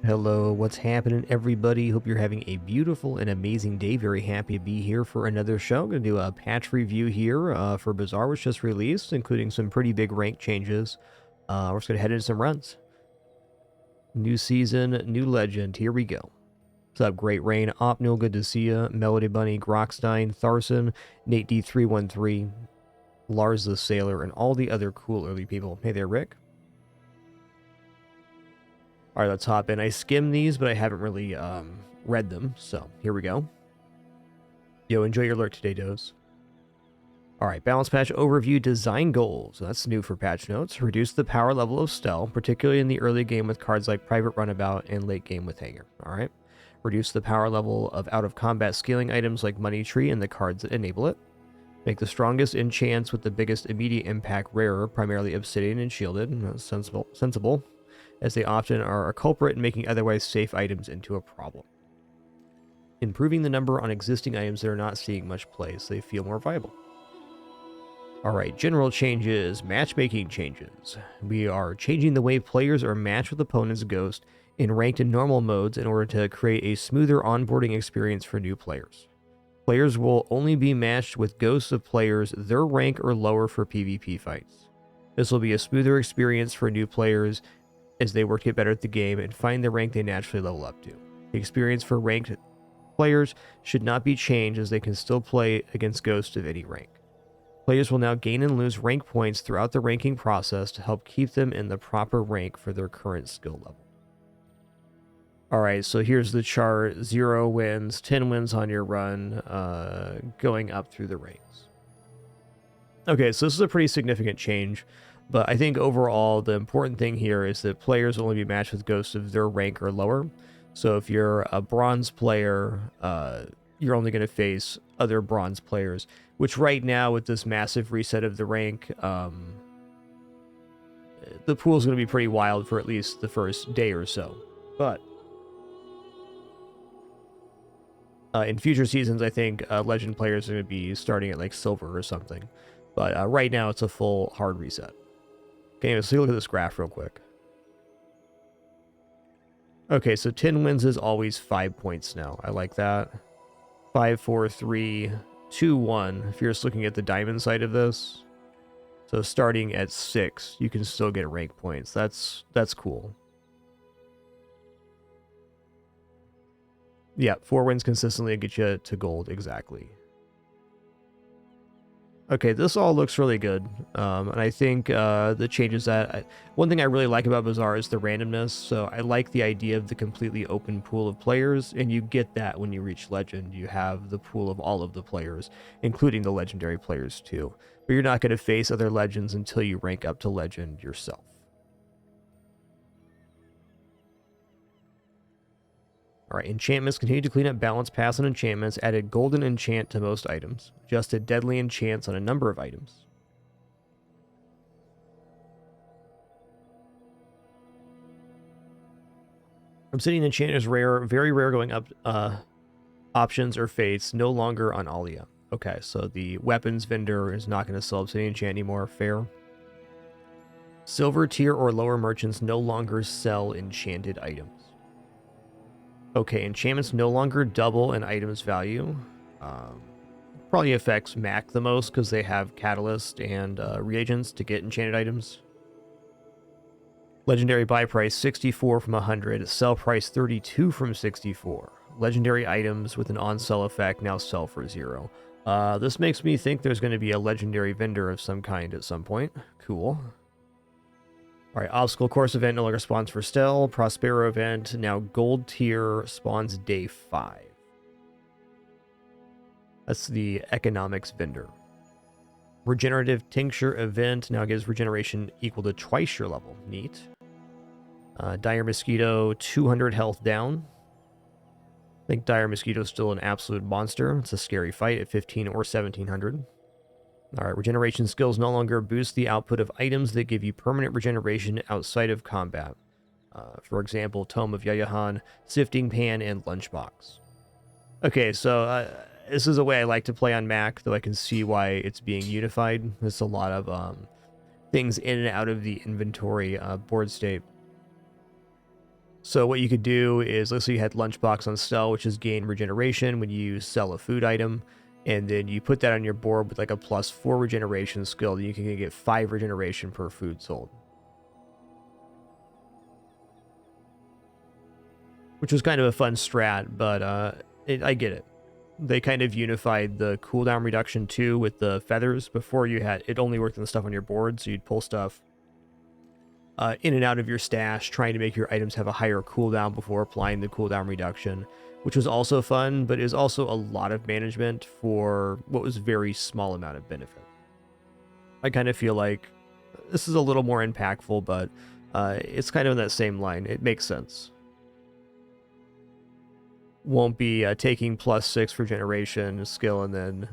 Hello, what's happening, everybody? Hope you're having a beautiful and amazing day. Very happy to be here for another show. I'm going to do a patch review here for Bazaar, which just released, including some pretty big rank changes. We're just going to head into some runs. New season, new legend. Here we go. What's up, Great Rain? Opnil, good to see ya. Melody Bunny, Grockstein, Tharson, Nate D313, Lars the Sailor, and all the other cool early people. Hey there, Rick. All right, let's hop in. I skimmed these, but I haven't really read them, so here we go. Yo, enjoy your lurk today, Doze. All right, balance patch overview, design goals. That's new for patch notes. Reduce the power level of Stell, particularly in the early game with cards like Private Runabout and late game with Hanger. All right. Reduce the power level of out-of-combat scaling items like Money Tree and the cards that enable it. Make the strongest enchants with the biggest immediate impact rarer, primarily Obsidian and Shielded. Sensible, as they often are a culprit in making otherwise safe items into a problem. Improving the number on existing items that are not seeing much play so they feel more viable. Alright, general changes, matchmaking changes. We are changing the way players are matched with opponents' Ghost in ranked and normal modes in order to create a smoother onboarding experience for new players. Players will only be matched with ghosts of players their rank or lower for PvP fights. This will be a smoother experience for new players as they work to get better at the game and find the rank they naturally level up to. The experience for ranked players should not be changed as they can still play against ghosts of any rank. Players will now gain and lose rank points throughout the ranking process to help keep them in the proper rank for their current skill level. Alright, so here's the chart. 0 wins, 10 wins on your run, going up through the ranks. Okay, so this is a pretty significant change. But I think overall, the important thing here is that players will only be matched with ghosts of their rank or lower. So if you're a bronze player, you're only going to face other bronze players, which right now with this massive reset of the rank, the pool is going to be pretty wild for at least the first day or so. But in future seasons, I think legend players are going to be starting at like silver or something. But right now, it's a full hard reset. Okay, let's take a look at this graph real quick. Okay, so 10 wins is always 5 points now. I like that. 5, 4, 3, 2, 1. If you're just looking at the diamond side of this. So starting at 6, you can still get rank points. That's cool. Yeah, 4 wins consistently get you to gold, exactly. Okay, this all looks really good, and I think the changes one thing I really like about Bazaar is the randomness, so I like the idea of the completely open pool of players, and you get that when you reach Legend. You have the pool of all of the players, including the legendary players too, but you're not going to face other Legends until you rank up to Legend yourself. Alright, enchantments continue to clean up balance pass on enchantments, added golden enchant to most items, adjusted deadly enchants on a number of items. Obsidian enchant is rare, very rare going up options or fates, no longer on Alia. Okay, so the weapons vendor is not going to sell Obsidian enchant anymore, fair. Silver tier or lower merchants no longer sell enchanted items. Okay, enchantments no longer double an item's value. Probably affects Mac the most because they have catalyst and reagents to get enchanted items. Legendary buy price 64 from 100, sell price 32 from 64. Legendary items with an on-sell effect now sell for 0. This makes me think there's going to be a legendary vendor of some kind at some point. Cool. Alright, obstacle course event no longer spawns for Stell. Prospero event, now gold tier, spawns day 5. That's the economics vendor. Regenerative tincture event now gives regeneration equal to twice your level. Neat. Dire Mosquito, 200 health down. I think Dire Mosquito is still an absolute monster. It's a scary fight at 15 or 1700. Alright, regeneration skills no longer boost the output of items that give you permanent regeneration outside of combat. For example, Tome of Yayahan, Sifting Pan, and Lunchbox. Okay, so this is a way I like to play on Mac, though I can see why it's being unified. There's a lot of things in and out of the inventory board state. So what you could do is, let's say you had Lunchbox on Sell, which is gain regeneration when you sell a food item, and then you put that on your board with like a +4 regeneration skill, then you can get 5 regeneration per food sold. Which was kind of a fun strat, but I get it. They kind of unified the cooldown reduction too with the feathers. Before you had, it only worked on the stuff on your board, so you'd pull stuff in and out of your stash, trying to make your items have a higher cooldown before applying the cooldown reduction, which was also fun, but is also a lot of management for what was a very small amount of benefit. I kind of feel like this is a little more impactful, but it's kind of in that same line. It makes sense. Won't be taking +6 for generation skill, and then,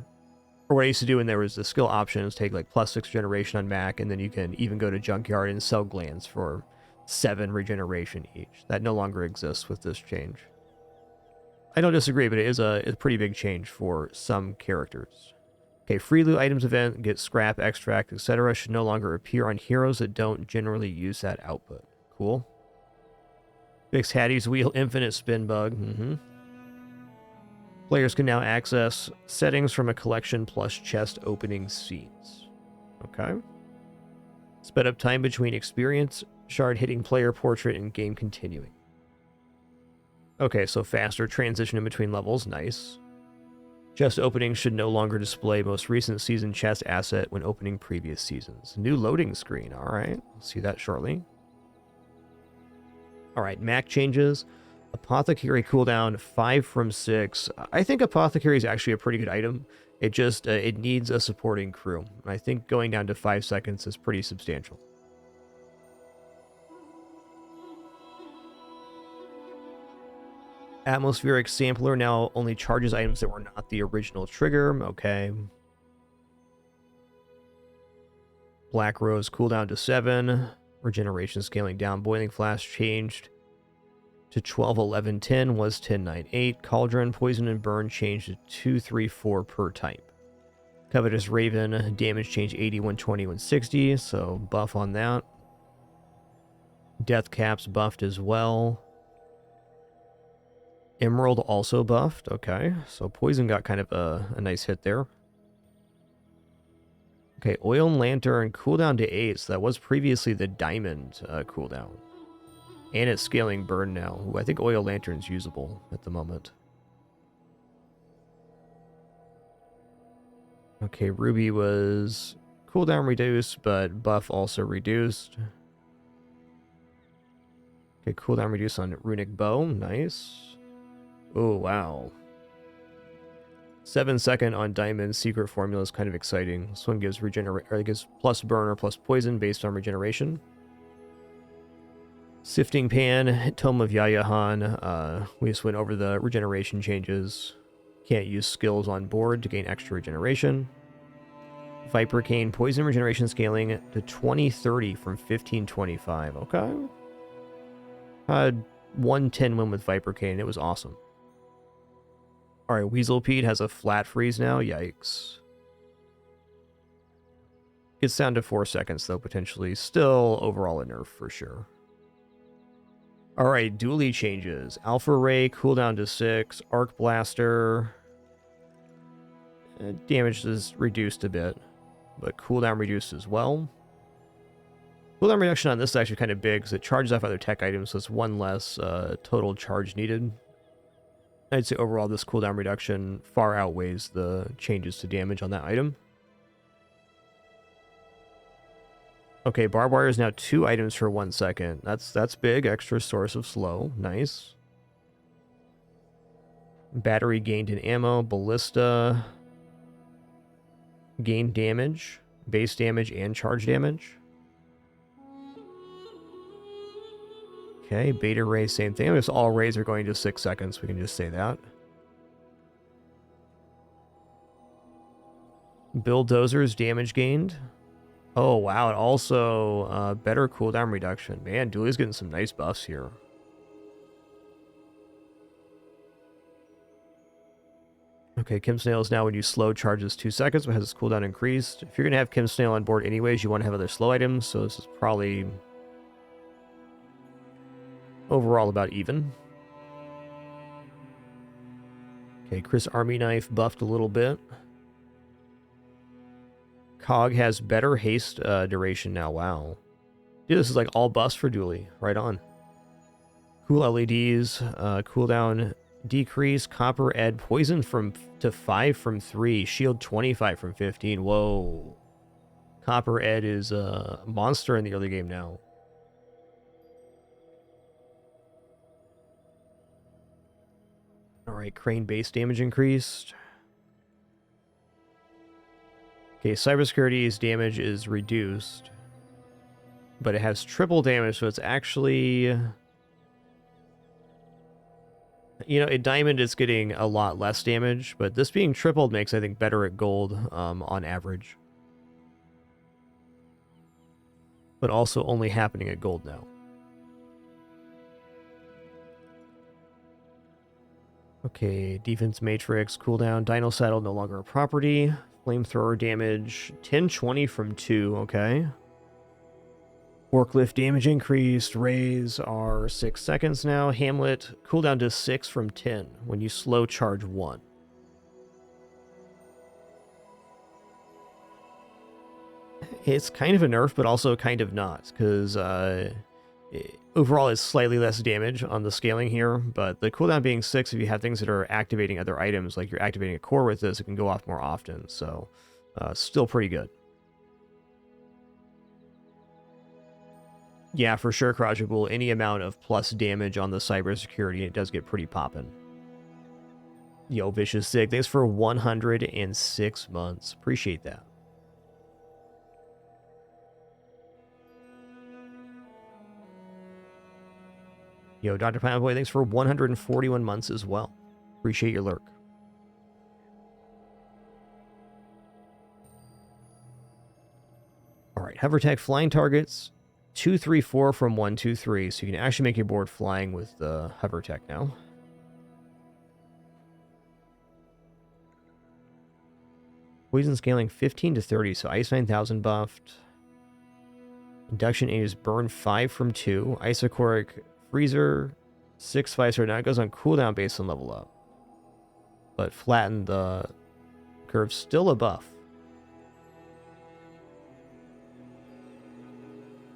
or what I used to do when there was the skill option is take like +6 generation on Mac, and then you can even go to Junkyard and sell glands for 7 regeneration each. That no longer exists with this change. I don't disagree, but it is a pretty big change for some characters. Okay, free loot items event, get scrap, extract, etc. should no longer appear on heroes that don't generally use that output. Cool. Fix Hattie's Wheel infinite spin bug. Players can now access settings from a collection plus chest opening scenes. Okay. Sped up time between experience, shard hitting player portrait, and game continuing. Okay, so faster transition in between levels. Nice. Chest openings should no longer display most recent season chest asset when opening previous seasons. New loading screen. All right. We'll see that shortly. All right, Mac changes. Apothecary cooldown 5 from 6. I think Apothecary is actually a pretty good item. It just it needs a supporting crew. And I think going down to 5 seconds is pretty substantial. Atmospheric Sampler now only charges items that were not the original trigger. Okay. Black Rose cooldown to 7. Regeneration scaling down. Boiling Flask changed to 12, 11, 10 was 10, 9, 8. Cauldron, Poison, and Burn changed to 2, 3, 4 per type. Covetous Raven, damage change 80, 120, 160, so buff on that. Death Caps buffed as well. Emerald also buffed, okay. So Poison got kind of a nice hit there. Okay, Oil and Lantern cooldown to 8, so that was previously the Diamond cooldown. And it's scaling Burn now. Ooh, I think Oil Lantern's usable at the moment. Okay, Ruby was cooldown reduced, but buff also reduced. Okay, cooldown reduced on Runic Bow. Nice. Oh, wow. 7-second on Diamond Secret Formula is kind of exciting. This one gives gives plus burn or plus poison based on regeneration. Sifting Pan, Tome of Yayahan. We just went over the regeneration changes. Can't use skills on board to gain extra regeneration. Viper Cane, poison regeneration scaling to 2030 from 1525. Okay. Had 110 win with Viper Cane. It was awesome. Alright, Weaselpede has a flat freeze now. Yikes. Gets down to 4 seconds, though, potentially. Still overall a nerf for sure. Alright, Dooley changes. Alpha Ray, cooldown to 6. Arc Blaster. Damage is reduced a bit, but cooldown reduced as well. Cooldown reduction on this is actually kind of big because it charges off other tech items, so it's 1 less total charge needed. I'd say overall this cooldown reduction far outweighs the changes to damage on that item. Okay, Barbed Wire is now 2 items for 1 second. That's big. Extra source of slow. Nice. Battery gained in ammo. Ballista. Gain damage. Base damage and charge damage. Okay, Beta Ray, same thing. I guess all rays are going to 6 seconds. We can just say that. Bulldozer's damage gained. Oh, wow. And also, better cooldown reduction. Man, Dooley's getting some nice buffs here. Okay, Kim Snail's now when you slow charges 2 seconds, but has its cooldown increased. If you're going to have Kim Snail on board anyways, you want to have other slow items, so this is probably Overall about even. Okay, Chris Army Knife buffed a little bit. Cog has better haste duration now. Wow. Dude, this is like all buffs for Dooley. Right on. Cool LEDs, cooldown decrease, copper ed, poison to 5 from 3, shield 25 from 15. Whoa. Copper ed is a monster in the early game now. Alright, Crane base damage increased. Okay, Cybersecurity's damage is reduced. But it has triple damage, so it's actually... You know, at Diamond it's getting a lot less damage, but this being tripled makes, I think, better at Gold on average. But also only happening at Gold now. Okay, Defense Matrix, cooldown, Dino Saddle no longer a property. Flamethrower damage, 1020 from 2, okay. Forklift damage increased, raise are 6 seconds now. Hamlet, cooldown to 6 from 10 when you slow charge 1. It's kind of a nerf, but also kind of not, because overall it's slightly less damage on the scaling here, but the cooldown being 6, if you have things that are activating other items, like you're activating a core with this, it can go off more often, so still pretty good. Yeah, for sure, Crotchable, any amount of plus damage on the cybersecurity, it does get pretty poppin'. Yo, Vicious Sig, thanks for 106 months. Appreciate that. Yo, Dr. Pineapple, thanks for 141 months as well. Appreciate your lurk. All right, Hovertech flying targets. 2, 3, 4 from 1, 2, 3. So you can actually make your board flying with the Hovertech now. Poison scaling 15 to 30, so Ice 9000 buffed. Induction aim is burn 5 from 2. Isocoric freezer 6 5-star. Now it goes on cooldown based on level up. But flatten the curve, still a buff.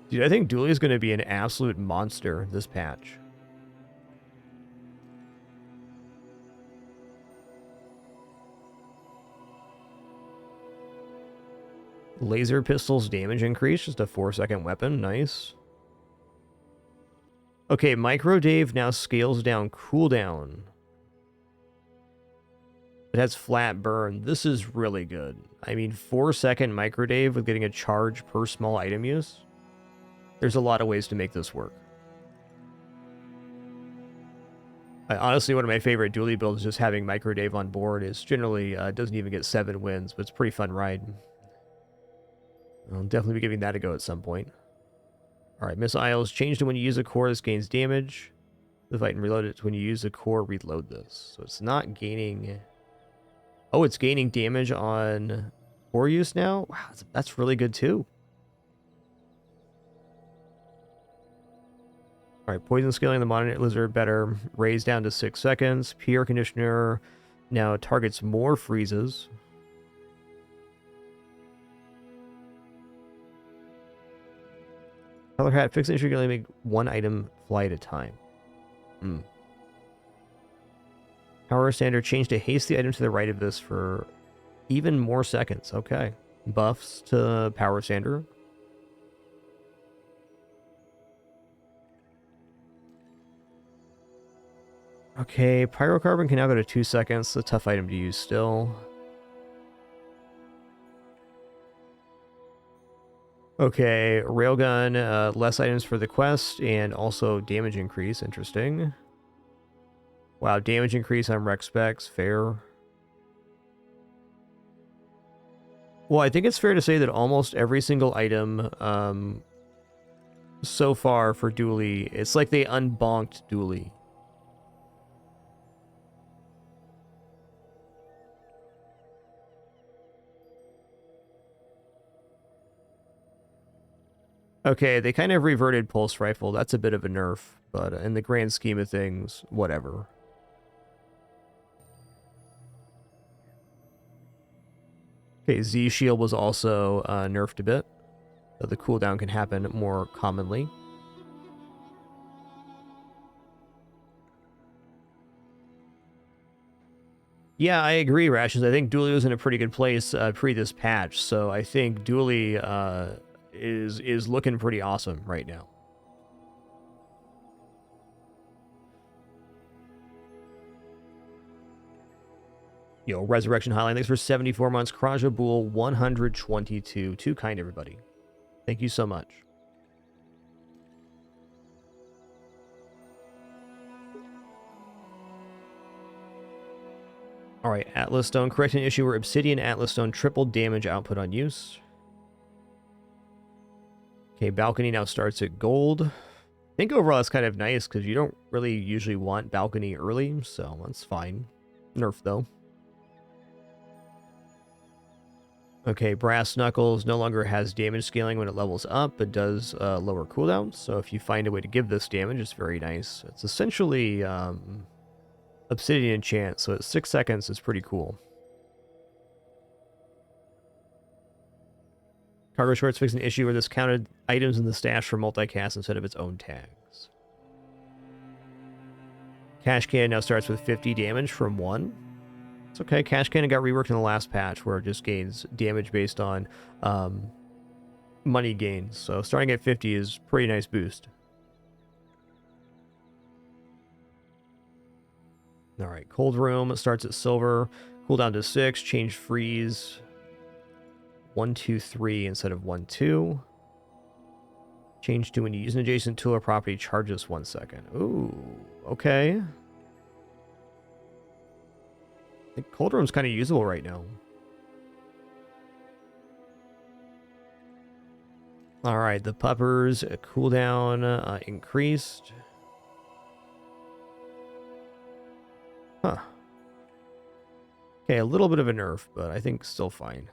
Dude, I think Dooley is going to be an absolute monster this patch. Laser pistols damage increase, just a 4-second weapon, nice. Okay, Micro Dave now scales down cooldown. It has flat burn. This is really good. I mean, 4-second Micro Dave with getting a charge per small item use. There's a lot of ways to make this work. Honestly, one of my favorite Dooley builds is just having Micro Dave on board. Is generally doesn't even get 7 wins, but it's a pretty fun ride. I'll definitely be giving that a go at some point. Alright, missiles changed to when you use a core, this gains damage. The fight and reload it when you use a core, reload this. So it's not gaining... Oh, it's gaining damage on core use now? Wow, that's really good too. Alright, poison scaling the Monitor Lizard better. Raise down to 6 seconds. PR Conditioner now targets more freezes. Color Hat, fix it, you can only make 1 item fly at a time. Power Standard, change to haste the item to the right of this for even more seconds. Okay. Buffs to Power Standard. Okay, Pyrocarbon can now go to 2 seconds. It's a tough item to use still. Okay, Railgun, less items for the quest, and also damage increase. Interesting. Wow, damage increase on rec specs. Fair. Well, I think it's fair to say that almost every single item so far for Dooley, it's like they unbonked Dooley. Okay, they kind of reverted pulse rifle. That's a bit of a nerf, but in the grand scheme of things, whatever. Okay, Z shield was also nerfed a bit, so the cooldown can happen more commonly. Yeah, I agree, Rashes. I think Dooley was in a pretty good place pre this patch, so I think Dooley is looking pretty awesome right now. Yo, Resurrection Highline, thanks for 74 months. Kraja Bool, 122. Too kind, everybody. Thank you so much. All right, Atlas Stone. Correct an issue where Obsidian Atlas Stone tripled damage output on use. Okay, Balcony now starts at gold. I think overall that's kind of nice because you don't really usually want Balcony early, so that's fine. Nerf, though. Okay, Brass Knuckles no longer has damage scaling when it levels up, but does lower cooldown. So if you find a way to give this damage, it's very nice. It's essentially Obsidian enchant, so at 6 seconds is pretty cool. Cargo Shorts fixed an issue where this counted items in the stash for multicast instead of its own tags. Cash Cannon now starts with 50 damage from 1. It's okay. Cash Cannon got reworked in the last patch where it just gains damage based on money gains. So starting at 50 is a pretty nice boost. All right, Cold Room starts at silver, cooldown to 6, change freeze 1, 2, 3 instead of 1, 2. Change to when you use an adjacent tool or property, charges 1 second. Ooh, okay. I think Cold Room's kind of usable right now. All right, the Puppers cooldown increased. Huh. Okay, a little bit of a nerf, but I think still fine.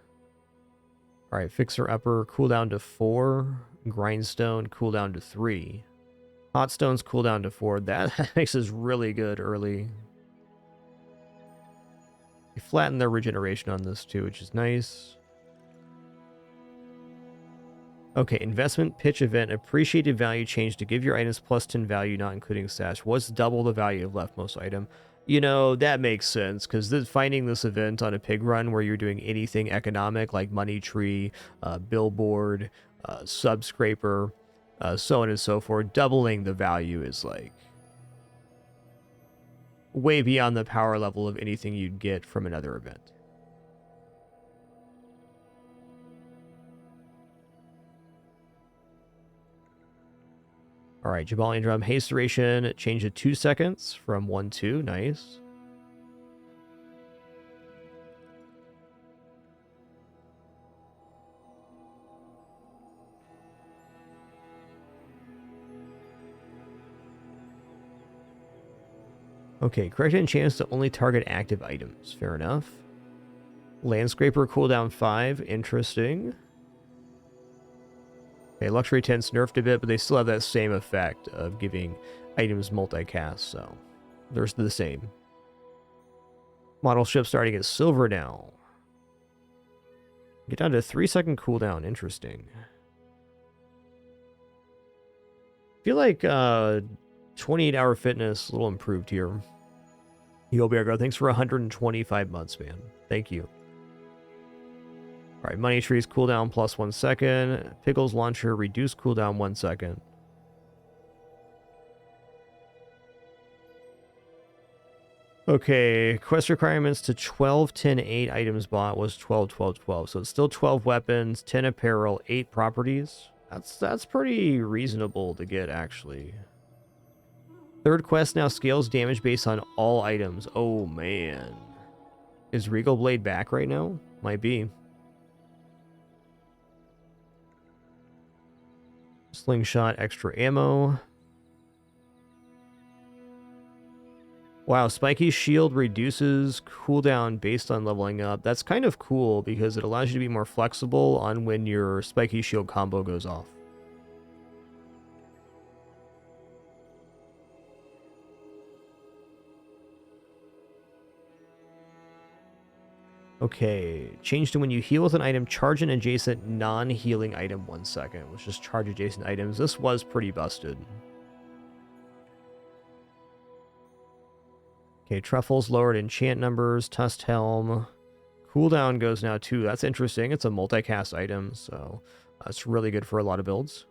All right, Fixer Upper cooldown to 4. Grindstone cooldown to 3. Hot Stones cooldown to 4. That makes us really good early. They flatten their regeneration on this too, which is nice. Okay, investment pitch event. Appreciated value change to give your items plus 10 value, not including stash. What's double the value of leftmost item? You know, that makes sense, because finding this event on a pig run where you're doing anything economic, like money tree, billboard, subscraper, so on and so forth, doubling the value is like way beyond the power level of anything you'd get from another event. All right, Pygmalien Drum haste duration change to 2 seconds from 1, 2. Nice. Okay, correct enchants to only target active items. Fair enough. Landscraper cooldown 5. Interesting. Okay, Luxury Tent's nerfed a bit, but they still have that same effect of giving items multicast, so they're the same. Model ship starting at silver now. Get down to 3-second cooldown. Interesting. I feel like 28-hour fitness, a little improved here. Yo, Beargo, thanks for 125 months, man. Thank you. All right, Money Trees cooldown plus 1 second. Pickles Launcher reduce cooldown 1 second. Okay, quest requirements to 12, 10, 8 items bought was 12, 12, 12. So it's still 12 weapons, 10 apparel, 8 properties. That's pretty reasonable to get, actually. Third quest now scales damage based on all items. Oh, man. Is Regal Blade back right now? Might be. Slingshot, extra ammo. Wow, Spiky Shield reduces cooldown based on leveling up. That's kind of cool because it allows you to be more flexible on when your Spiky Shield combo goes off. Okay, change to when you heal with an item, charge an adjacent non-healing item 1 second. Let's just charge adjacent items. This was pretty busted. Okay, Truffles lowered enchant numbers, Tusk Helm. Cooldown goes now too. That's interesting. It's a multicast item, so it's really good for a lot of builds.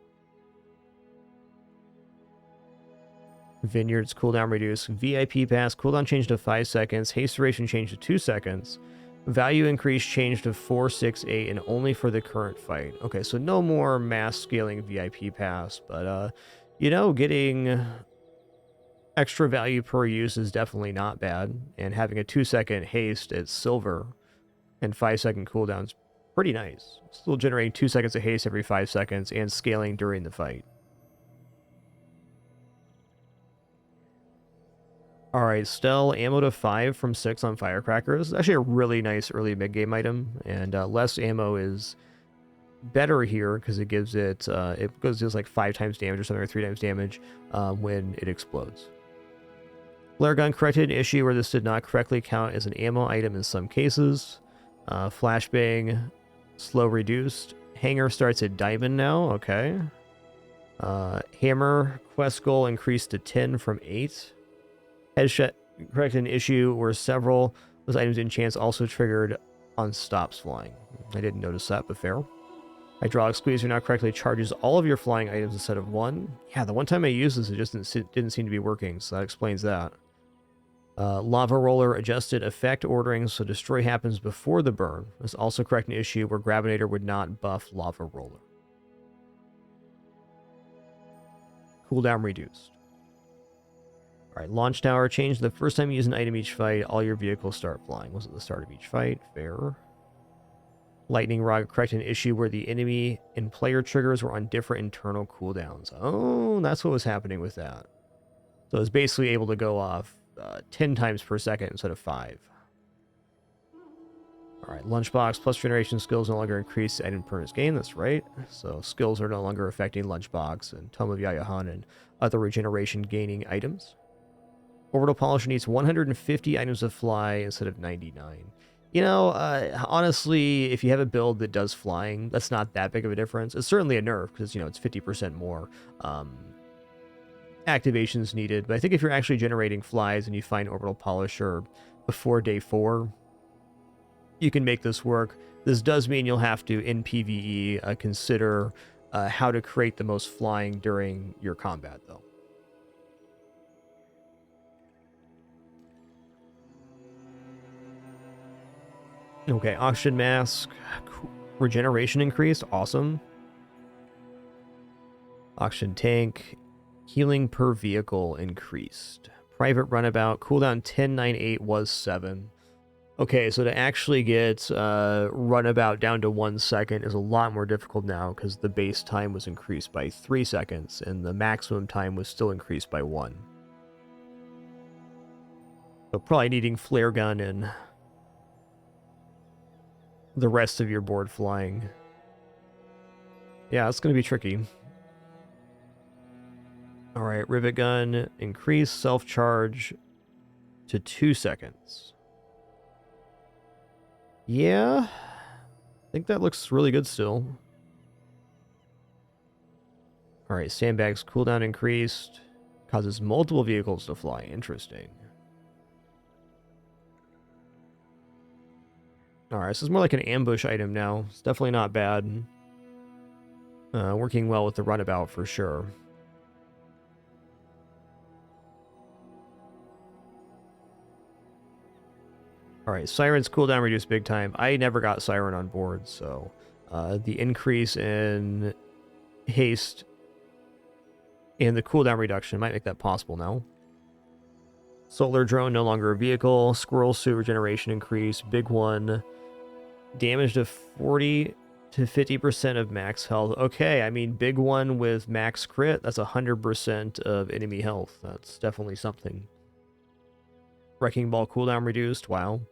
Vineyards cooldown reduced. VIP pass cooldown changed to 5 seconds. Haste duration changed to 2 seconds. Value increase changed to 4, 6, 8, and only for the current fight. Okay, so no more mass scaling VIP pass, but you know, getting extra value per use is definitely not bad, and having a 2-second haste at silver and 5-second cooldown's pretty nice. Still generating 2 seconds of haste every 5 seconds and scaling during the fight. Alright, Stell, ammo to 5 from 6 on firecrackers. Actually a really nice early mid-game item, and less ammo is better here because it gives it does like 5 times damage or something, or 3 times damage when it explodes. Flare gun corrected an issue where this did not correctly count as an ammo item in some cases. Flashbang, slow reduced. Hanger starts at diamond now, okay. Hammer, quest goal increased to 10 from 8. Headshot corrected an issue where several of those items in chance also triggered on stops flying. I didn't notice that, but fair. Hydraulic squeezer now correctly charges all of your flying items instead of 1. Yeah, the one time I used this, it just didn't seem to be working, so that explains that. Lava roller adjusted effect ordering, so destroy happens before the burn. This also corrected an issue where Gravinator would not buff lava roller. Cooldown reduced. Alright, launch tower changed. The first time you use an item each fight, all your vehicles start flying. Was at the start of each fight. Fair. Lightning rod corrected an issue where the enemy and player triggers were on different internal cooldowns. Oh, that's what was happening with that. So it's basically able to go off 10 times per second instead of 5. Alright, lunchbox plus generation skills no longer increase item permanence gain. That's right. So skills are no longer affecting lunchbox and Tome of Yayahan and other regeneration gaining items. Orbital Polisher needs 150 items of fly instead of 99. You know, honestly, if you have a build that does flying, that's not that big of a difference. It's certainly a nerf because, you know, it's 50% more activations needed. But I think if you're actually generating flies and you find Orbital Polisher before day 4, you can make this work. This does mean you'll have to, in PvE, consider how to create the most flying during your combat, though. Okay, Oxygen Mask. Regeneration increased. Awesome. Oxygen Tank. Healing per vehicle increased. Private Runabout. Cooldown 1098 was 7. Okay, so to actually get Runabout down to 1 second is a lot more difficult now because the base time was increased by 3 seconds and the maximum time was still increased by 1. So probably needing Flare Gun and the rest of your board flying. Yeah, it's going to be tricky. Alright, Rivet Gun, increase self-charge to 2 seconds. Yeah, I think that looks really good still. Alright, Sandbags cooldown increased. Causes multiple vehicles to fly. Interesting. Alright, this is more like an ambush item now. It's definitely not bad. Working well with the runabout for sure. Alright, Siren's cooldown reduced big time. I never got Siren on board, so the increase in haste and the cooldown reduction might make that possible now. Solar Drone no longer a vehicle. Squirrel Suit regeneration increase. Big one. Damage to 40 to 50% of max health. Okay, I mean, big one with max crit. That's 100% of enemy health. That's definitely something. Wrecking Ball cooldown reduced. Wow.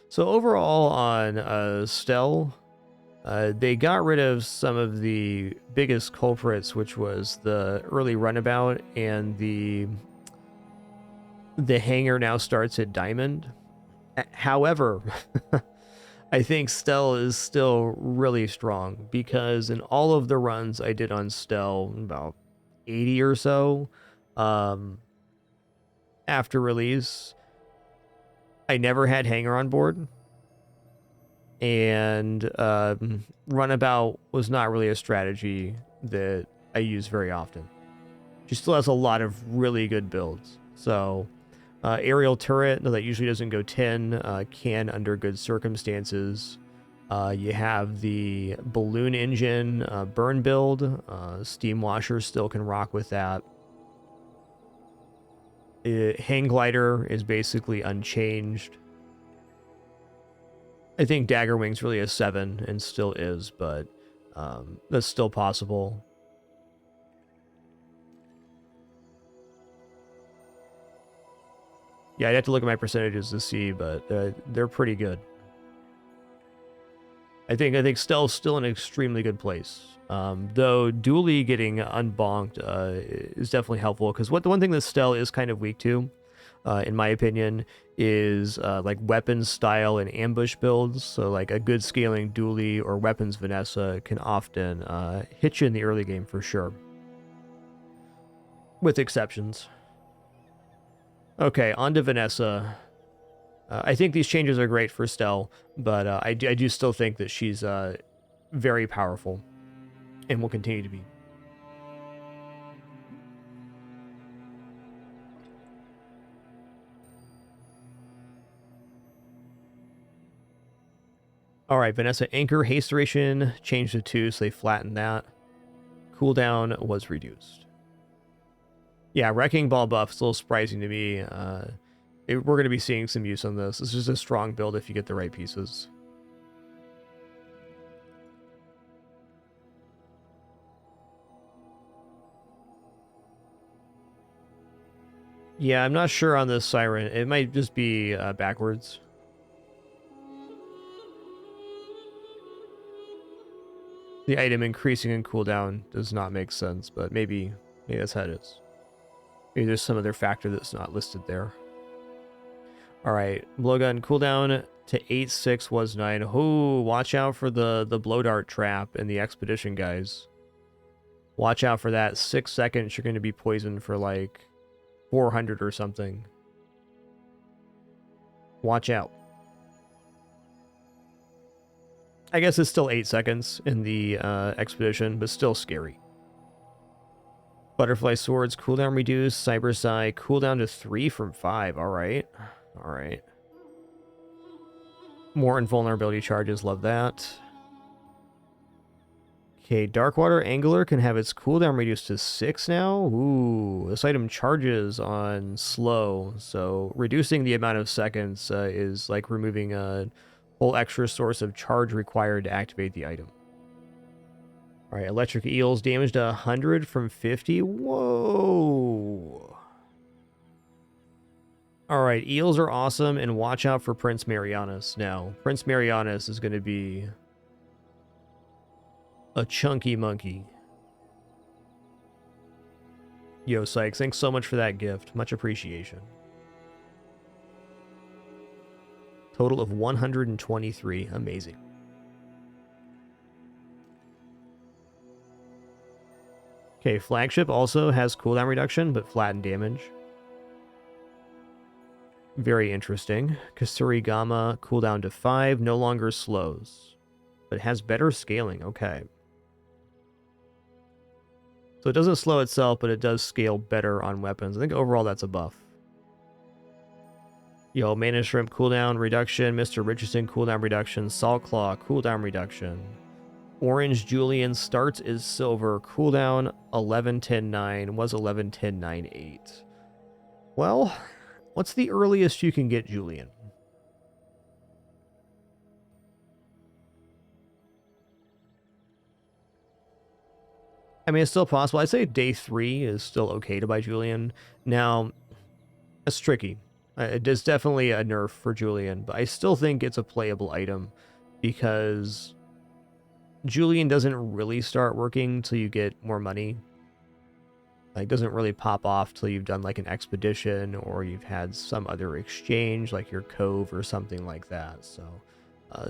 So overall on Stell, they got rid of some of the biggest culprits, which was the early runabout and the hanger now starts at diamond. However, I think Stell is still really strong because in all of the runs I did on Stell, about 80 or so, after release, I never had Hanger on board, and Runabout was not really a strategy that I use very often. She still has a lot of really good builds. So aerial turret, though that usually doesn't go 10, can under good circumstances. You have the balloon engine burn build. Steam washer still can rock with that. Hang glider is basically unchanged. I think Dagger Wing's really a 7 and still is, but that's still possible. Yeah, I'd have to look at my percentages to see, but they're pretty good. I think Stell's still in an extremely good place. Though Dooley getting unbonked is definitely helpful, because the one thing that Stell is kind of weak to, in my opinion, is like weapons style and ambush builds. So like a good scaling Dooley or weapons Vanessa can often hit you in the early game for sure, with exceptions. Okay, on to Vanessa. I think these changes are great for Stell, but I do still think that she's very powerful and will continue to be. All right, Vanessa Anchor haste duration changed to 2, so they flattened that. Cooldown was reduced. Yeah, Wrecking Ball buff is a little surprising to me. We're going to be seeing some use on this. This is a strong build if you get the right pieces. Yeah, I'm not sure on this Siren. It might just be backwards. The item increasing in cooldown does not make sense, but maybe that's how it is. Maybe there's some other factor that's not listed there. All right, blowgun cooldown to 8-6 was 9. Oh, watch out for the blow dart trap in the expedition, guys. Watch out for that. 6 seconds, you're going to be poisoned for like 400 or something. Watch out. I guess it's still 8 seconds in the expedition, but still scary. Butterfly swords, cooldown reduced. Cyber Psy, cooldown to 3 from 5. All right. All right. More invulnerability charges, love that. Okay, Darkwater Angler can have its cooldown reduced to 6 now. Ooh, this item charges on slow, so reducing the amount of seconds is like removing a whole extra source of charge required to activate the item. All right, Electric Eels damaged 100 from 50. Whoa. All right, eels are awesome, and watch out for Prince Marianus now. Prince Marianus is going to be a chunky monkey. Yo, Sykes, thanks so much for that gift. Much appreciation. Total of 123. Amazing. Okay, Flagship also has cooldown reduction, but flattened damage. Very interesting. Kasuri Gamma, cooldown to 5, no longer slows, but has better scaling. Okay. So it doesn't slow itself, but it does scale better on weapons. I think overall that's a buff. Yo, Mana Shrimp cooldown reduction, Mr. Richardson cooldown reduction, Salt Claw cooldown reduction. Orange Julian starts is silver, cooldown 11-10-9, was 11-10-9-8. Well, what's the earliest you can get Julian? I mean, it's still possible. I'd say day 3 is still okay to buy Julian. Now, it's tricky. It is definitely a nerf for Julian, but I still think it's a playable item because Julian doesn't really start working till you get more money. Like, doesn't really pop off till you've done like an expedition or you've had some other exchange, like your Cove or something like that. So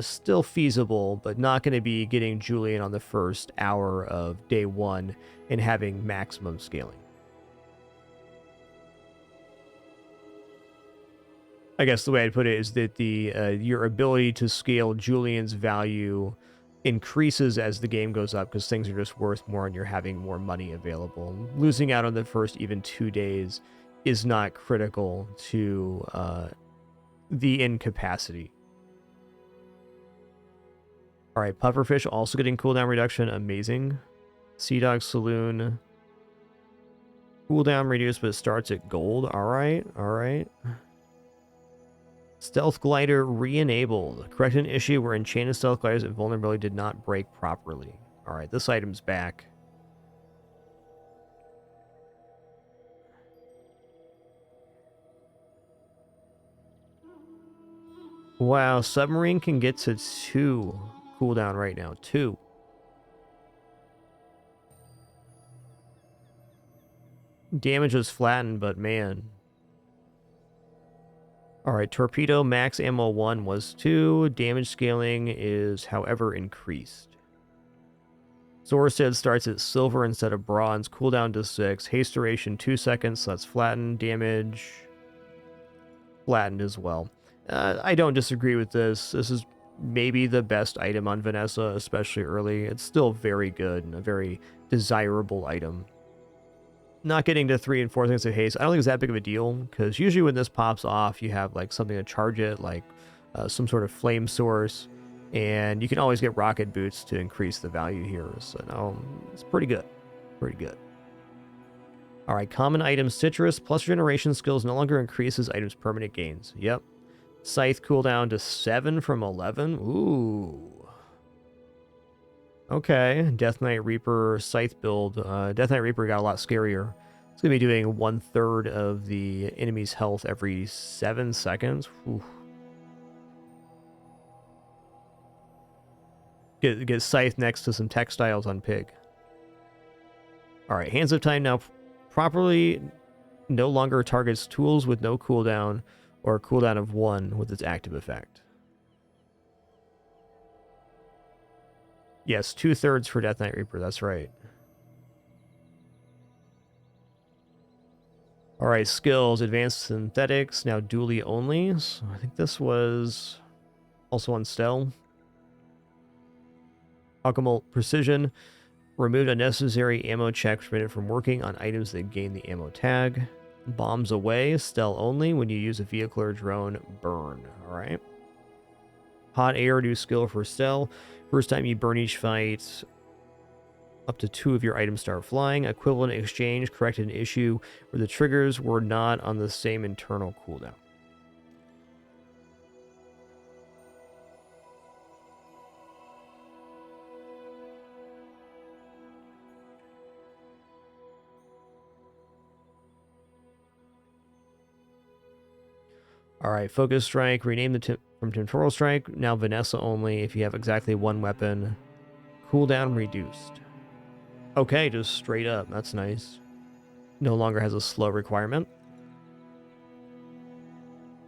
Still feasible, but not going to be getting Julian on the first hour of day 1 and having maximum scaling. I guess the way I'd put it is that your ability to scale Julian's value increases as the game goes up because things are just worth more and you're having more money available. Losing out on the first even 2 days is not critical to the incapacity. All right, Pufferfish also getting cooldown reduction. Amazing. Sea Dog Saloon. Cooldown reduced, but it starts at gold. All right, all right. Stealth Glider re-enabled. Correct an issue where enchanted stealth gliders and vulnerability did not break properly. All right, this item's back. Wow, Submarine can get to 2 cooldown right now. 2. Damage was flattened, but man. Alright, Torpedo max ammo 1 was 2. Damage scaling is, however, increased. Zorsted starts at silver instead of bronze. Cooldown to 6. Haste duration 2 seconds, so that's flattened. Damage flattened as well. I don't disagree with this. This is maybe the best item on Vanessa, especially early. It's still very good and a very desirable item. Not getting to 3 and 4 seconds of haste, I don't think it's that big of a deal, because usually when this pops off, you have like something to charge it, like some sort of flame source, and you can always get rocket boots to increase the value here. So no, it's pretty good. Pretty good. All right, common item Citrus plus regeneration skills no longer increases items' permanent gains. Yep. Scythe cooldown to 7 from 11. Ooh. Okay, Death Knight Reaper Scythe build. Death Knight Reaper got a lot scarier. It's going to be doing 1/3 of the enemy's health every 7 seconds. Ooh. Get Scythe next to some textiles on Pig. Alright, Hands of Time now properly no longer targets tools with no cooldown or a cooldown of 1 with its active effect. Yes, 2/3 for Death Knight Reaper, that's right. Alright, skills, Advanced Synthetics, now Dooley only. So I think this was also on Stel. Alchemical Precision, removed unnecessary ammo checks prevented from working on items that gain the ammo tag. Bombs away, Stel only, when you use a vehicle or drone, burn. Alright. Hot air, new skill for Stel. First time you burn each fight, up to 2 of your items start flying. Equivalent exchange, corrected an issue where the triggers were not on the same internal cooldown. Alright, Focus Strike, rename from Temporal Strike, now Vanessa only if you have exactly 1 weapon. Cooldown reduced. Okay, just straight up, that's nice. No longer has a slow requirement.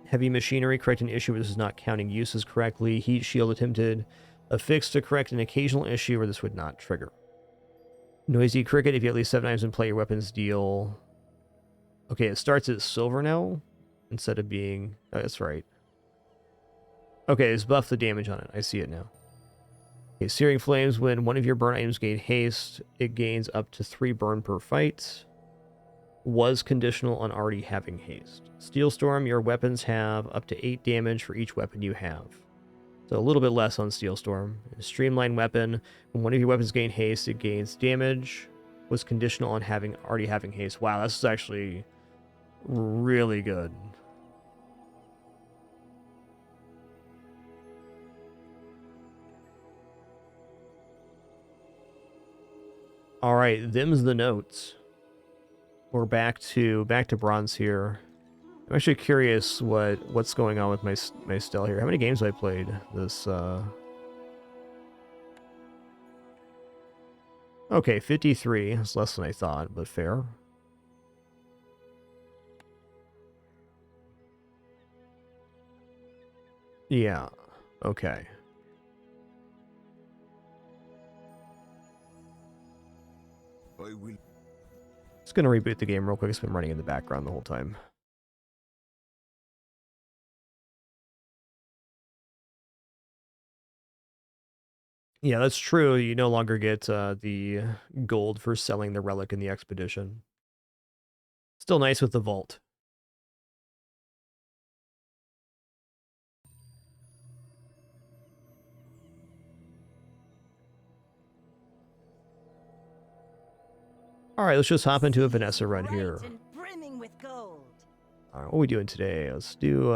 Heavy Machinery, correct an issue where this is not counting uses correctly. Heat Shield attempted a fix to correct an occasional issue where this would not trigger. Noisy Cricket, if you have at least 7 items in play, your weapons deal... Okay, it starts at silver now, instead of being... Oh, that's right. Okay, it's buff the damage on it. I see it now. Okay, Searing Flames, when one of your burn items gain haste, it gains up to 3 burn per fight. Was conditional on already having haste. Steel Storm, your weapons have up to 8 damage for each weapon you have. So a little bit less on Steel Storm. Streamline Weapon, when one of your weapons gain haste, it gains damage. Was conditional on already having haste. Wow, this is actually really good. All right, them's the notes. We're back to bronze here. I'm actually curious what's going on with my Stel here. How many games have I played this? Okay, 53. It's less than I thought, but fair. Yeah. Okay. I will. Just gonna reboot the game real quick. It's been running in the background the whole time. Yeah, that's true. You no longer get the gold for selling the relic in the expedition. Still nice with the vault. All right, let's just hop into a Vanessa run here. Bright and brimming with gold. All right, what are we doing today? Let's do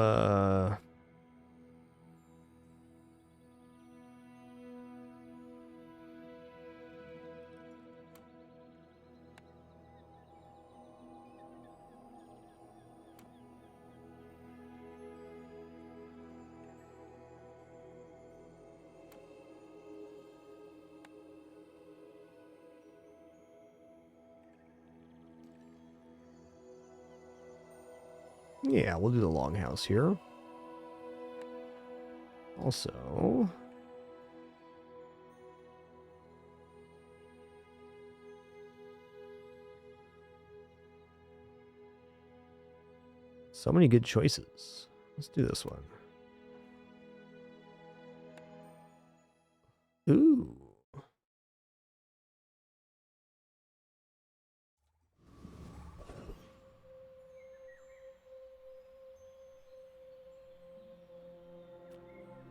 yeah, we'll do the longhouse here. Also, so many good choices. Let's do this one. Ooh.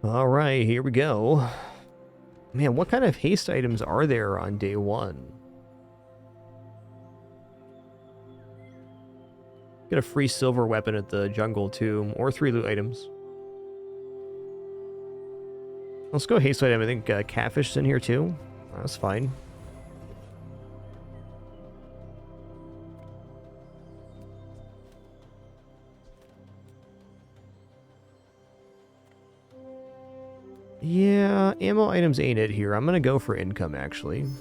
All right, here we go. Man, what kind of haste items are there on day one? Get a free silver weapon at the jungle too, or 3 loot items. Let's go haste item. I think catfish's in here too. That's fine. Yeah, ammo items ain't it here. I'm gonna go for income, actually. I'm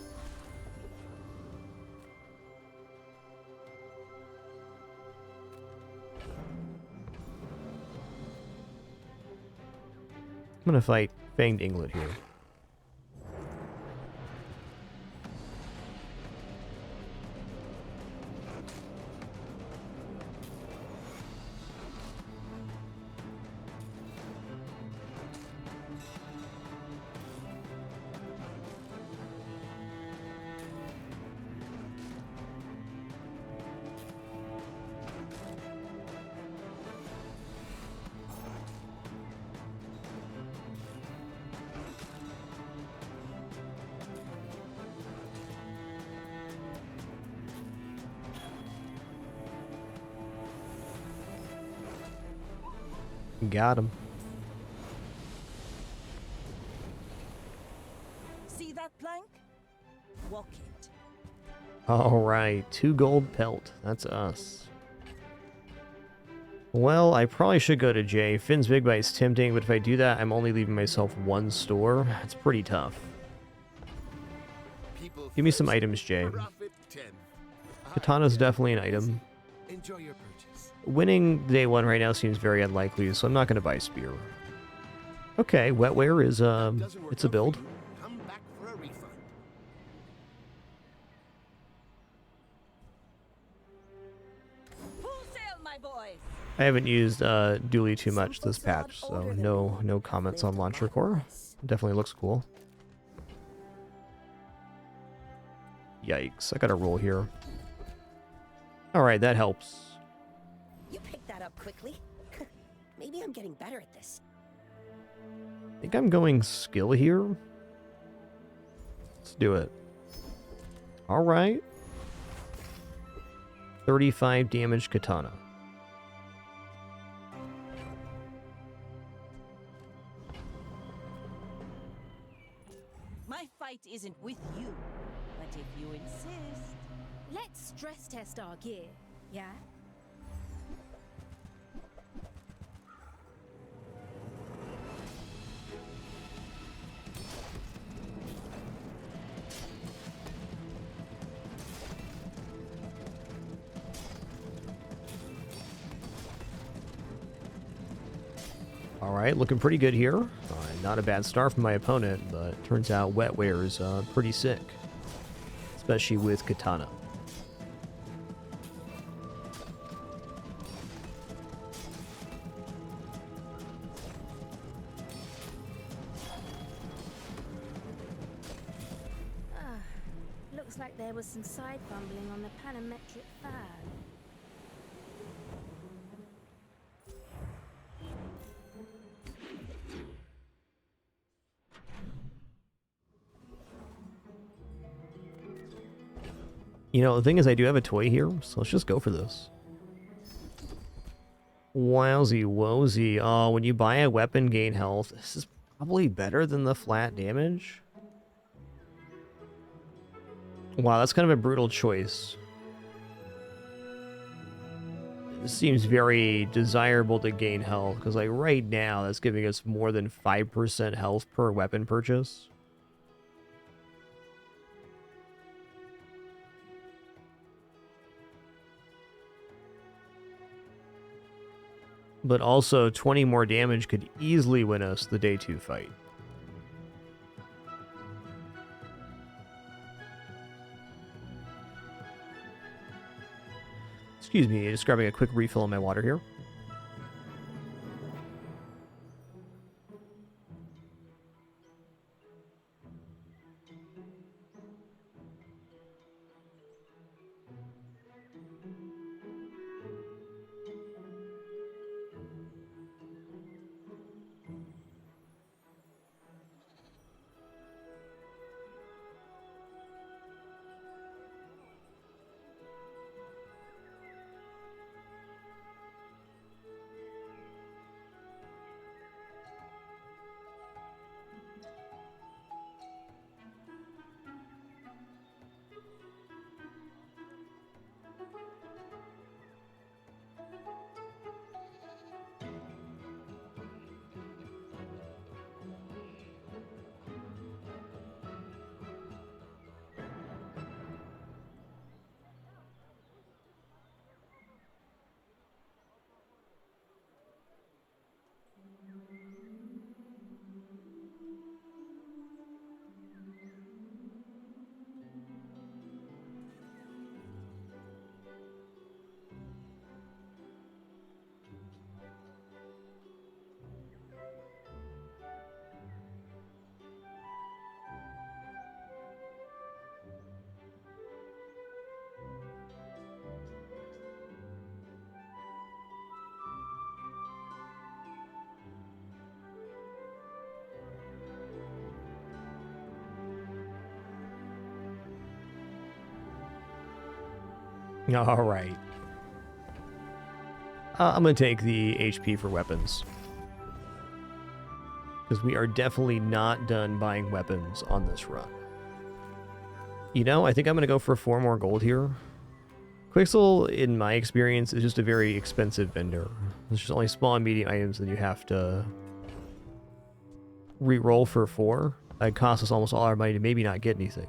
gonna fight Fanged Inglet here. Got him. See that plank? Walk it. All right, 2 gold pelt. That's us. Well, I probably should go to J. Finn's Big Bite's tempting, but if I do that, I'm only leaving myself 1 store. It's pretty tough. Give me some items, Jay. Katana's definitely an item. Enjoy your purchase. Winning day 1 right now seems very unlikely, so I'm not going to buy Spear. Okay, wetware is, it's a build. Come back for a refund. Full sail, my boys. I haven't used Dooley too much this patch, so no comments on Launcher Core. Definitely looks cool. Yikes, I got a roll here. Alright, that helps. You picked that up quickly. Maybe I'm getting better at this. I think I'm going skill here. Let's do it. Alright. 35 damage katana. My fight isn't with you, but if you insist. Let's stress test our gear, yeah? Alright, looking pretty good here. Not a bad start from my opponent, but turns out wetware is pretty sick. Let's especially with katana. Looks like there was some side fumbling on the panometric fan. You know, the thing is I do have a toy here, so let's just go for this. Wowsy wosy. Oh, when you buy a weapon, gain health. This is probably better than the flat damage. Wow, that's kind of a brutal choice. It seems very desirable to gain health, because like right now, that's giving us more than 5% health per weapon purchase. But also, 20 more damage could easily win us the day 2 fight. Excuse me, just grabbing a quick refill on my water here. Alright. I'm going to take the HP for weapons. Because we are definitely not done buying weapons on this run. You know, I think I'm going to go for 4 more gold here. Quixel, in my experience, is just a very expensive vendor. There's just only small and medium items that you have to re-roll for 4. It costs us almost all our money to maybe not get anything.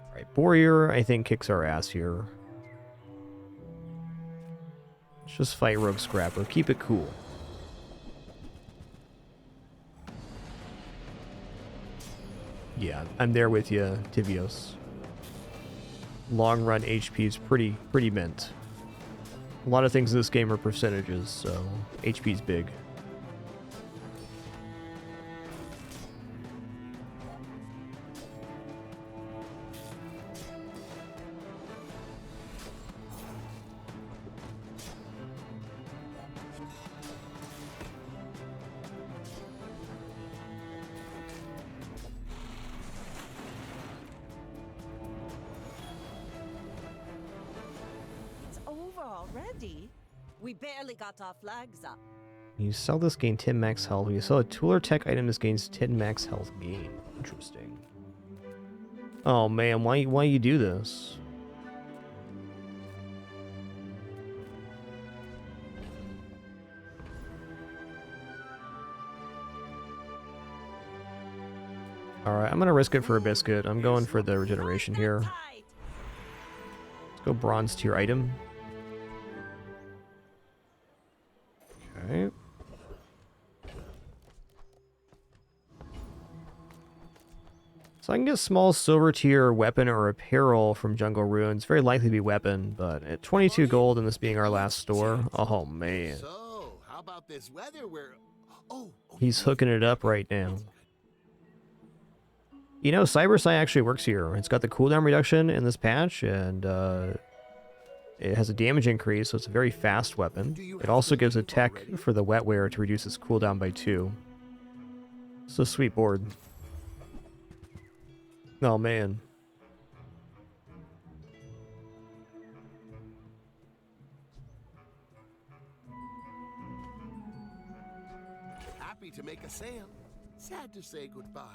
Alright, Warrior, I think, kicks our ass here. Let's just fight Rogue Scrapper. Keep it cool. Yeah, I'm there with you, Tivios. Long run HP is pretty mint. A lot of things in this game are percentages, so HP's big. Already? We barely got our flags up. You sell this, gain 10 max health. When you sell a tool or tech item, this gains 10 max health gain. Interesting. Oh man, why you do this? Alright, I'm gonna risk it for a biscuit. I'm going for the regeneration here. Let's go bronze tier item. Okay. So I can get small silver tier weapon or apparel from Jungle Ruins. Very likely to be weapon, but at 22 gold and this being our last store. Oh man. So, how about this weather where... He's hooking it up right now. You know, Cyber Psy actually works here. It's got the cooldown reduction in this patch, and it has a damage increase, so it's a very fast weapon. It also gives a tech for the wetware to reduce its cooldown by 2. It's a sweet board. Oh man. Happy to make a sale. Sad to say goodbye.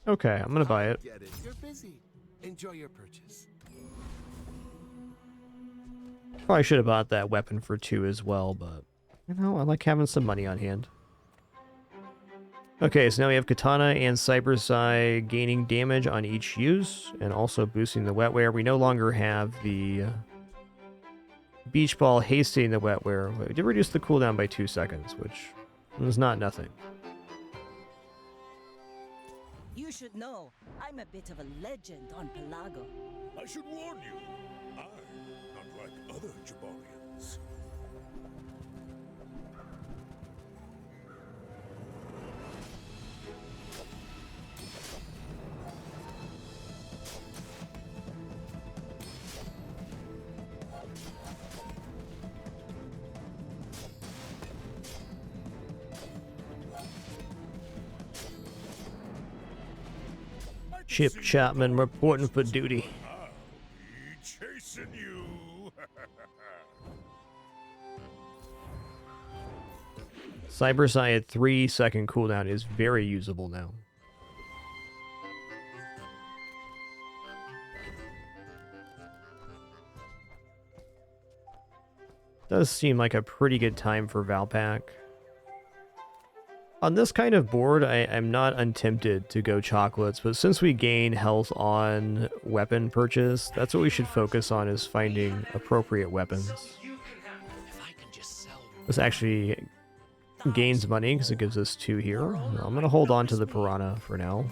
Okay, I'm gonna buy it. Get it. You're busy. Enjoy your purchase. Probably should have bought that weapon for 2 as well, but you know, I like having some money on hand. Okay, so now we have Katana and Cyber Psy gaining damage on each use, and also boosting the wetware. We no longer have the Beach Ball hasting the wetware. We did reduce the cooldown by 2 seconds, which is not nothing. You should know, I'm a bit of a legend on Pelago. I should warn you, I'm not like other Jabalians. Chip Chapman reporting for duty. I'll be chasing you. Cyber Psy at 3-second cooldown is very usable now. Does seem like a pretty good time for Valpak. On this kind of board, I'm not untempted to go chocolates, but since we gain health on weapon purchase, that's what we should focus on, is finding appropriate weapons. This actually gains money because it gives us 2 here. I'm going to hold on to the Piranha for now.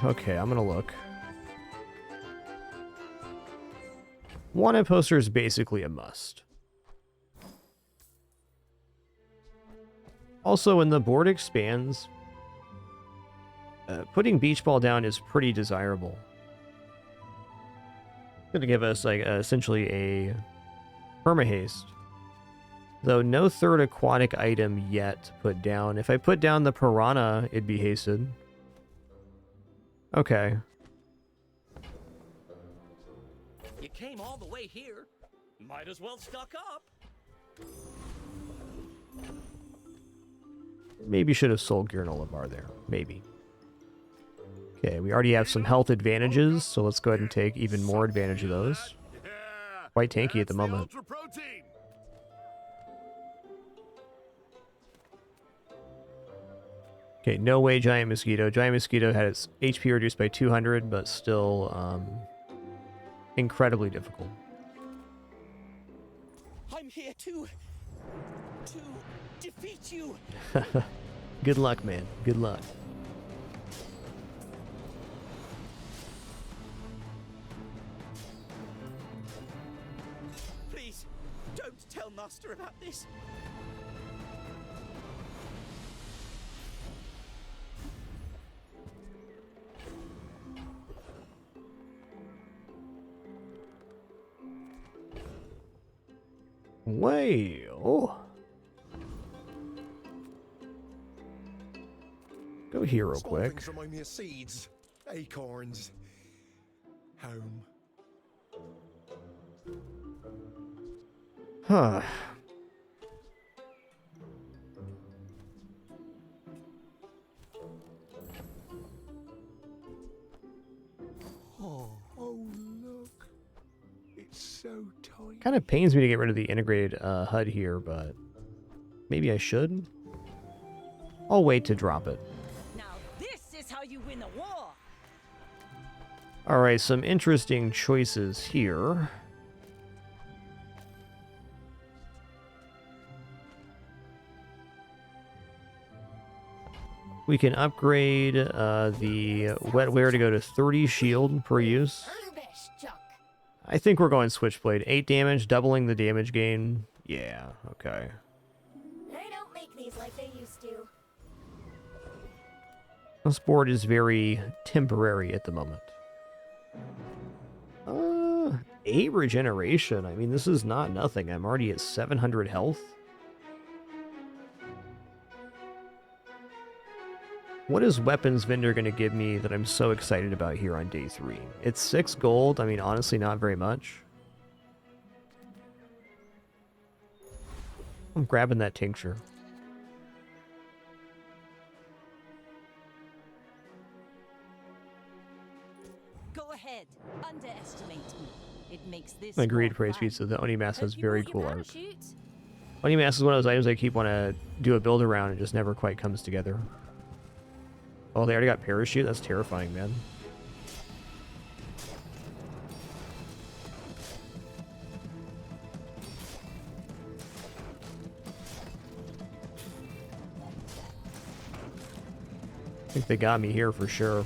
Okay, I'm going to look. Wanted poster is basically a must. Also, when the board expands, putting Beach Ball down is pretty desirable. It's going to give us like essentially a perma-haste. Though no third aquatic item yet to put down. If I put down the Piranha, it'd be hasted. Okay. You came all the way here. Might as well stock up. Maybe should have sold Granola Bar there. Maybe. Okay, we already have some health advantages, so let's go ahead and take even more advantage of those. Quite tanky at the moment. Okay, no way Giant Mosquito. Giant Mosquito had its HP reduced by 200, but still incredibly difficult. I'm here to defeat you. Good luck, man. Good luck. Please, don't tell Master about this. Well, go here real quick. Things remind me of seeds, acorns, home. Huh. Oh, look. It's so tiny. Kind of pains me to get rid of the integrated HUD here, but Maybe I should. I'll wait to drop it. Now this is how you win a war. Alright, some interesting choices here. We can upgrade the wetware to go to 30 shield per use. I think we're going Switchblade. 8 damage, doubling the damage gain. Yeah, okay. They don't make these like they used to. This board is very temporary at the moment. 8 regeneration. I mean, this is not nothing. I'm already at 700 health. What is Weapons Vendor going to give me that I'm so excited about here on day 3? It's 6 gold. I mean, honestly, not very much. I'm grabbing that tincture. Go ahead, underestimate me. It makes this Agreed, more praise fun. pizza. The Onimask has Hope you very brought your cool art. parachute. Onimask is one of those items I keep want to do a build around and just never quite comes together. Oh, they already got parachute? That's terrifying, man. I think they got me here for sure.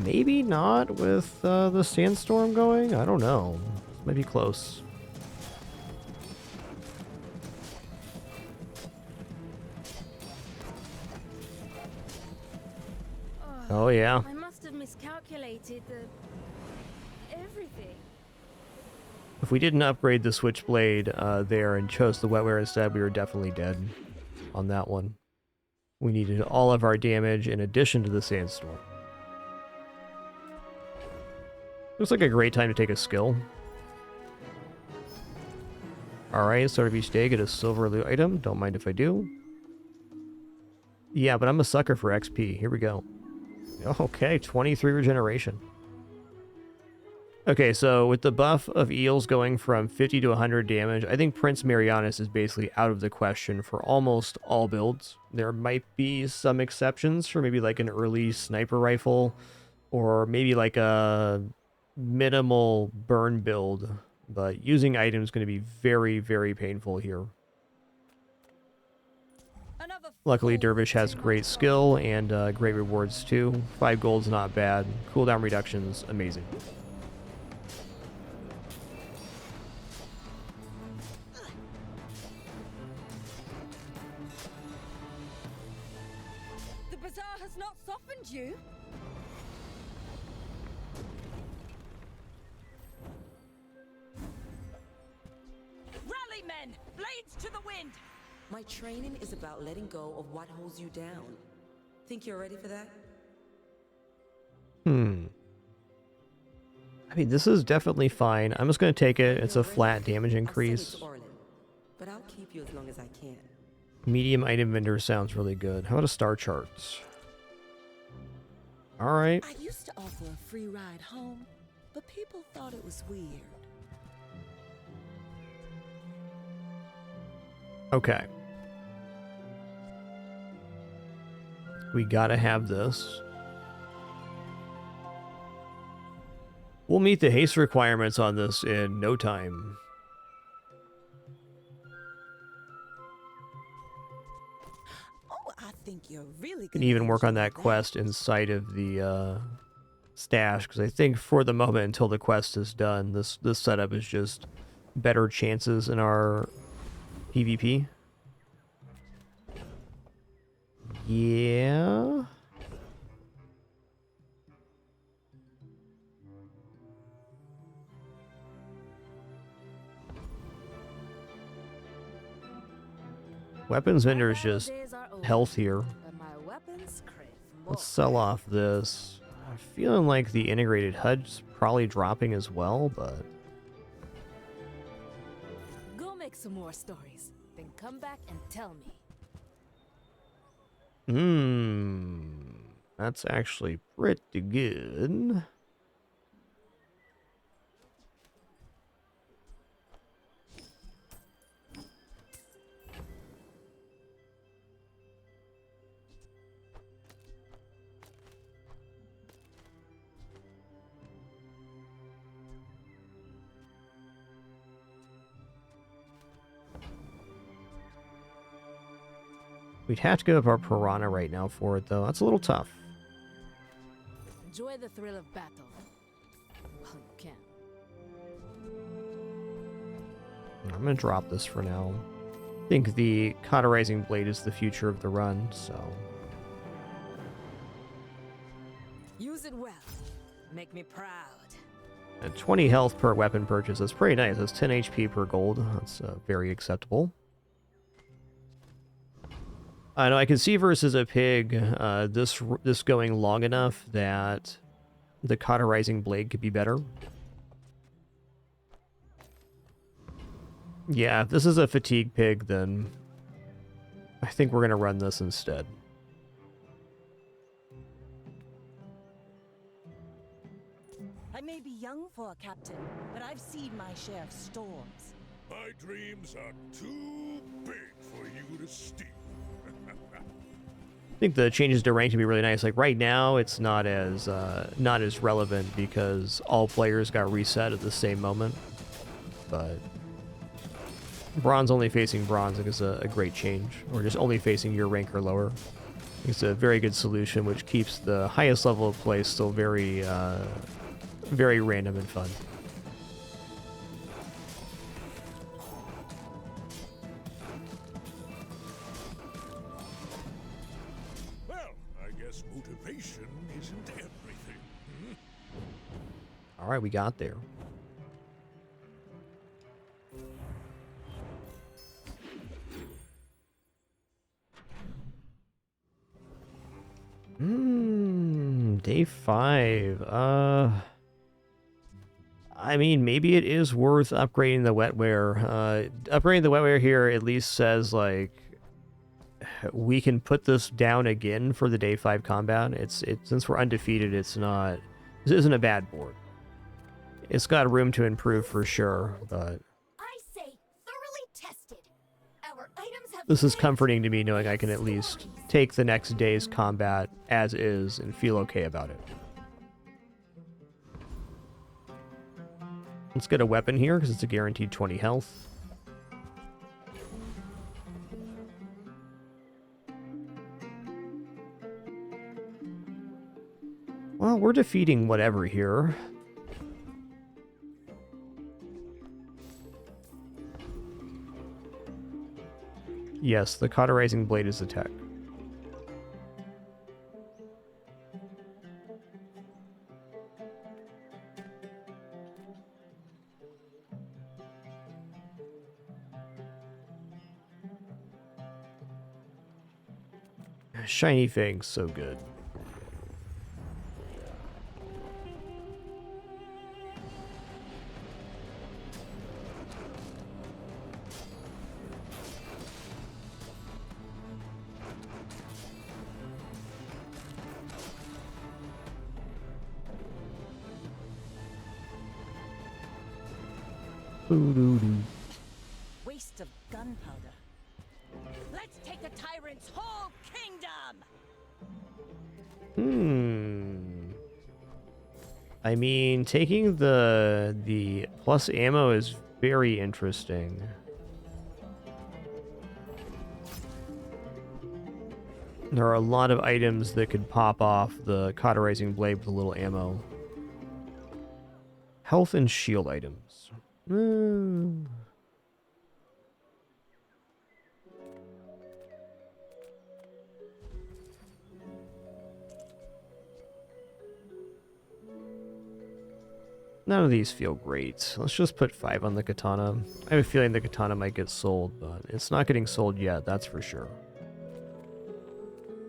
Maybe not with the sandstorm going? I don't know. This might be close. Oh, yeah. I must have miscalculated the everything. If we didn't upgrade the Switchblade there and chose the wetware instead, we were definitely dead on that one. We needed all of our damage in addition to the sandstorm. Looks like a great time to take a skill. Alright, start of each day, get a silver loot item. Don't mind if I do. Yeah, but I'm a sucker for XP. Here we go. Okay, 23 regeneration. Okay, so with the buff of eels going from 50 to 100 damage, I think Prince Marianus is basically out of the question for almost all builds. There might be some exceptions for maybe like an early sniper rifle or maybe like a minimal burn build, but using items is going to be very, very painful here. Another Luckily, fool Dervish has too great much skill and great rewards too. 5 gold's not bad. Cooldown reductions, amazing. The bazaar has not softened you. Rally, men! Blades to the wind! My training is about letting go of what holds you down. Think you're ready for that? I mean, this is definitely fine. I'm just going to take it. It's a flat damage increase. But I'll keep you as long as I can. Medium item vendor sounds really good. How about a star charts? Alright. I used to offer a free ride home, but people thought it was weird. Okay. We gotta have this. We'll meet the haste requirements on this in no time. Oh, I think you're really Can gonna even work on enjoy that quest inside of the stash, because I think for the moment until the quest is done, this setup is just better chances in our PvP. Yeah. Weapons vendor is just healthier. Let's sell off this. I'm feeling like the integrated HUD's probably dropping as well, but Go make some more stories, then come back and tell me. That's actually pretty good. We'd have to give up our piranha right now for it, though. That's a little tough. Enjoy the thrill of battle. Well, you can. I'm going to drop this for now. I think the cauterizing blade is the future of the run, so... Use it well. Make me proud. At 20 health per weapon purchase, that's pretty nice. That's 10 HP per gold. That's very acceptable. I know I can see versus a pig, this going long enough that the cauterizing blade could be better. Yeah, if this is a fatigue pig, then I think we're going to run this instead. I may be young for a captain, but I've seen my share of storms. My dreams are too big for you to steal. I think the changes to rank can be really nice. Like right now, it's not as relevant because all players got reset at the same moment. But bronze only facing bronze, I think, is a great change, or just only facing your rank or lower. It's a very good solution, which keeps the highest level of play still very, very random and fun. Motivation isn't everything. All right, we got there. Day 5. I mean, maybe it is worth upgrading the wetware. Upgrading the wetware here at least says, like, we can put this down again for the day 5 combat. Since we're undefeated, this isn't a bad board. It's got room to improve for sure, but I say thoroughly tested. Our items have this is comforting to me knowing I can at least take the next day's combat as is and feel okay about it. Let's get a weapon here because it's a guaranteed 20 health. Well, we're defeating whatever here. Yes, the cauterizing blade is the tech. Shiny Fang, so good. Waste of gunpowder. Let's take the tyrant's whole kingdom! I mean, taking the plus ammo is very interesting. There are a lot of items that could pop off the cauterizing blade with a little ammo. Health and shield items. None of these feel great. Let's just put 5 on the katana. I have a feeling the katana might get sold, but it's not getting sold yet, that's for sure.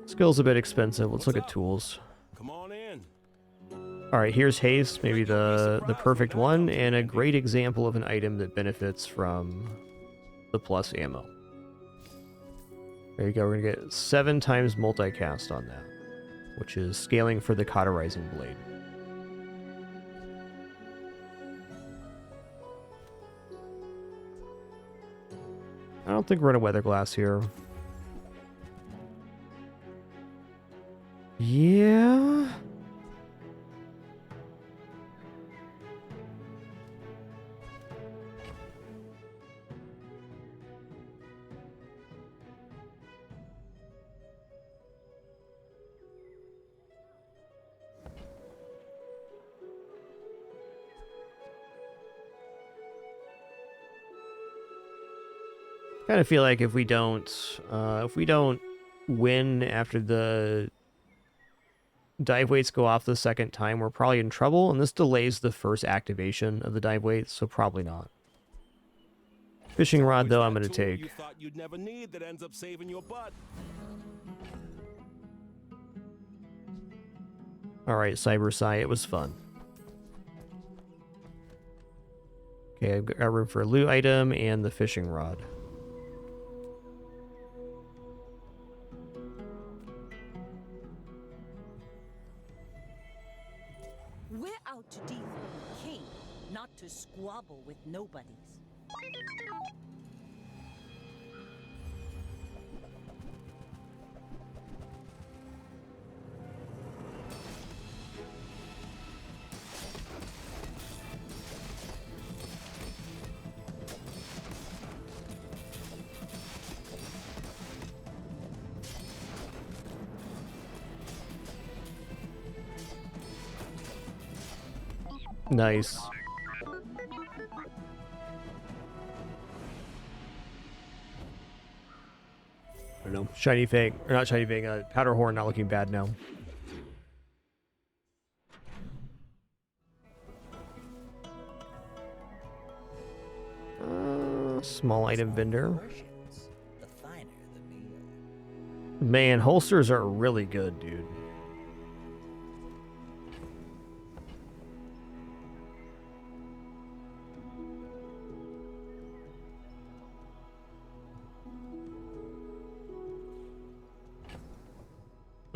Skill's a bit expensive. Let's look at tools. Come on in. Alright, here's haste, maybe the perfect one, and a great example of an item that benefits from the plus ammo. There you go, we're gonna get 7 times multicast on that. which is scaling for the cauterizing blade. I don't think we're gonna weather glass here. Yeah. Kind of feel like if we don't win after the dive weights go off the second time, we're probably in trouble, and this delays the first activation of the dive weights, so probably not. Fishing rod, though, I'm going to take. You thought you'd never need that ends up saving your butt. All right, Cyber Psy, it was fun. Okay, I've got room for a loot item and the fishing rod. We're out to dethrone the king, not to squabble with nobodies. Nice. I don't know. Shiny Fang, or not Shiny Fang, Powder Horn not looking bad now. Small item vendor. Man, holsters are really good, dude.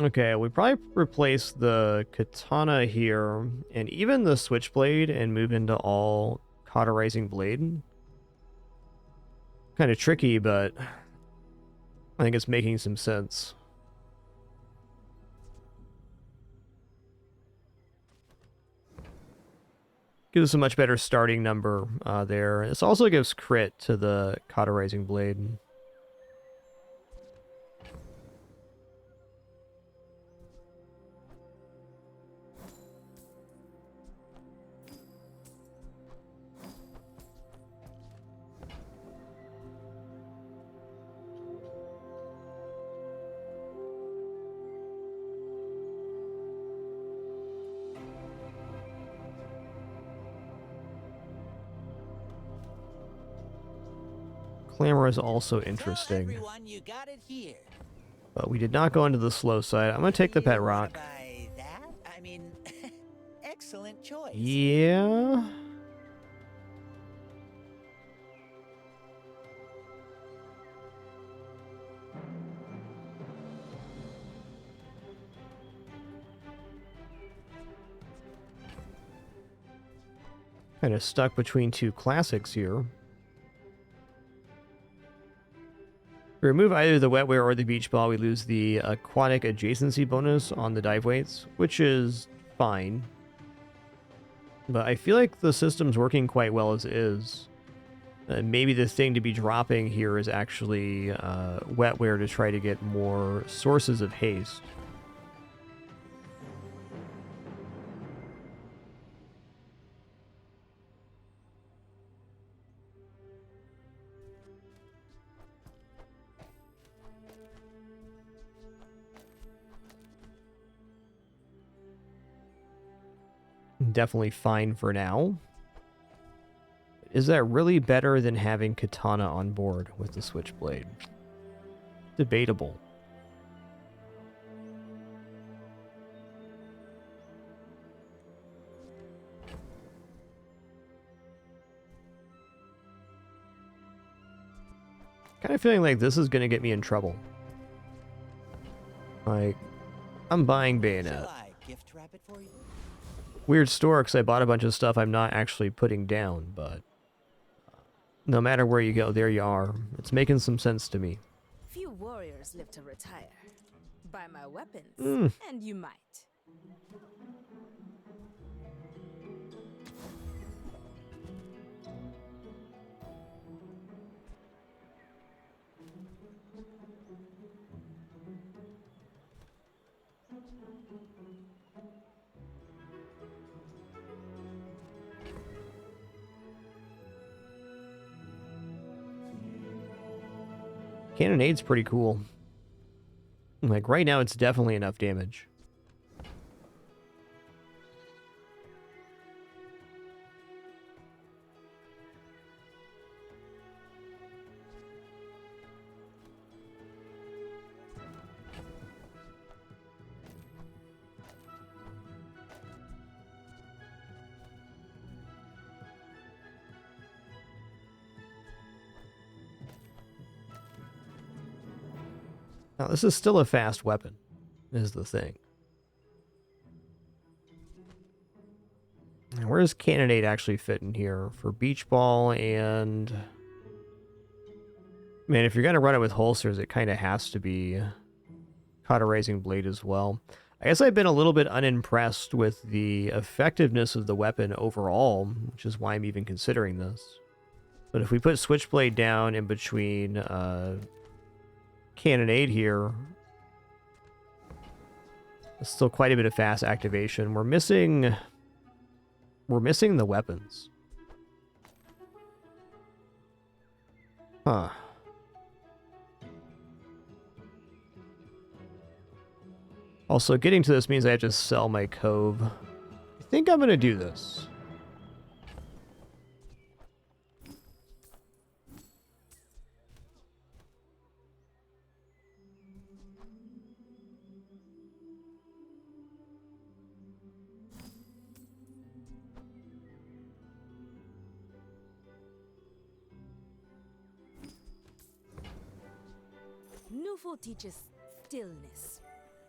Okay, we probably replace the katana here and even the switchblade and move into all cauterizing blade. Kind of tricky, but I think it's making some sense. Gives us a much better starting number there. This also gives crit to the cauterizing blade. Clamor is also interesting. You got it here. But we did not go into the slow side. I'm going to take the pet rock. By that, I mean, excellent choice. Yeah. Kind of stuck between two classics here. Remove either the wetware or the beach ball, we lose the aquatic adjacency bonus on the dive weights, which is fine. But I feel like the system's working quite well as is. Maybe the thing to be dropping here is actually wetware to try to get more sources of haste. Definitely fine for now. Is that really better than having katana on board with the switchblade? Debatable. Kind of feeling like this is going to get me in trouble. Like, I'm buying Shall Bayonet. I gift wrap it for you? Weird store because I bought a bunch of stuff I'm not actually putting down, but no matter where you go, there you are. It's making some sense to me. Few warriors live to retire. Buy my weapons, Mm. and you might. Cannonade's pretty cool. Like, right now, it's definitely enough damage. Now, this is still a fast weapon, is the thing. And where does Cannonade actually fit in here? For Beach Ball and... Man, if you're going to run it with holsters, it kind of has to be Cauterizing Blade as well. I guess I've been a little bit unimpressed with the effectiveness of the weapon overall, which is why I'm even considering this. But if we put Switchblade down in between... Cannonade here. There's still quite a bit of fast activation. We're missing the weapons. Huh. Also, getting to this means I have to sell my Cove. I think I'm gonna do this. Newful teaches stillness.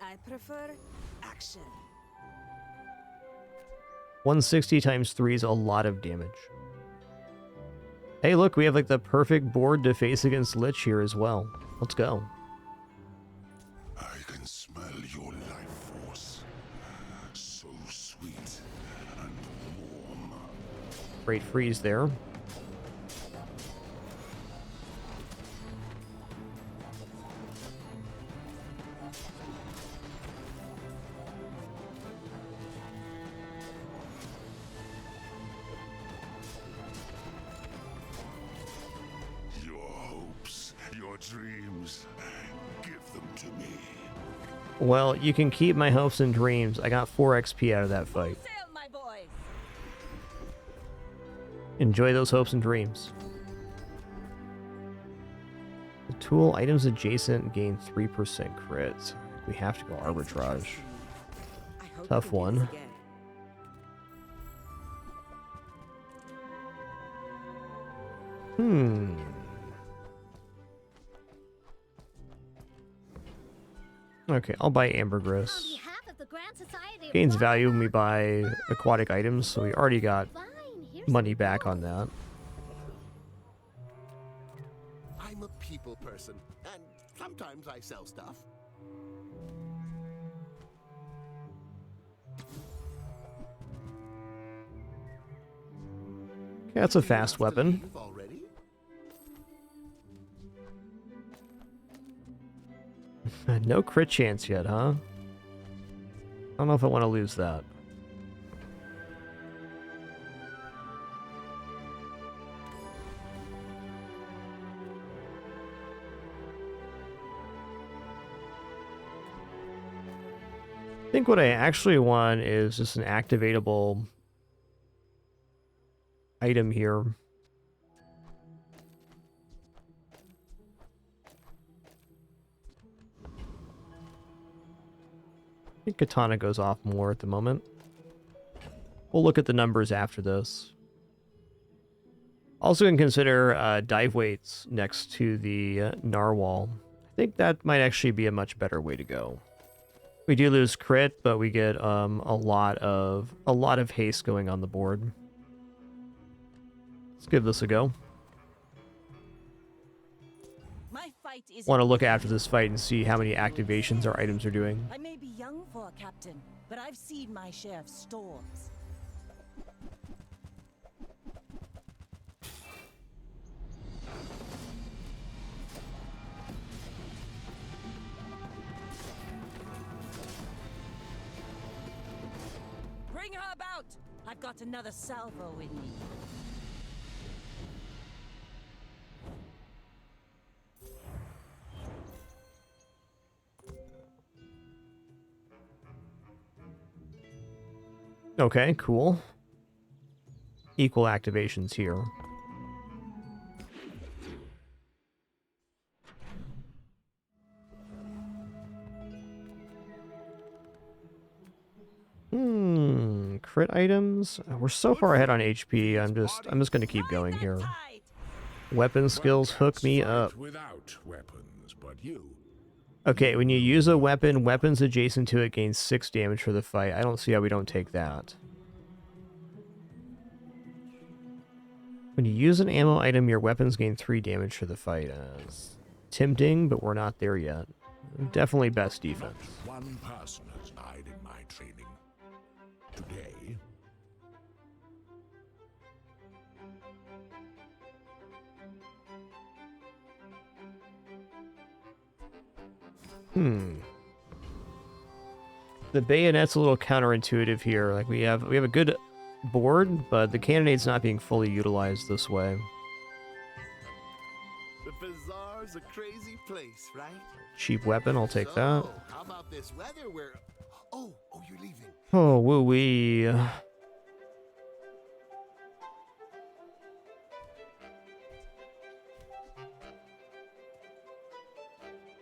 I prefer action. 160 times 3 is a lot of damage. Hey, look, we have like the perfect board to face against Lich here as well. Let's go. I can smell your life force. So sweet and warm. Great freeze there. Dreams, give them to me. Well, you can keep my hopes and dreams. I got 4 XP out of that fight. Sail, my boys. Enjoy those hopes and dreams. The tool items adjacent gain 3% crit. We have to go arbitrage. Tough one. Okay, I'll buy Ambergris. Gains value when we buy aquatic items, so we already got money back on that. I'm a people person, and sometimes I sell stuff. Okay, that's a fast weapon. No crit chance yet, huh? I don't know if I want to lose that. I think what I actually want is just an activatable item here. I think Katana goes off more at the moment. We'll look at the numbers after this. Also can consider dive weights next to the narwhal. I think that might actually be a much better way to go. We do lose crit, but we get a lot of haste going on the board. Let's give this a go. My fight is. Want to look after this fight and see how many activations our items are doing. I may be young for a captain, but I've seen my share of storms. Bring her about! I've got another salvo in me. Okay, cool. Equal activations here. Crit items. We're so far ahead on HP. I'm just gonna keep going here. Weapon skills hook me up. Without weapons, but you. Okay, when you use a weapon, weapons adjacent to it gain 6 damage for the fight. I don't see how we don't take that. When you use an ammo item, your weapons gain 3 damage for the fight. It's tempting, but we're not there yet. Definitely best defense. One person has died in my training. Today. The bayonet's a little counterintuitive here. Like we have a good board, but the cannonade's not being fully utilized this way. The bazaar's a crazy place, right? Cheap weapon, I'll take that. How about this weather where... Oh, you're leaving. Oh, woo-wee.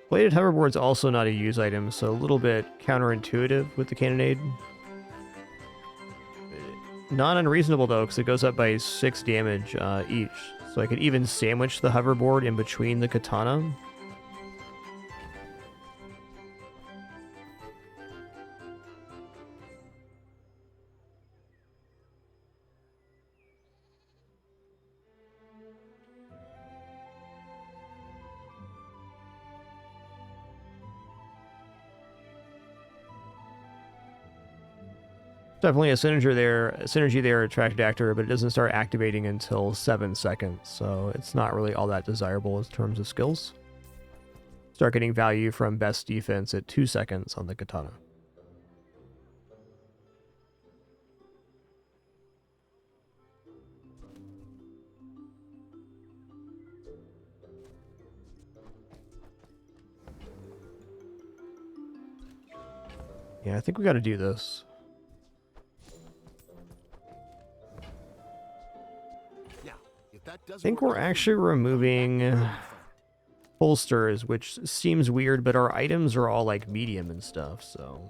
Bladed hoverboard's also not a use item, so a little bit counterintuitive with the cannonade. Not unreasonable though, because it goes up by 6 damage each. So I could even sandwich the hoverboard in between the katana. Definitely a synergy there, attracted actor, but it doesn't start activating until 7 seconds, so it's not really all that desirable in terms of skills. Start getting value from best defense at 2 seconds on the katana. Yeah, I think we got to do this. I think we're actually removing holsters, which seems weird, but our items are all like medium and stuff, so...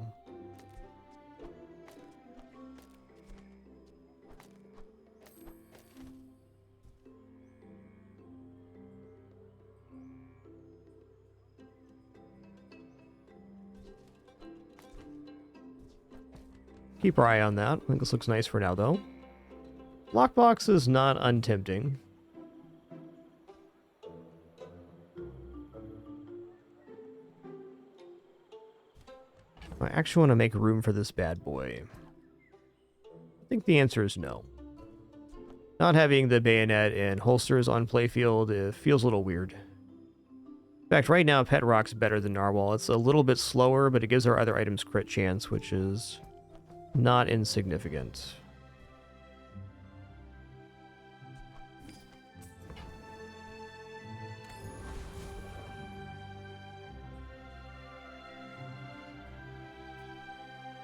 Keep our eye on that. I think this looks nice for now, though. Lockbox is not untempting. I actually want to make room for this bad boy. I think the answer is no. Not having the bayonet and holsters on playfield, it feels a little weird. In fact, right now, Pet Rock's better than Narwhal. It's a little bit slower, but it gives our other items crit chance, which is not insignificant.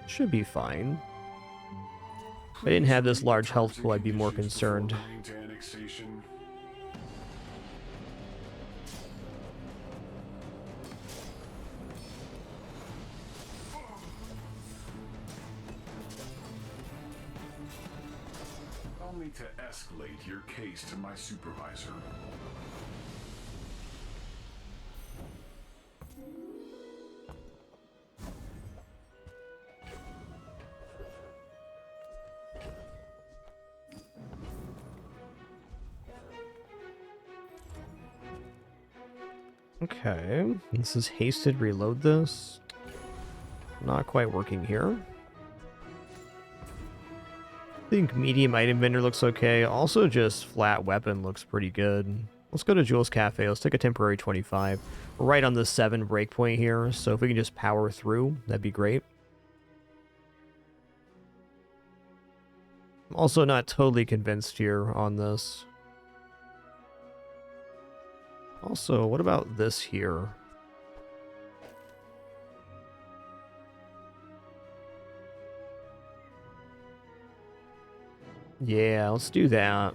Should be fine. If I didn't have this large health pool, I'd be more concerned. Only to escalate your case to my supervisor. Okay, this is hasted. Reload this. Not quite working here. I think medium item vendor looks okay. Also, just flat weapon looks pretty good. Let's go to Jules Cafe. Let's take a temporary 25. We're right on the 7 breakpoint here, so if we can just power through, that'd be great. I'm also not totally convinced here on this. Also, what about this here? Yeah, let's do that.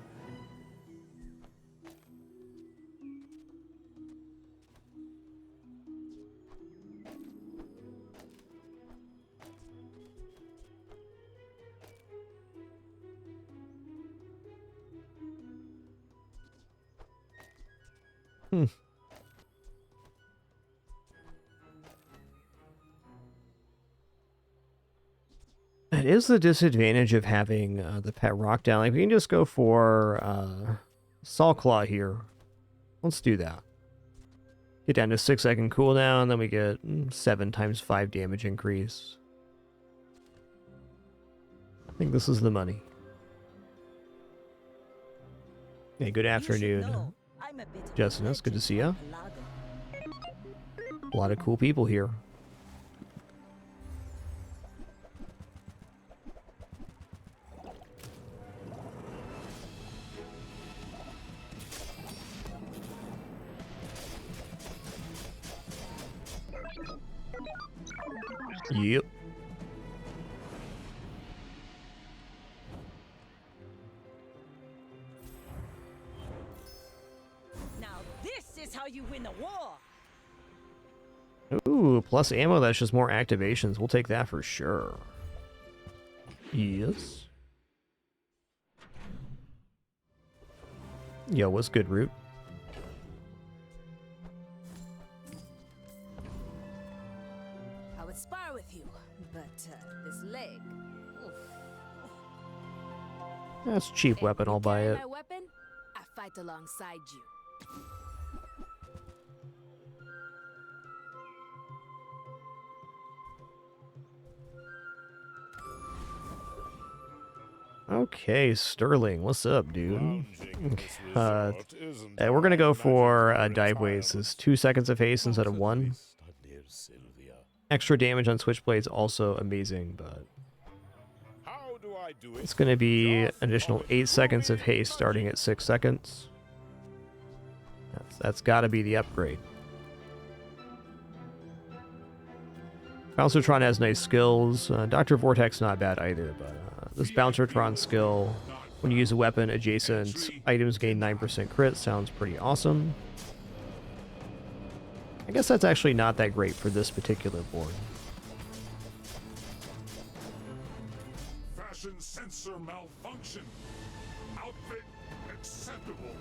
That is the disadvantage of having the pet rock down. Like, we can just go for Saw Claw here. Let's do that. Get down to 6-second cooldown, then we get 7 times 5 damage increase. I think this is the money. Hey, good afternoon, Justin. It's good to see you. A lot of cool people here. Yep. Now this is how you win a war. Ooh, plus ammo, that's just more activations. We'll take that for sure. Yes. Yo, what's good, Root? I would spar with you, but this leg. Oof. That's a cheap weapon, I'll buy it. My weapon, I fight alongside you. Okay, Sterling, what's up, dude? We're gonna go for dive waves. It's 2 seconds of haste instead of 1. Extra damage on switchblades also amazing, but it's gonna be an additional 8 seconds of haste starting at 6 seconds. That's gotta be the upgrade. Bouncertron has nice skills. Dr. Vortex not bad either, but this Bouncertron skill, when you use a weapon adjacent, items gain 9% crit, sounds pretty awesome. I guess that's actually not that great for this particular board. Fashion sensor malfunction. Outfit acceptable.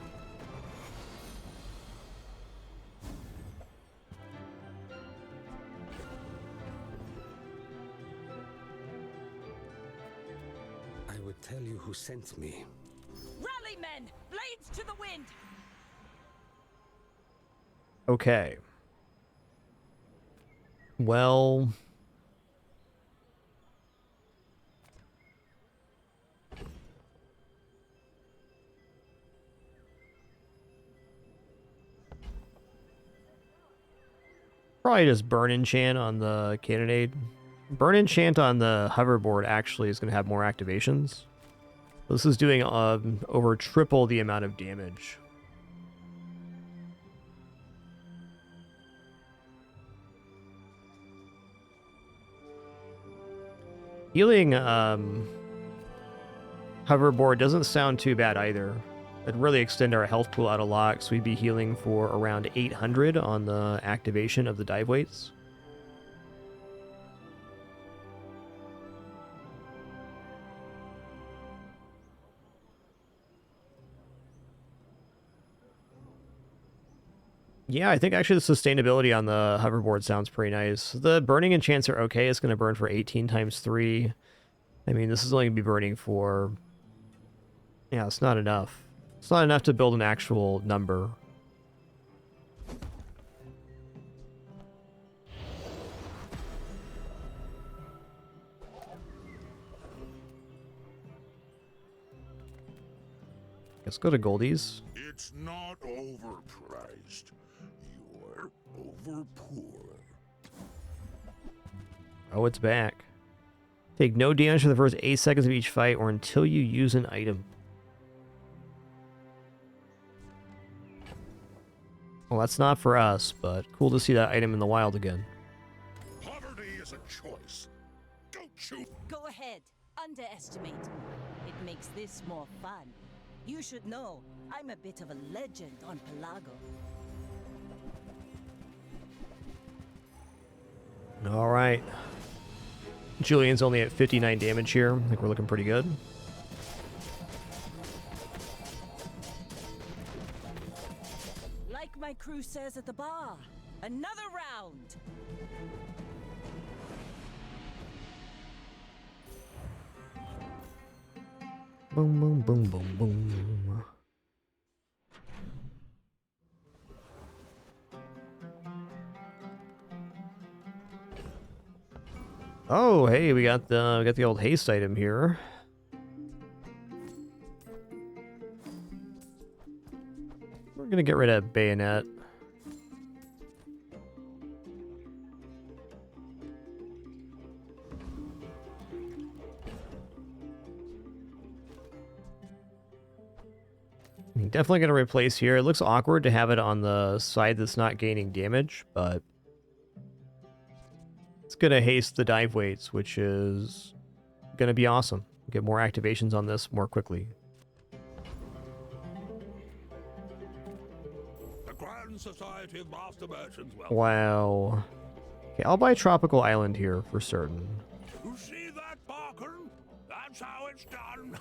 I would tell you who sent me. Rally, men! Blades to the wind! Okay. Well... probably just burn enchant on the cannonade. Burn enchant on the hoverboard actually is going to have more activations. This is doing over triple the amount of damage. Healing hoverboard doesn't sound too bad either. It'd really extend our health pool out a lot, so we'd be healing for around 800 on the activation of the dive weights. Yeah, I think actually the sustainability on the hoverboard sounds pretty nice. The burning enchants are okay. It's going to burn for 18 times 3. I mean, this is only going to be burning for... yeah, it's not enough. It's not enough to build an actual number. Let's go to Goldie's. It's not overpriced. You're over poor. Oh, it's back. Take no damage for the first 8 seconds of each fight or until you use an item. Well, that's not for us, but cool to see that item in the wild again. Poverty is a choice. Don't you? Go ahead. Underestimate. It makes this more fun. You should know, I'm a bit of a legend on Pelago. All right. Julian's only at 59 damage here. I think we're looking pretty good. Like my crew says at the bar, another round. Boom, boom, boom, boom, boom. Oh, hey, we got the old haste item here. We're gonna get rid of bayonet. Definitely gonna replace here. It looks awkward to have it on the side that's not gaining damage, but it's gonna haste the dive weights, which is gonna be awesome. Get more activations on this more quickly. The Grand Society of Master Merchants. Wow. Okay, I'll buy Tropical Island here for certain. You see that, Parker? That's how it's done.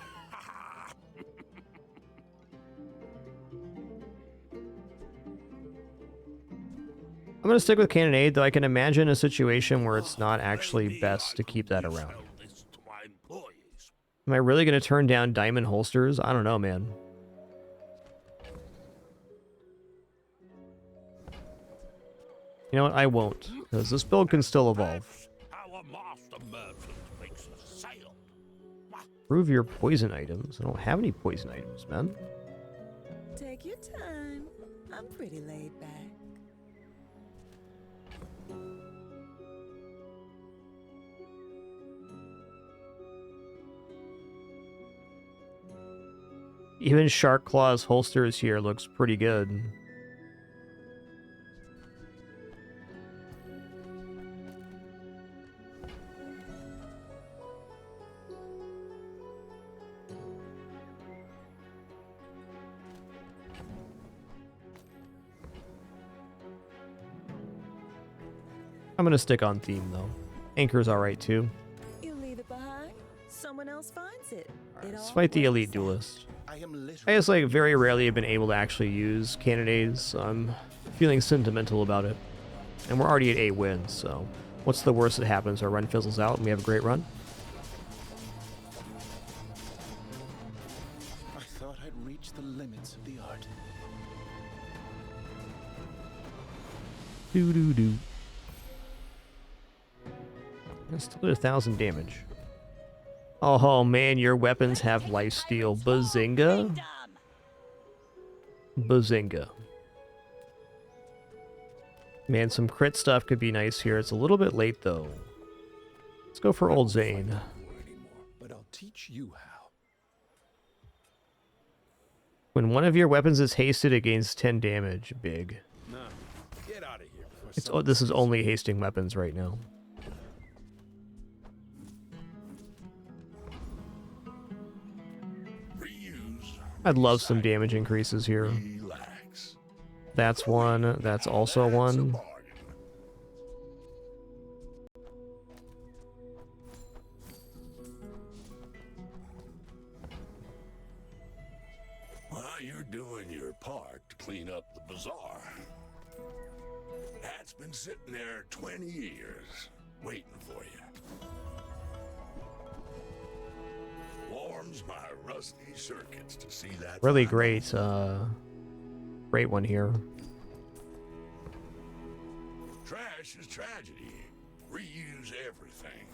I'm going to stick with Cannonade, though I can imagine a situation where it's not actually best to keep that around. Am I really going to turn down diamond holsters? I don't know, man. You know what? I won't, because this build can still evolve. Prove your poison items. I don't have any poison items, man. Take your time. I'm pretty laid back. Even Shark Claw's holsters here looks pretty good. I'm gonna stick on theme though. Anchor's alright too. You leave it behind, someone else finds it. Let's fight the elite duelist. I just like very rarely have been able to actually use Cannonades, so I'm feeling sentimental about it. And we're already at 8 wins, so what's the worst that happens? Our run fizzles out and we have a great run? I thought I'd reached the limits of the art. Doo-doo-doo. That's still at 1,000 damage. Oh man, your weapons have lifesteal. Bazinga? Bazinga. Man, some crit stuff could be nice here. It's a little bit late though. Let's go for Old Zane. But I'll teach you how. When one of your weapons is hasted, it gains 10 damage. Big. No, get out of here. This is only hasting weapons right now. I'd love some damage increases here. That's one. That's also one. Well, you're doing your part to clean up the bazaar. That's been sitting there 20 years, waiting for you. Warms my rusty circuits to see that. Really great, great one here. Trash is tragedy. Reuse everything.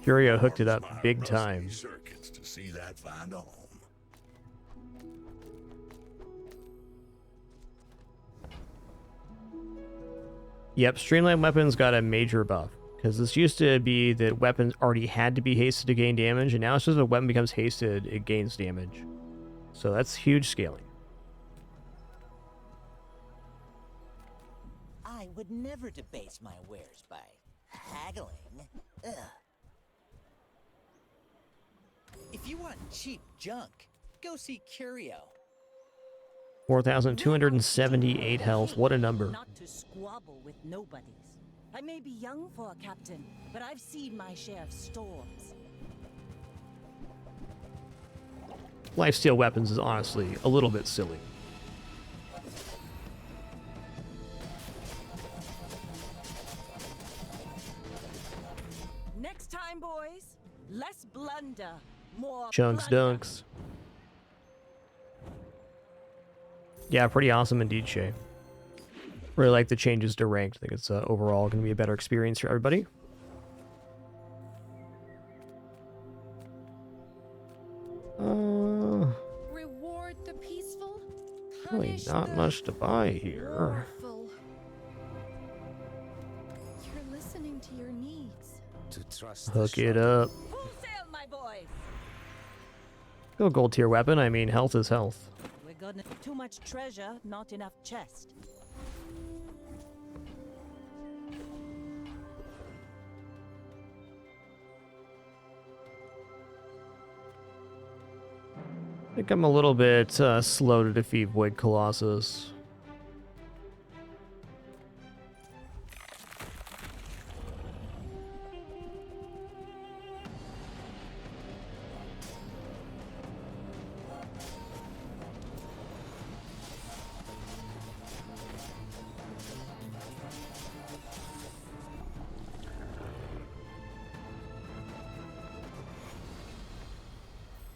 Curio hooked it up big time. Circuits to see that find a home. Yep, streamlined weapons got a major buff. Because this used to be that weapons already had to be hasted to gain damage, and now it's just if a weapon becomes hasted, it gains damage. So that's huge scaling. I would never debase my wares by haggling. Ugh. If you want cheap junk, go see Curio. 4,278 health. What a number. Not to squabble with nobodies. I may be young for a captain, but I've seen my share of storms. Lifesteal weapons is honestly a little bit silly. Next time, boys, less blunder, more Chunks plunder. dunks. Yeah, pretty awesome indeed, Shay. Really like the changes to ranked. I think it's overall going to be a better experience for everybody. Reward the peaceful, Really punish not the much to buy here. warful. You're listening to your needs. To trust Hook it up. Full sail, my boys. Go gold tier weapon. I mean, health is health. We're gonna too much treasure, not enough chest. I think I'm a little bit slow to defeat Void Colossus.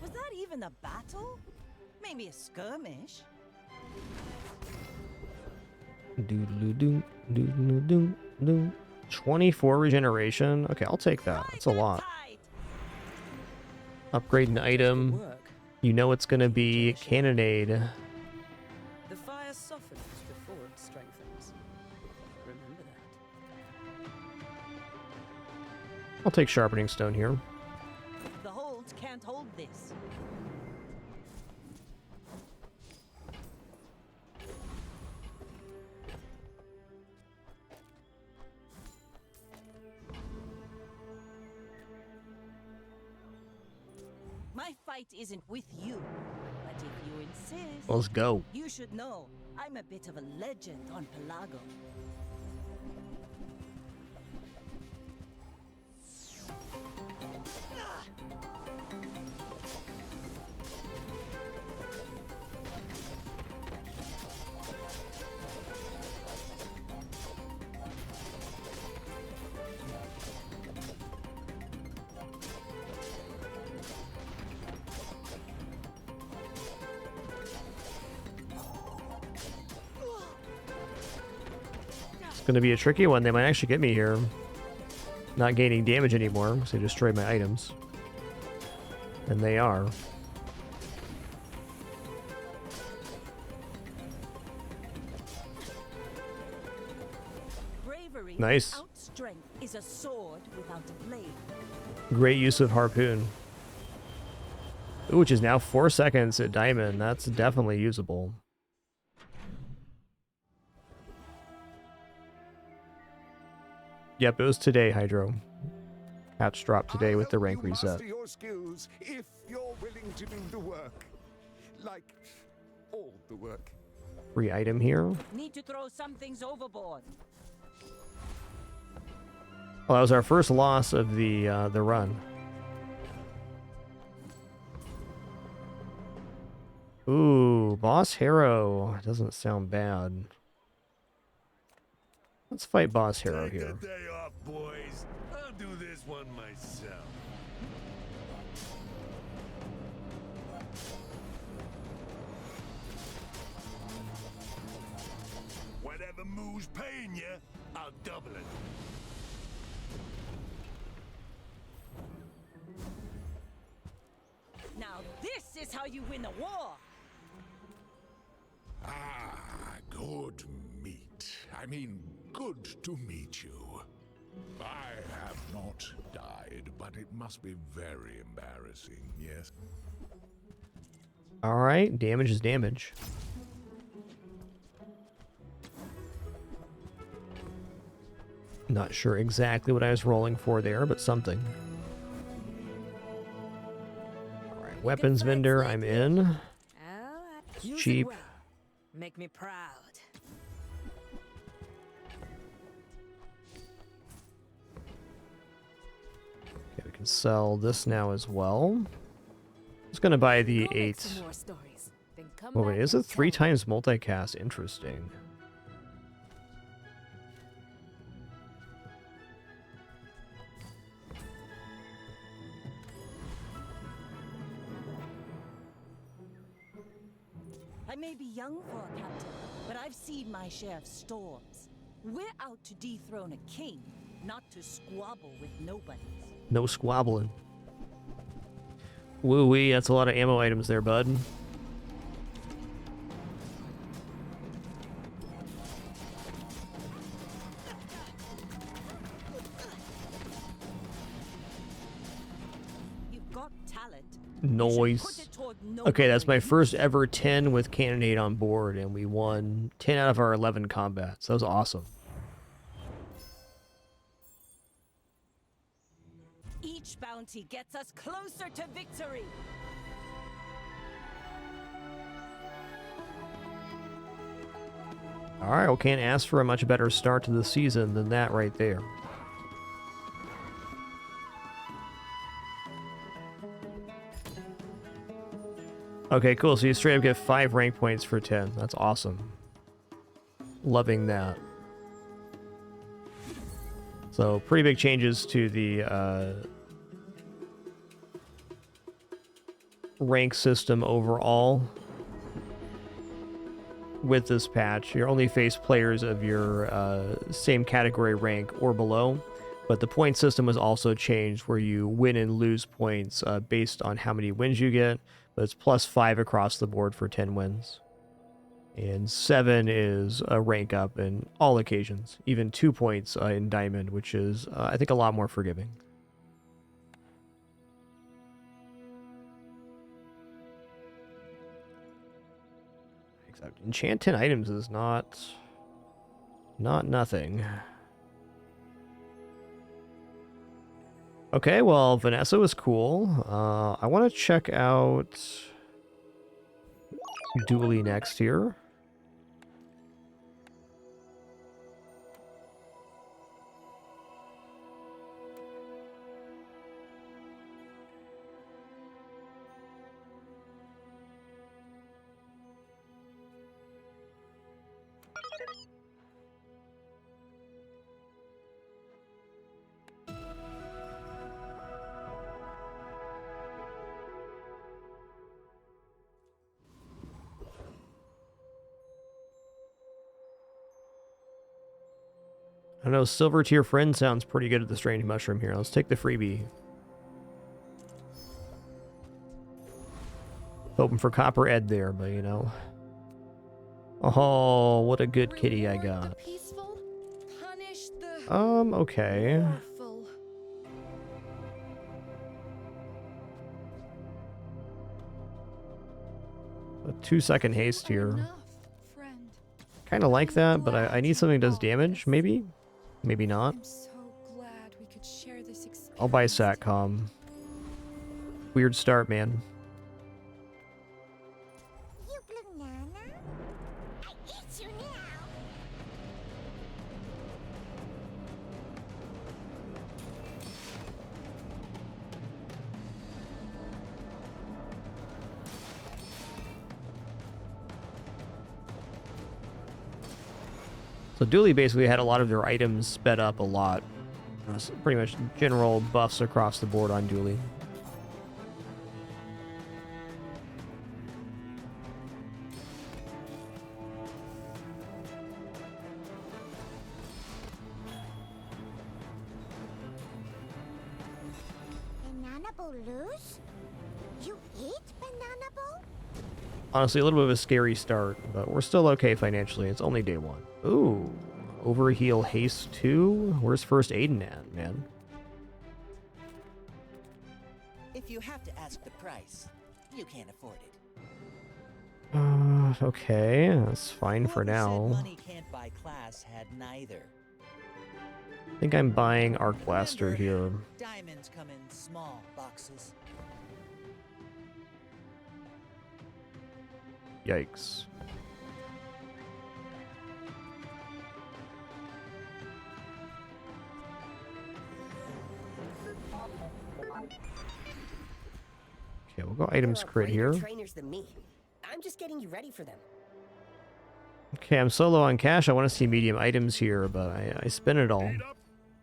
Was that even a battle? Maybe a skirmish. Doodle-doo, doodle-doo, doo. 24 regeneration. Okay, I'll take that. That's a lot. Upgrade an item. You know it's gonna be cannonade. The fire softens before it strengthens. Remember that. I'll take sharpening stone here. The holds can't hold this. My fight isn't with you, but if you insist, Let's go. you should know I'm a bit of a legend on Pelago. It's gonna be a tricky one. They might actually get me here. Not gaining damage anymore because they destroyed my items. And they are. Bravery Nice. without strength is a sword without a blade. Great use of harpoon. Ooh, which is now 4 seconds at diamond. That's definitely usable. Yep, it was today, Hydro. Patch dropped today with the rank reset. Master your skills if you're willing to do the work. Like, all the work. Free item here. Need to throw some things overboard. Well, that was our first loss of the run. Ooh, Boss Hero. Doesn't sound bad. Let's fight Boss Hero Take here. a day off, boys. I'll do this one myself. Whatever moo's paying you, I'll double it. Now this is how you win a war. Ah, good meat. I mean, Good to meet you. I have not died, but it must be very embarrassing, yes? Alright, damage is damage. Not sure exactly what I was rolling for there, but something. Alright, weapons vendor, I'm in. It's cheap. Make me proud. Okay, we can sell this now as well. I was gonna buy the 8. Oh wait, is it 3 times multicast? Interesting. I may be young for a captain, but I've seen my share of storms. We're out to dethrone a king, not to squabble with nobodies. No squabbling. Woo-wee, that's a lot of ammo items there, bud. You've got talent. Noise. Okay, that's my first ever 10 with Cannonade on board, and we won 10 out of our 11 combats. That was awesome. Each bounty gets us closer to victory. Alright, well, can't ask for a much better start to the season than that right there. Okay, cool. So you straight up get 5 rank points for 10. That's awesome. Loving that. So pretty big changes to the rank system overall. With this patch, you only face players of your same category rank or below. But the point system was also changed where you win and lose points based on how many wins you get. But it's +5 across the board for 10 wins. And 7 is a rank up in all occasions. Even 2 points in Diamond, which is, I think, a lot more forgiving. Except enchant 10 items is not nothing. Okay, well, Vanessa was cool. I want to check out Dooley next here. I don't know, Silver Tier Friend sounds pretty good at the Strange Mushroom here. Let's take the freebie. Hoping for Copper Ed there, but you know. Oh, what a good kitty I got. Okay. A 2-second haste here. Kind of like that, but I need something that does damage, maybe? Maybe not. I'll buy Satcom. Weird start, man. So Dooley basically had a lot of their items sped up a lot. Pretty much general buffs across the board on Dooley. Bananable lose? You eat Bananable? Honestly, a little bit of a scary start, but we're still okay financially. It's only day 1. Ooh. Overheal haste 2? Where's first Aiden at, man? If you have to ask the price, you can't afford it. Okay, that's fine for Whoever said now. money can't buy class had neither. I think I'm buying Arc Blaster here. Diamonds come in small boxes. Yikes. Okay, we'll go items crit here. Trainers than me. I'm just getting you ready for them. Okay, I'm so low on cash. I want to see medium items here, but I spin it all.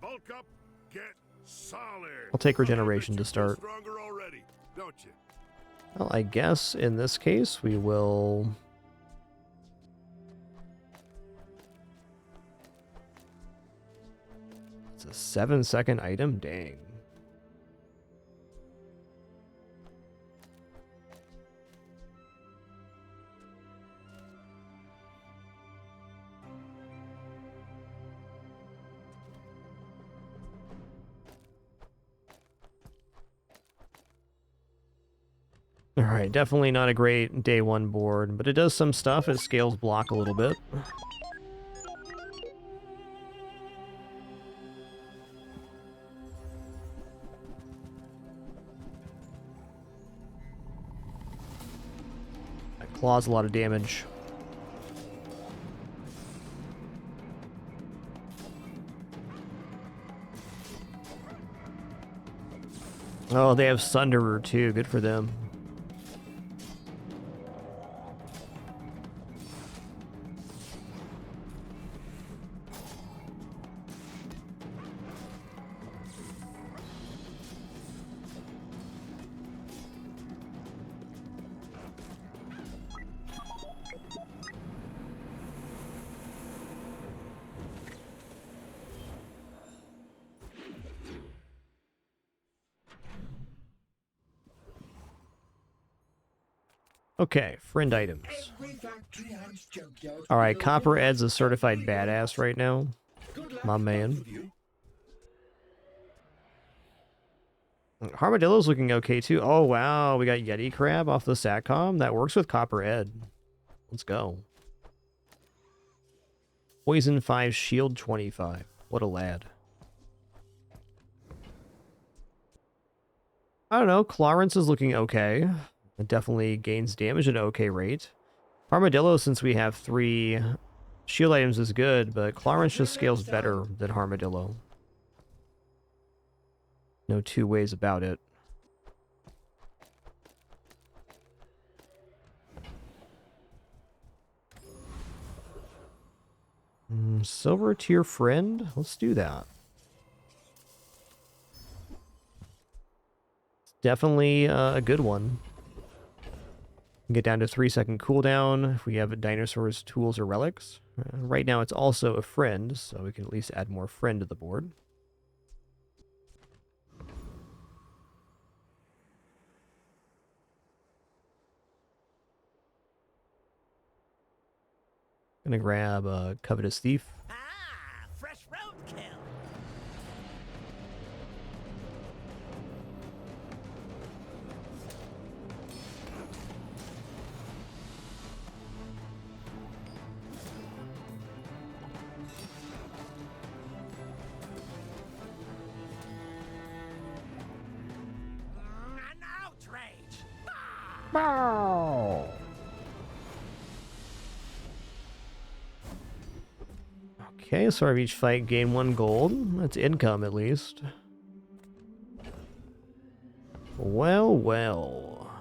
Bulk up, get solid. I'll take regeneration to start. Stronger already, don't you? Well, I guess in this case we will... It's a 7-second item? Dang. Alright, definitely not a great day one board, but it does some stuff. It scales block a little bit. That claw's a lot of damage. Oh, they have Sunderer too. Good for them. Okay, friend items. Alright, Copper Ed's a certified badass right now. My man. Armadillo's looking okay too. Oh wow, we got Yeti Crab off the Satcom. That works with Copper Ed. Let's go. Poison 5, shield 25. What a lad. I don't know, Clarence is looking okay. It definitely gains damage at an okay rate. Armadillo, since we have 3 shield items, is good, but Clarence just scales better than Armadillo. No two ways about it. Silver tier friend? Let's do that. Definitely a good one. Get down to 3-second cooldown if we have dinosaurs, tools, or relics. Right now it's also a friend, so we can at least add more friend to the board. Gonna grab a Covetous Thief. Ah, fresh roadkill. An outrage. Bow. Okay, so each fight gain 1 gold. That's income at least. Well, well.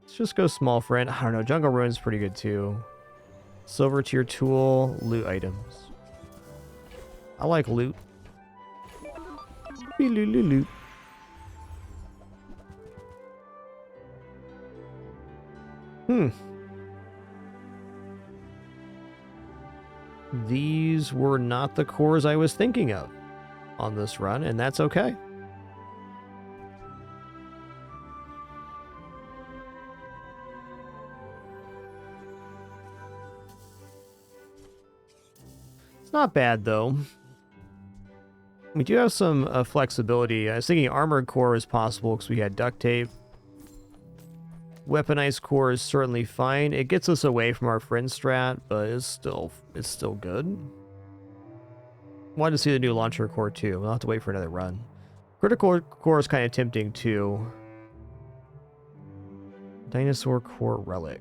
Let's just go small friend. I don't know, Jungle Ruin's pretty good too. Silver tier tool, loot items. I like loot. Loot. These were not the cores I was thinking of on this run, and that's okay. not bad, though. We do have some flexibility. I was thinking armored core is possible because we had duct tape. Weaponized core is certainly fine. It gets us away from our friend strat, but it's still good. Wanted to see the new launcher core too. We'll have to wait for another run. Critical core is kind of tempting too. Dinosaur core relic.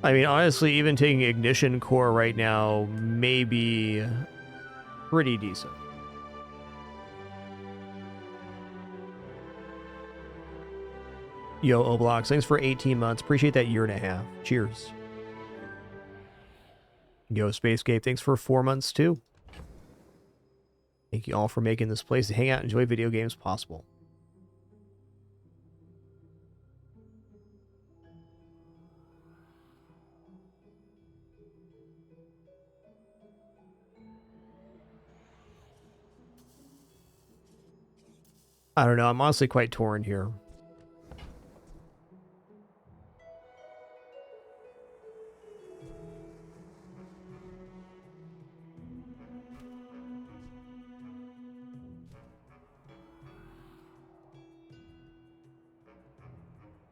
I mean, honestly, even taking ignition core right now may be pretty decent. Yo, Oblox, thanks for 18 months. Appreciate that year and a half. Cheers. Yo, Spacescape, thanks for 4 months too. Thank you all for making this place to hang out and enjoy video games possible. I don't know, I'm honestly quite torn here.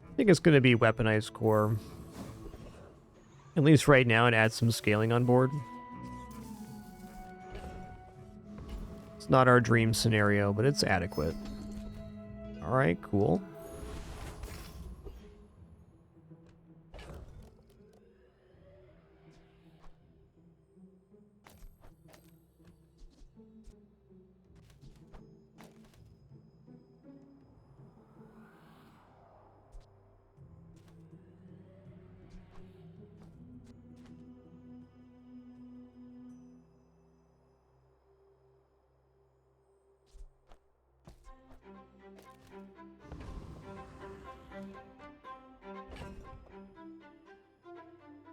I think it's going to be weaponized core. At least right now, and add some scaling on board. It's not our dream scenario, but it's adequate. Alright, cool.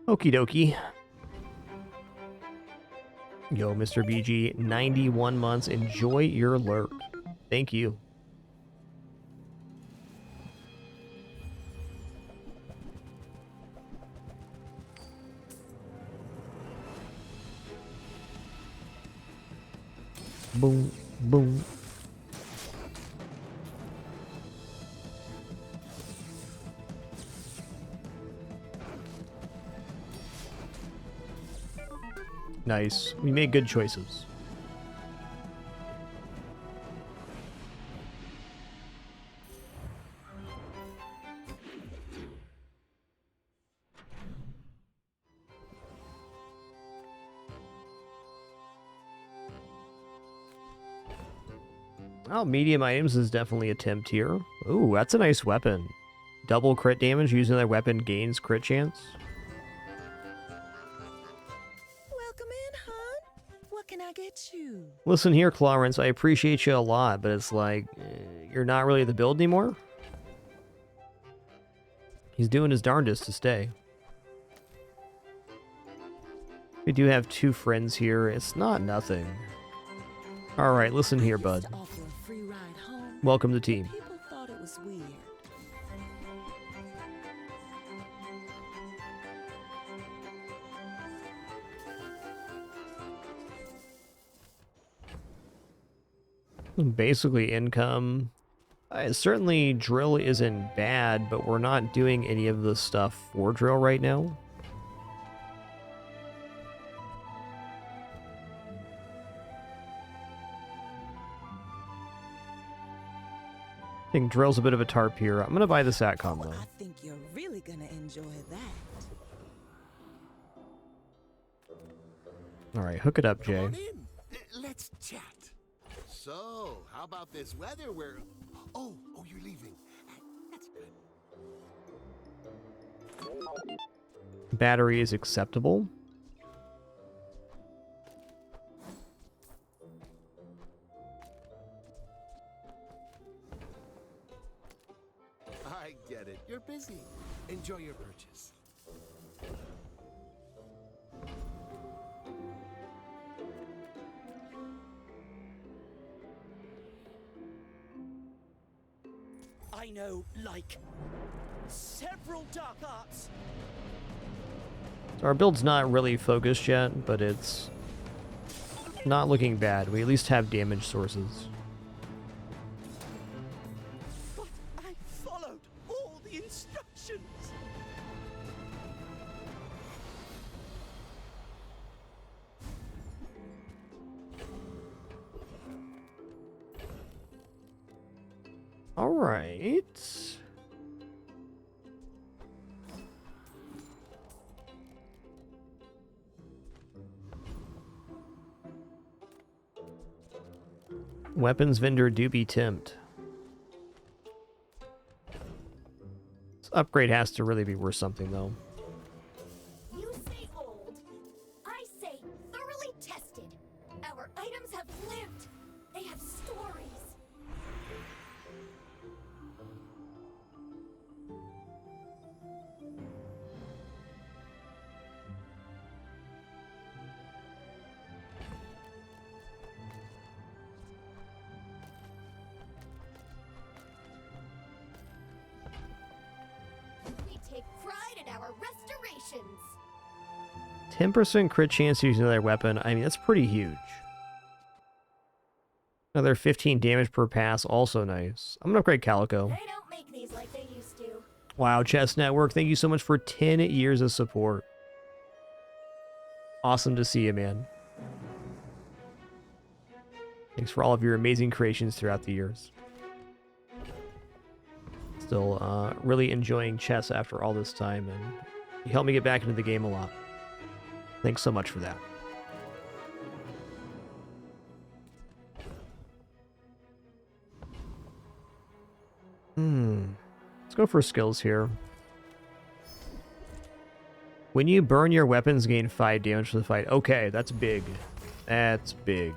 Okie dokie. Yo, Mr. BG, 91 months. Enjoy your lurk. Thank you. Boom, boom. Nice. We made good choices. Oh, medium items is definitely a tempt here. Ooh, that's a nice weapon. Double crit damage using that weapon gains crit chance. Welcome in, hon. What can I get you? Listen here, Clarence, I appreciate you a lot, but it's like, you're not really the build anymore? He's doing his darndest to stay. We do have 2 friends here. It's not nothing. Alright, listen here, bud. Welcome to team. People thought it was weird. Basically income. Certainly drill isn't bad, but we're not doing any of the stuff for drill right now. I think drill's a bit of a tarp here. I'm gonna buy the SATCOM though. I think you're really gonna enjoy that. Alright, hook it up, Jay. Come on in. Let's chat. So, how about this weather where... Oh, you're leaving. That's good. Battery is acceptable. I get it. You're busy. Enjoy your purchase. I know, like, several dark arts. So our build's not really focused yet, but it's not looking bad. We at least have damage sources. But I followed all the instructions. All right. Weapons vendor Doobie Tempt. This upgrade has to really be worth something, though. You say old. I say thoroughly tested. Our items have lived. They have stories. We take pride in our restorations. 10% crit chance using another weapon. I mean, that's pretty huge. Another 15 damage per pass, also nice. I'm gonna upgrade Calico. They don't make these like they used to. Wow, Chess Network, thank you so much for 10 years of support. Awesome to see you, man. Thanks for all of your amazing creations throughout the years. Still really enjoying chess after all this time, and you helped me get back into the game a lot. Thanks so much for that. Let's go for skills here. When you burn your weapons, gain 5 damage for the fight. Okay, that's big. That's big.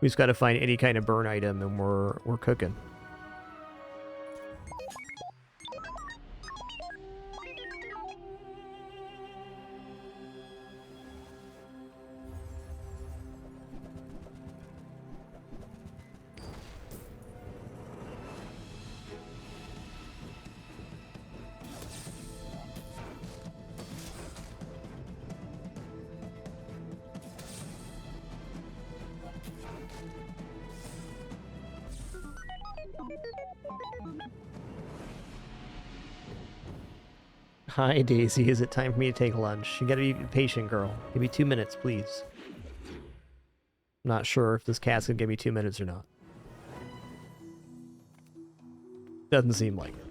We just got to find any kind of burn item, and we're cooking. Hi, Daisy. Is it time for me to take lunch? You gotta be patient, girl. Give me 2 minutes, please. I'm not sure if this cat's gonna give me 2 minutes or not. Doesn't seem like it.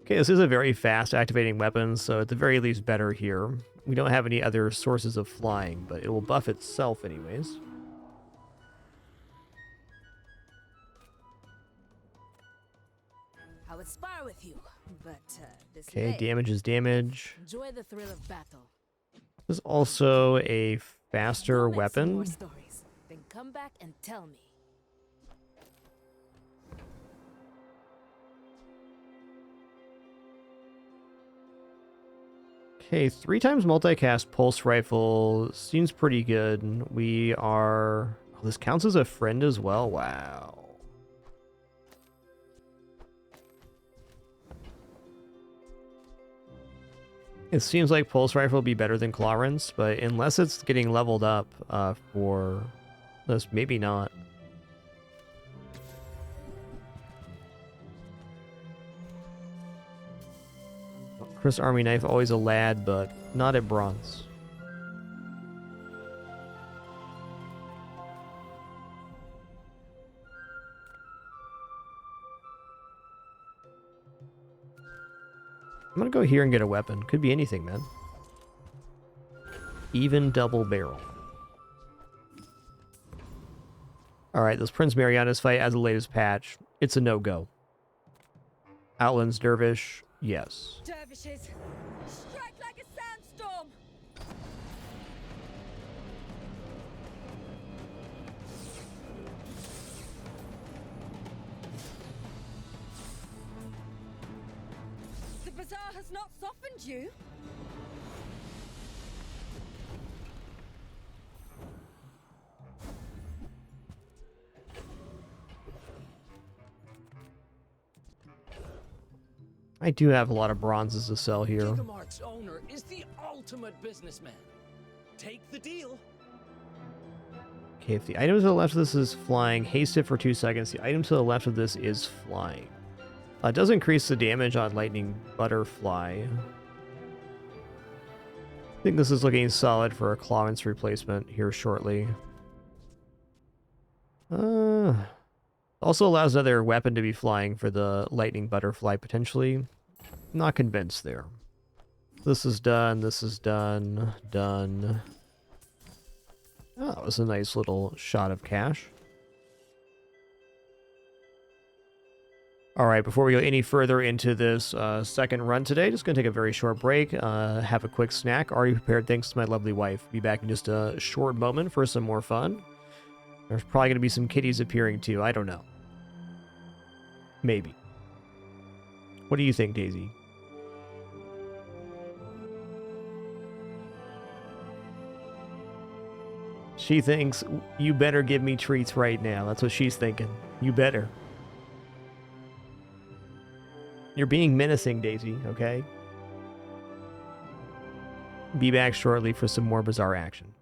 Okay, this is a very fast activating weapon, so at the very least better here. We don't have any other sources of flying, but it will buff itself anyways. I would spar with you, but this Okay, leg, damage is damage. enjoy the thrill of battle. This is also a faster Go make some more weapon. stories, then come back and tell me. Okay, 3 times multicast pulse rifle seems pretty good. We are... Oh, this counts as a friend as well? Wow. It seems like pulse rifle will be better than Clarence, but unless it's getting leveled up for this, maybe not. Chris Army Knife, always a lad, but not at bronze. I'm gonna go here and get a weapon. Could be anything, man. Even double barrel. Alright, this Prince Mariana's fight as the latest patch. It's a no-go. Outlands Dervish, yes. Dervishes, strike like a sandstorm. The bazaar has not softened you. I do have a lot of bronzes to sell here. Gigamart's owner is the ultimate businessman. Take the deal. Okay, if the item to the left of this is flying, haste it for 2 seconds. The item to the left of this is flying. It does increase the damage on lightning butterfly. I think this is looking solid for a Clawence replacement here shortly. Also allows another weapon to be flying for the lightning butterfly potentially. Not convinced there. This is done. This is done. Done. Oh, that was a nice little shot of cash. Alright, before we go any further into this second run today, just going to take a very short break, have a quick snack, already prepared thanks to my lovely wife. Be back in just a short moment for some more fun. There's probably going to be some kitties appearing too, I don't know. Maybe. What do you think, Daisy? She thinks, you better give me treats right now. That's what she's thinking. You better. You're being menacing, Daisy, okay? Be back shortly for some more bizarre action.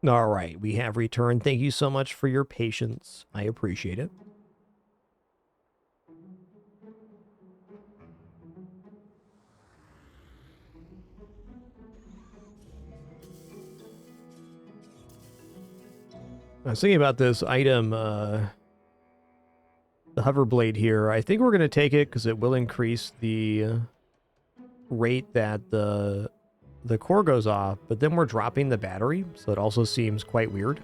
All right, we have returned. Thank you so much for your patience. I appreciate it. I was thinking about this item, the hover blade here. I think we're going to take it because it will increase the rate that the core goes off, but then we're dropping the battery, so it also seems quite weird.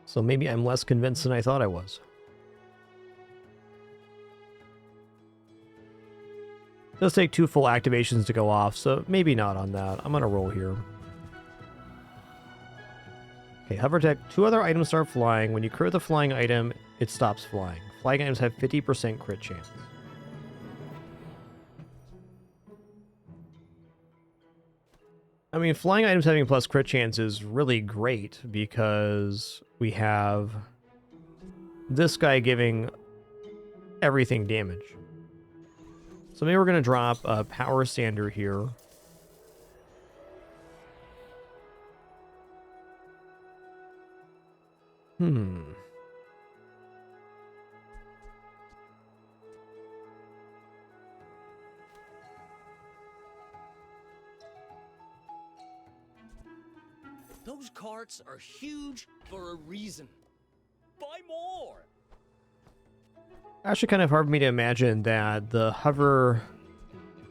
So maybe I'm less convinced than I thought I was. It does take 2 full activations to go off, so maybe not on that. I'm gonna roll here. Okay, hover tech. 2 other items start flying. When you crit the flying item, it stops flying. Flying items have 50% crit chance. I mean, flying items having plus crit chance is really great because we have this guy giving everything damage. So maybe we're going to drop a power sander here. Those carts are huge for a reason. Buy more! Actually kind of hard for me to imagine that the hover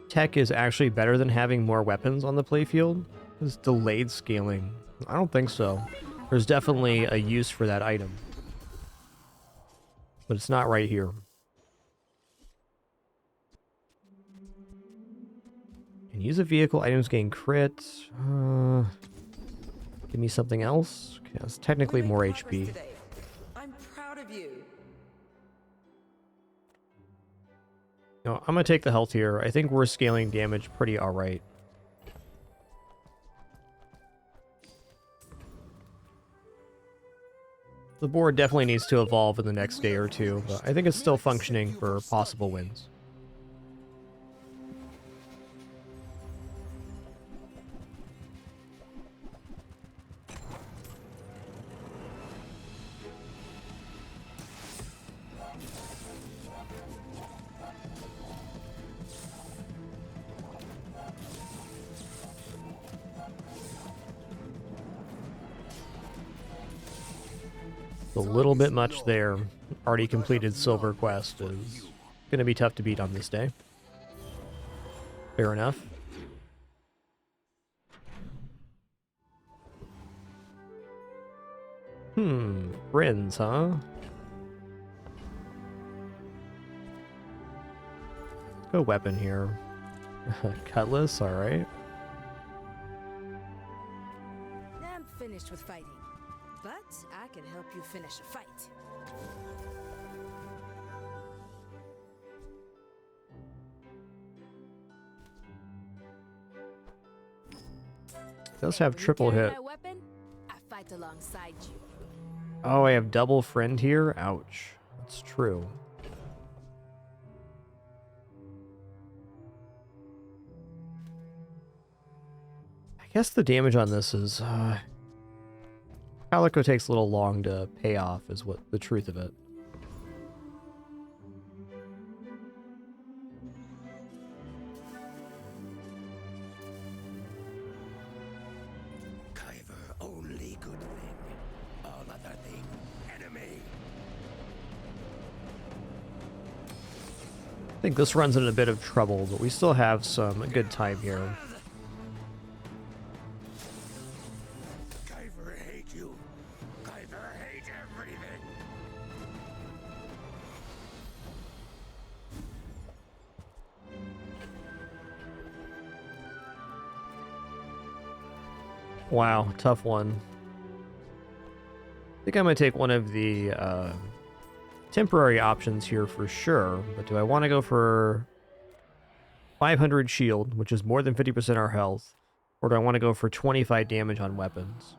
tech is actually better than having more weapons on the playfield. It's delayed scaling. I don't think so. There's definitely a use for that item. But it's not right here. And use a vehicle, items gain crit. Give me something else. Okay, that's technically more HP. I'm proud of you. No, I'm gonna take the health here. I think we're scaling damage pretty alright. The board definitely needs to evolve in the next day or two, but I think it's still functioning for possible wins. A little bit much there. Already completed Silver Quest is going to be tough to beat on this day. Fair enough. Friends, huh? Go weapon here. Cutlass, alright. I'm finished with fighting, but I can help you finish a fight. Does have triple hit. My weapon, I fight alongside you. Oh, I have double friend here? Ouch. That's true. I guess the damage on this is... Calico takes a little long to pay off, is what the truth of it. Only good thing. All other thing, enemy. I think this runs in a bit of trouble, but we still have some good time here. Kyver hate you. Kyver hate everything. Wow, tough one. I think I might take one of the temporary options here for sure, but do I want to go for 500 shield, which is more than 50% our health, or do I want to go for 25 damage on weapons?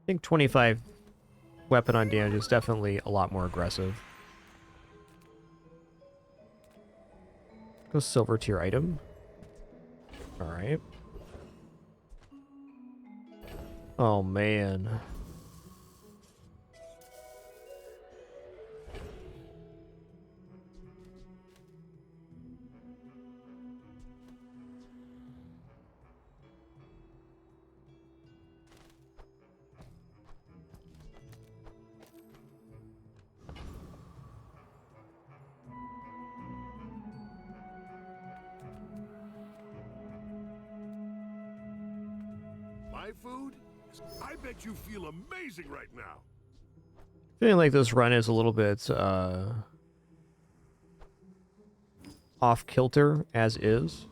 think 25 weapon on damage is definitely a lot more aggressive. Go silver tier item. Alright. Oh man. My food? I bet you feel amazing right now. Feeling like this run is a little bit off kilter as is.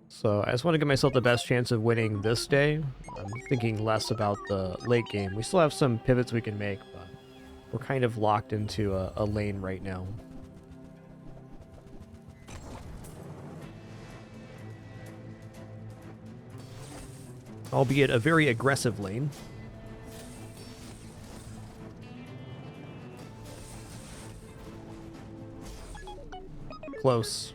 So I just want to give myself the best chance of winning this day. I'm thinking less about the late game. We still have some pivots we can make, but we're kind of locked into a lane right now. Albeit a very aggressive lane. Close.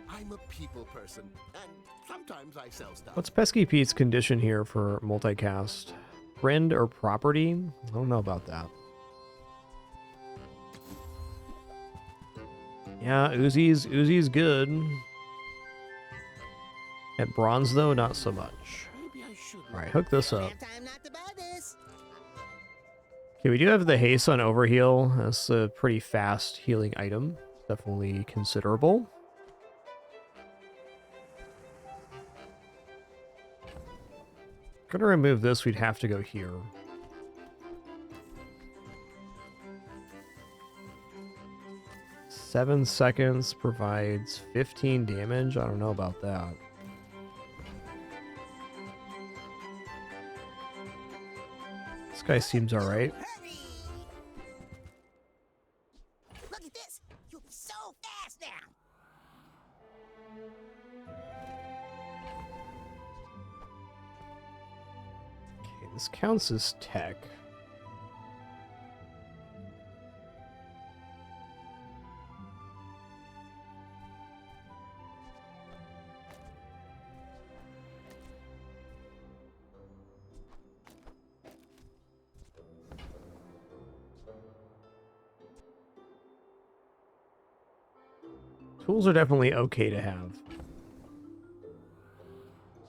I'm a people person, and sometimes I sell stuff. What's Pesky Pete's condition here for multicast? Friend or property? I don't know about that. Yeah, Uzi's good. At bronze though, not so much. Alright, hook this up. Okay, we do have the haste on overheal. That's a pretty fast healing item. Definitely considerable. Gonna remove this, we'd have to go here. Seven seconds provides 15 damage. I don't know about that. This guy seems alright. Look at this! You'll be so fast now! Okay, this counts as tech. Tools are definitely okay to have.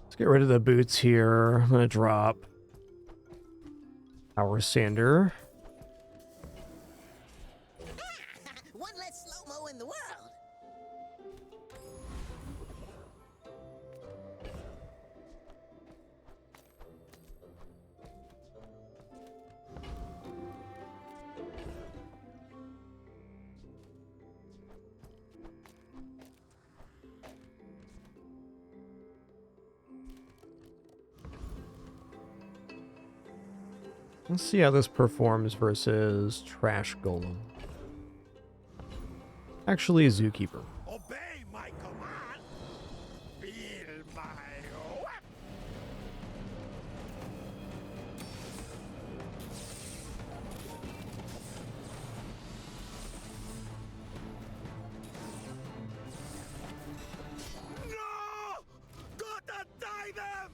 Let's get rid of the boots here. I'm gonna drop our sander. One less slow-mo in the world! Let's see how this performs versus Trash Golem. Actually, Zookeeper. Obey my command. Feel my weapon. No! Gotta die them!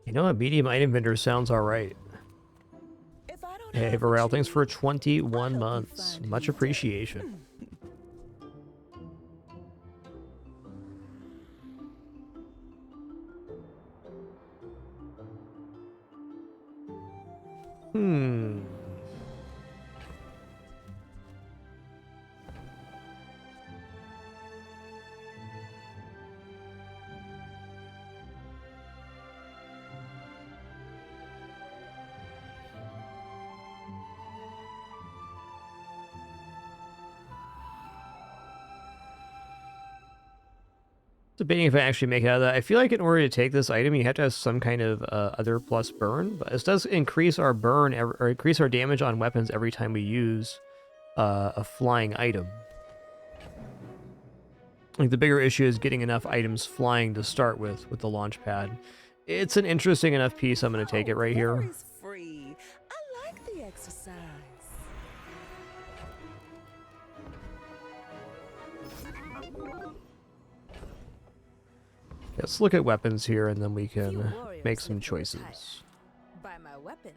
You know, a medium item vendor sounds alright. Hey, Varel, thanks for 21 months. Much appreciation. Debating if I actually make it out of that. I feel like in order to take this item, you have to have some kind of other plus burn. But this does increase our burn or increase our damage on weapons every time we use a flying item. Like the bigger issue is getting enough items flying to start with the launch pad. It's an interesting enough piece. I'm going to take it right here. Free. I like the exercise. Let's look at weapons here, and then we can make some choices. Buy my weapons,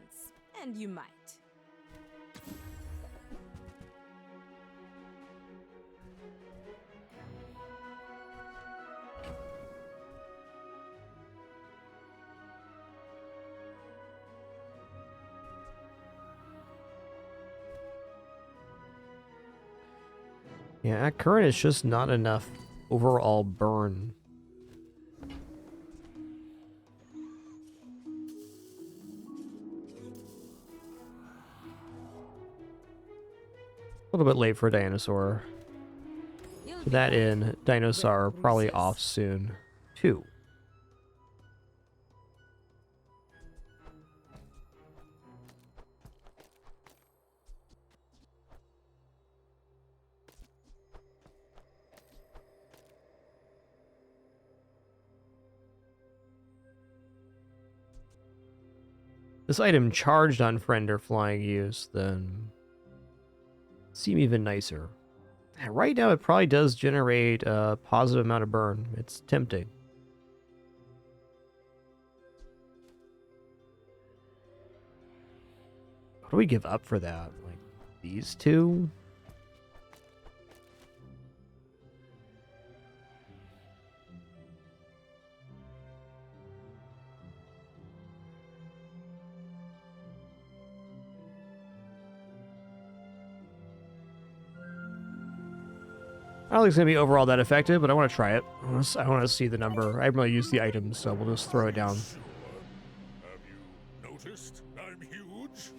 and you might. Yeah, at current, it's just not enough overall burn. A little bit late for a dinosaur. So that in, dinosaur probably off soon, too. This item charged on friend or flying use, then seem even nicer. Right now, it probably does generate a positive amount of burn. It's tempting. What do we give up for that? Like, these two? I don't think it's going to be overall that effective, but I want to try it. I want to see the number. I haven't really used the items, so we'll just throw it down. Have you noticed I'm huge?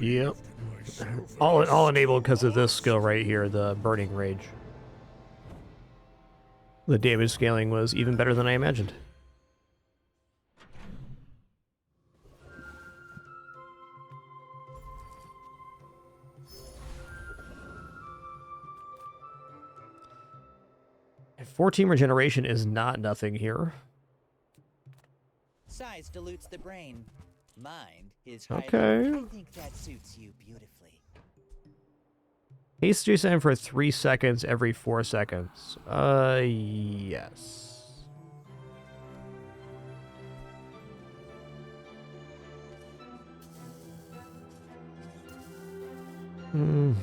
Yep. All enabled because of this skill right here, the Burning Rage. The damage scaling was even better than I imagined. And 14 regeneration is not nothing here. Size dilutes the brain. Mind is highly... Okay. I think that suits you beautifully. Haste Jason for 3 seconds every 4 seconds. Yes. Hmm.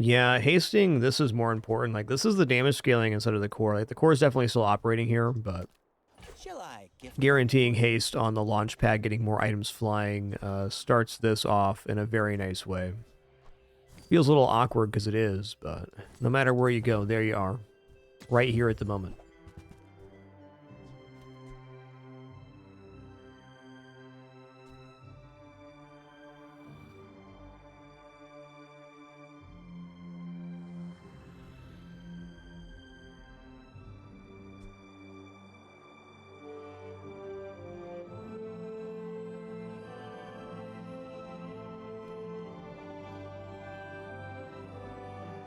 Yeah, hasting, this is more important. Like, this is the damage scaling instead of the core. Like, the core is definitely still operating here, but guaranteeing haste on the launch pad, getting more items flying, starts this off in a very nice way. Feels a little awkward because it is, but no matter where you go, there you are. Right here at the moment.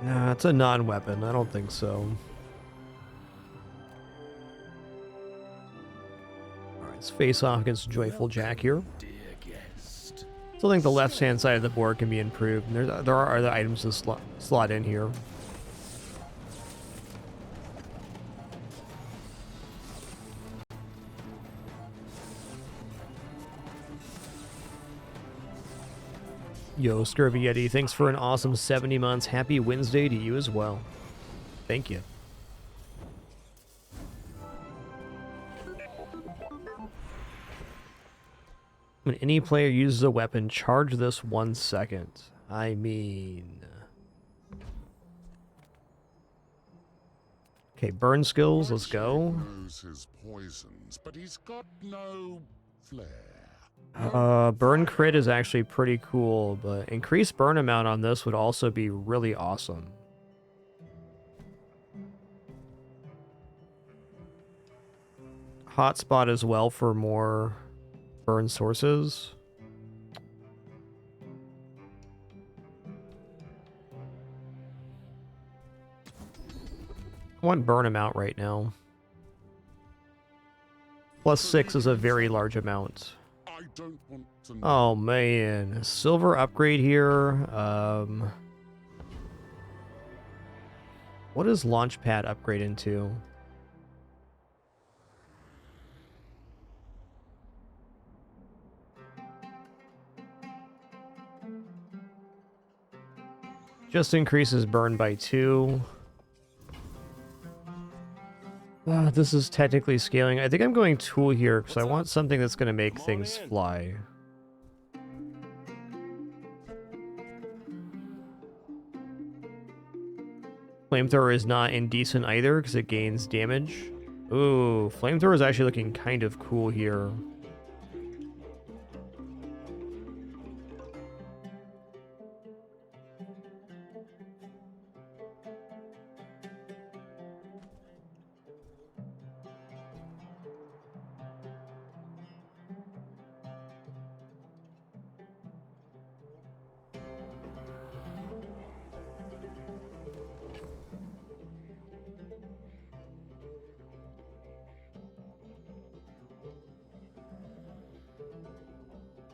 Nah, it's a non-weapon. I don't think so. Alright, let's face off against Joyful Jack here. Still think the left-hand side of the board can be improved. And there are other items to slot in here. Yo, Scurvy Yeti, thanks for an awesome 70 months. Happy Wednesday to you as well. Thank you. When any player uses a weapon, charge this 1 second. I mean... Okay, burn skills, let's go. Knows his poisons, but he's got no flair. Burn crit is actually pretty cool, but increased burn amount on this would also be really awesome. Hotspot as well for more burn sources. I want burn amount right now. +6 is a very large amount. I don't want to know. Oh man, silver upgrade here. What does Launchpad upgrade into? Just increases burn by 2. This is technically scaling. I think I'm going tool here because I want something that's going to make things fly. Flamethrower is not indecent either because it gains damage. Ooh, Flamethrower is actually looking kind of cool here.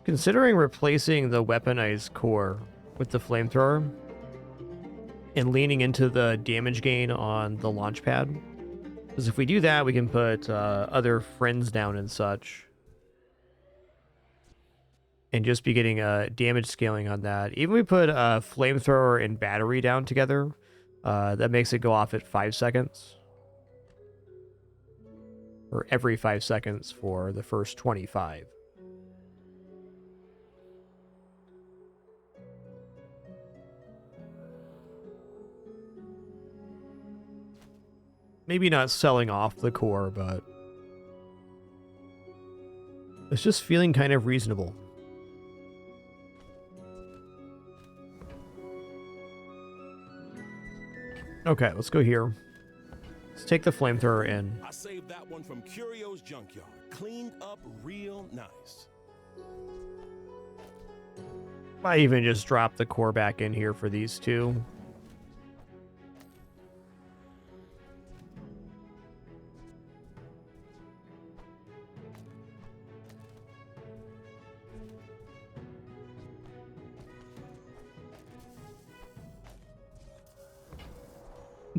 Considering replacing the weaponized core with the flamethrower and leaning into the damage gain on the launch pad, because if we do that, we can put other friends down and such, and just be getting damage scaling on that. Even we put a flamethrower and battery down together, that makes it go off at 5 seconds, or every 5 seconds for the first 25. Maybe not selling off the core, but it's just feeling kind of reasonable. Okay, let's go here. Let's take the flamethrower in. I saved that one from Curio's junkyard. Cleaned up real nice. Might even just drop the core back in here for these two.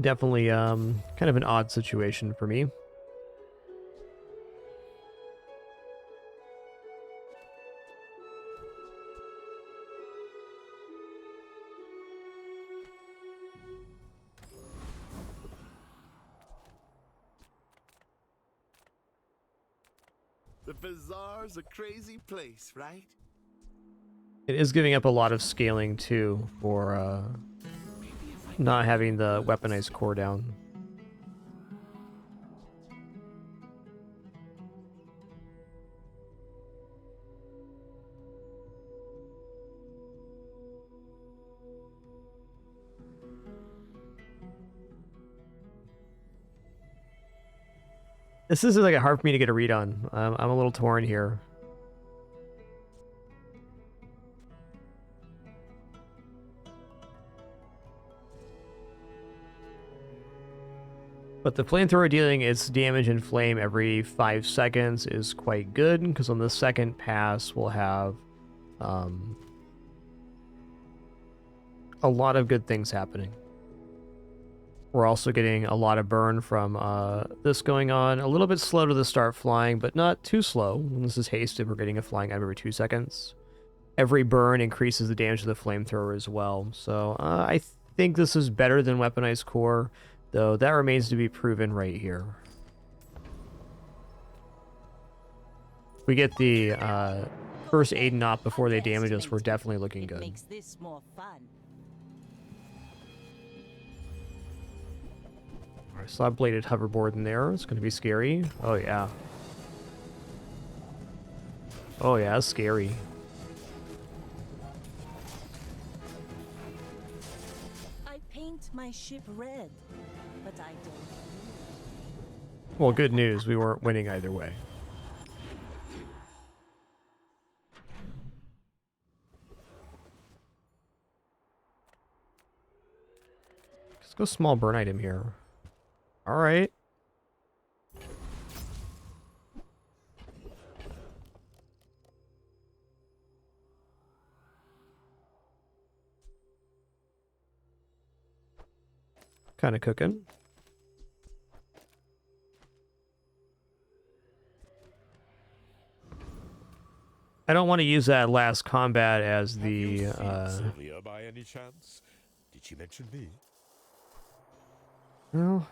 Definitely kind of an odd situation for me. The bazaar's a crazy place, right? It is giving up a lot of scaling too for not having the weaponized core down. This is like hard for me to get a read on. I'm a little torn here. But the flamethrower dealing its damage and flame every 5 seconds is quite good, because on the second pass we'll have a lot of good things happening. We're also getting a lot of burn from this going on. A little bit slow to the start flying, but not too slow. When this is hasted, we're getting a flying item every 2 seconds. every burn increases the damage of the flamethrower as well. So I think this is better than weaponized core, though that remains to be proven right here. If we get the first aid and op before they damage us, we're definitely looking good. Makes this more fun. Alright, slab-bladed hoverboard in there. It's gonna be scary. Oh yeah. Oh yeah, that's scary. I paint my ship red, but I don't. Well, good news. We weren't winning either way. Let's go small burn item here. Alright. Kind of cooking. I don't want to use that last combat as the Sylvia by any chance? Did she mention me? Well,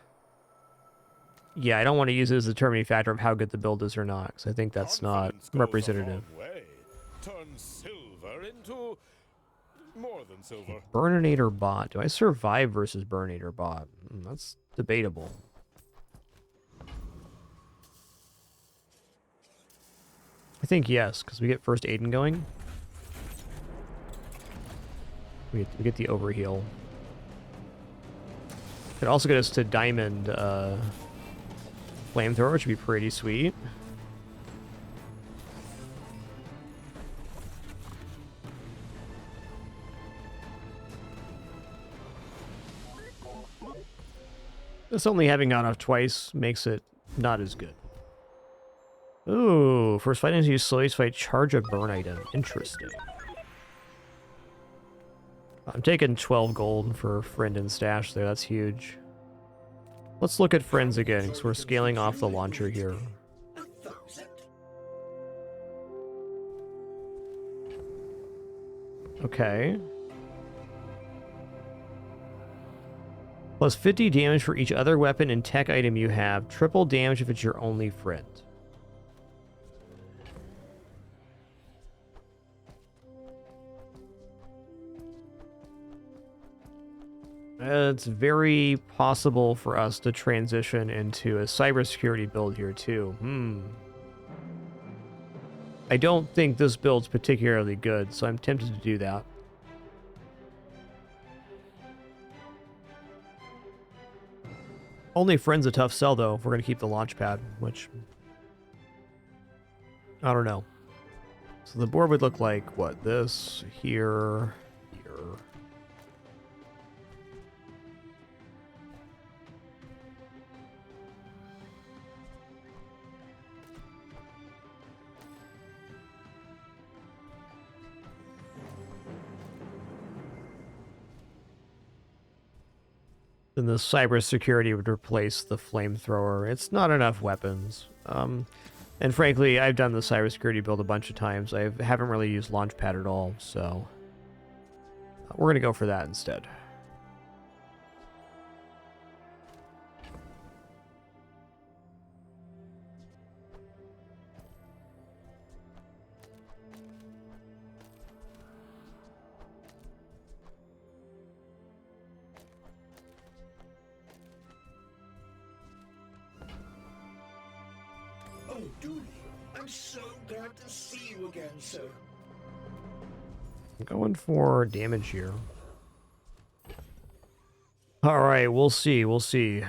yeah, I don't want to use it as a determining factor of how good the build is or not, because I think that's not representative. Turn silver into more than silver. Burninator bot. Do I survive versus Burninator bot? That's debatable. I think yes, because we get first Aiden going. We get the overheal. Could also get us to diamond flamethrower, which would be pretty sweet. This only having gone off twice makes it not as good. Ooh, first fight into use slowly fight charge a burn item. Interesting. I'm taking 12 gold for friend and stash there. That's huge. Let's look at friends again, because we're scaling off the launcher here. Okay. Plus 50 damage for each other weapon and tech item you have. Triple damage if it's your only friend. It's very possible for us to transition into a cybersecurity build here too. I don't think this build's particularly good, so I'm tempted to do that. Only friend's a tough sell though if we're gonna keep the launch pad, which I don't know. So the board would look like what? This here, here. Then the cybersecurity would replace the flamethrower. It's not enough weapons. And frankly, I've done the cybersecurity build a bunch of times. I haven't really used Launchpad at all, so we're going to go for that instead. Oh, Dooley, I'm so glad to see you again, sir. I'm going for damage here. Alright, we'll see, we'll see.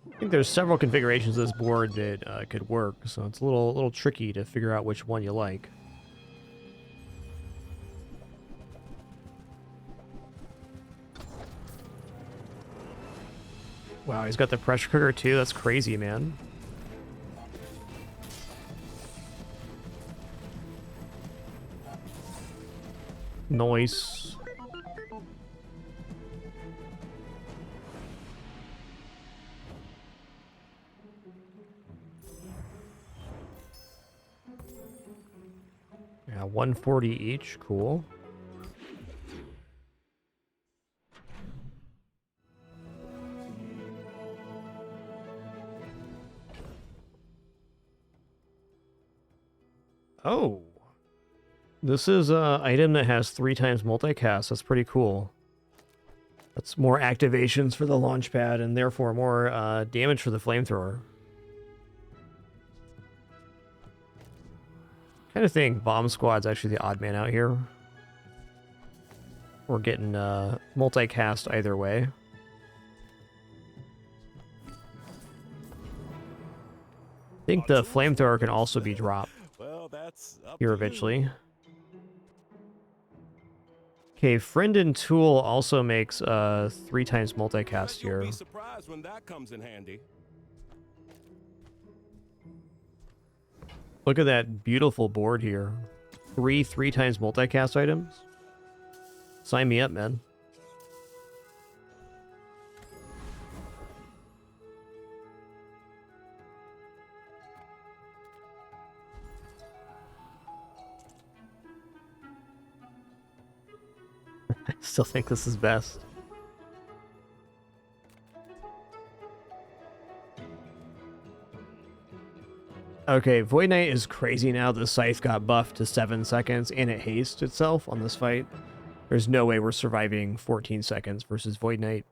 I think there's several configurations of this board that could work, so it's a little tricky to figure out which one you like. Wow, he's got the pressure cooker too. That's crazy, man. Nice. Yeah, 140 each. Cool. Oh. This is an item that has 3 times multicast. That's pretty cool. That's more activations for the launch pad and therefore more damage for the flamethrower. Kind of think Bomb Squad's actually the odd man out here. We're getting multicast either way. I think the flamethrower can also be dropped here eventually. Okay, Friend and Tool also makes 3 times multicast here. Be surprised when that comes in handy. Look at that beautiful board here. 3 times multicast items. Sign me up, man. I still think this is best. Okay, Void Knight is crazy now. The Scythe got buffed to 7 seconds and it hastes itself on this fight. There's no way we're surviving 14 seconds versus Void Knight.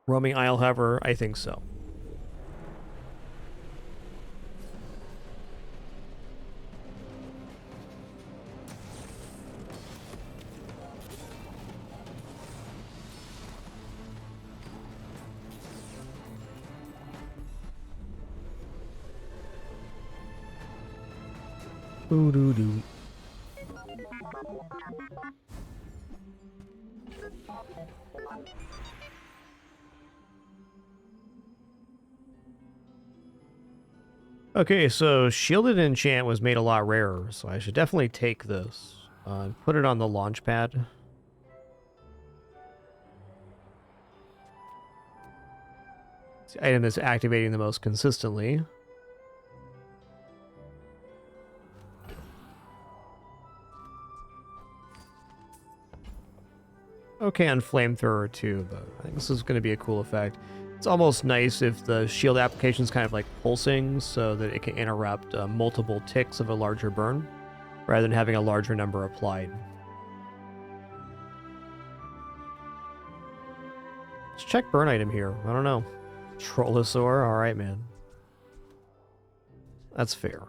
Roaming Isle, however, I think so. Doo-doo-doo. Okay, so Shielded Enchant was made a lot rarer, so I should definitely take this. Put it on the launch pad. It's the item that's activating the most consistently. Okay on Flamethrower too, but I think this is going to be a cool effect. It's almost nice if the shield application is kind of like pulsing so that it can interrupt multiple ticks of a larger burn rather than having a larger number applied. Let's check burn item here. I don't know. Trollosaur? Alright, man. That's fair.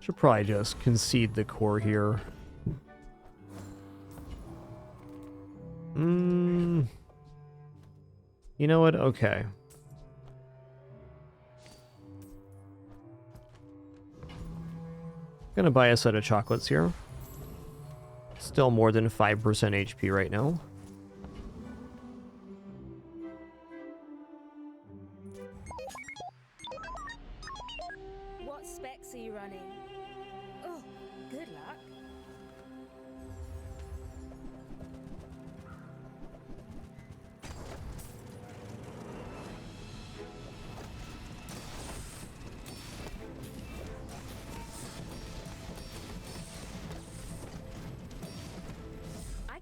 Should probably just concede the core here. You know what? Okay. Gonna buy a set of chocolates here. Still more than 5% HP right now. What specs are you running? Oh, good luck.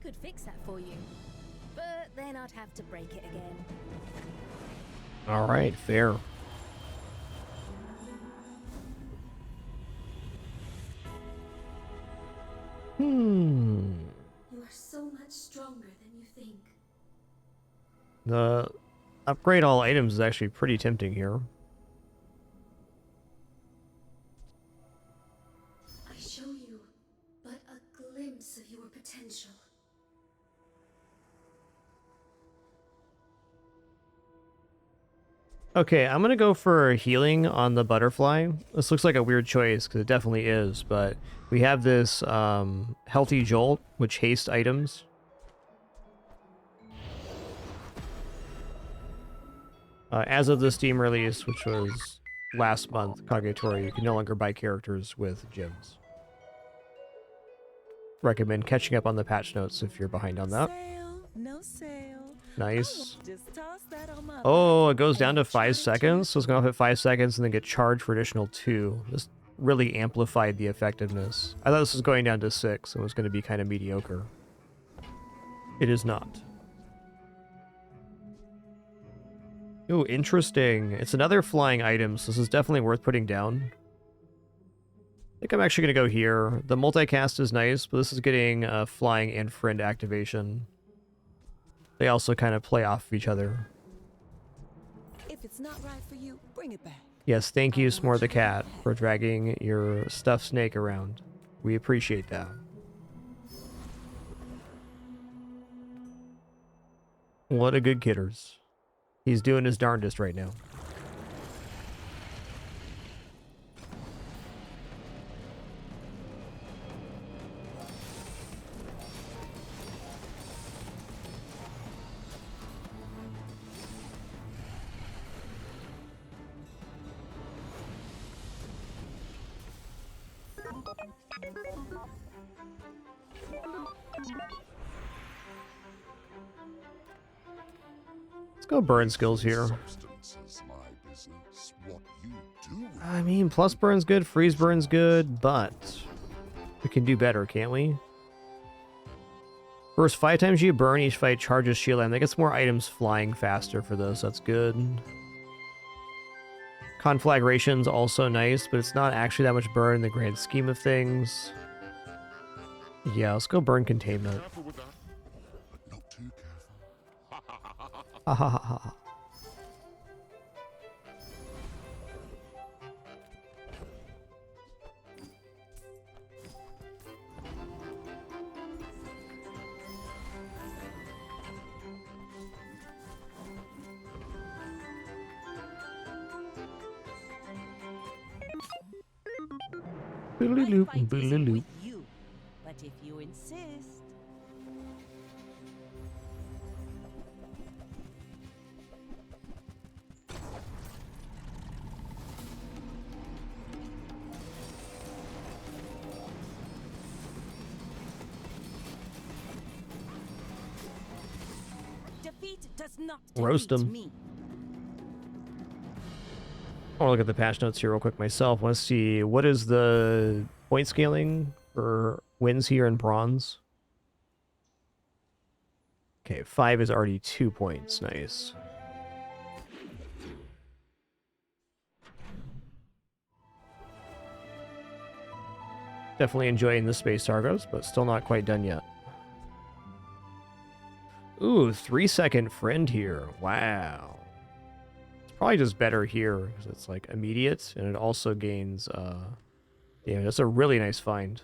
Could fix that for you, but then I'd have to break it again. All right, fair. You are so much stronger than you think. The upgrade all items is actually pretty tempting here. I show you but a glimpse of your potential. Okay, I'm gonna go for healing on the butterfly. This looks like a weird choice, because it definitely is, but we have this healthy jolt, which hastes items. As of the Steam release, which was last month, Kagetori, you can no longer buy characters with gems. recommend catching up on the patch notes if you're behind on that. No sale. Nice. Just toss that on my Oh, it goes down to 5 seconds, so it's going to hit 5 seconds and then get charged for additional 2. This really amplified the effectiveness. I thought this was going down to 6 and was going to be kind of mediocre. It is not. Ooh, interesting. It's another flying item, so this is definitely worth putting down. I think I'm actually going to go here. The multicast is nice, but this is getting flying and friend activation. They also kind of play off of each other. If it's not right for you, bring it back. Yes, thank you, S'more the Cat, for dragging your stuffed snake around. We appreciate that. What a good kidders. He's doing his darndest right now. Let's go burn skills here. I mean, plus burn's good, freeze burn's good, but we can do better, can't we? First 5 times you burn, each fight charges shield, and that gets more items flying faster for this. That's good. Conflagration's also nice, but it's not actually that much burn in the grand scheme of things. Yeah, let's go burn containment. Ha ha ha ha. Boodly-loop, boodly-loop. But if you insist. Defeat does not Roast him. me. I want to look at the patch notes here real quick myself. I want to see what is the point scaling for wins here in bronze. Okay, 5 is already 2 points. Nice. Definitely enjoying the space Argos, but still not quite done yet. Ooh, 3-second friend here. Wow. Probably just better here because it's like immediate and it also gains yeah, that's a really nice find.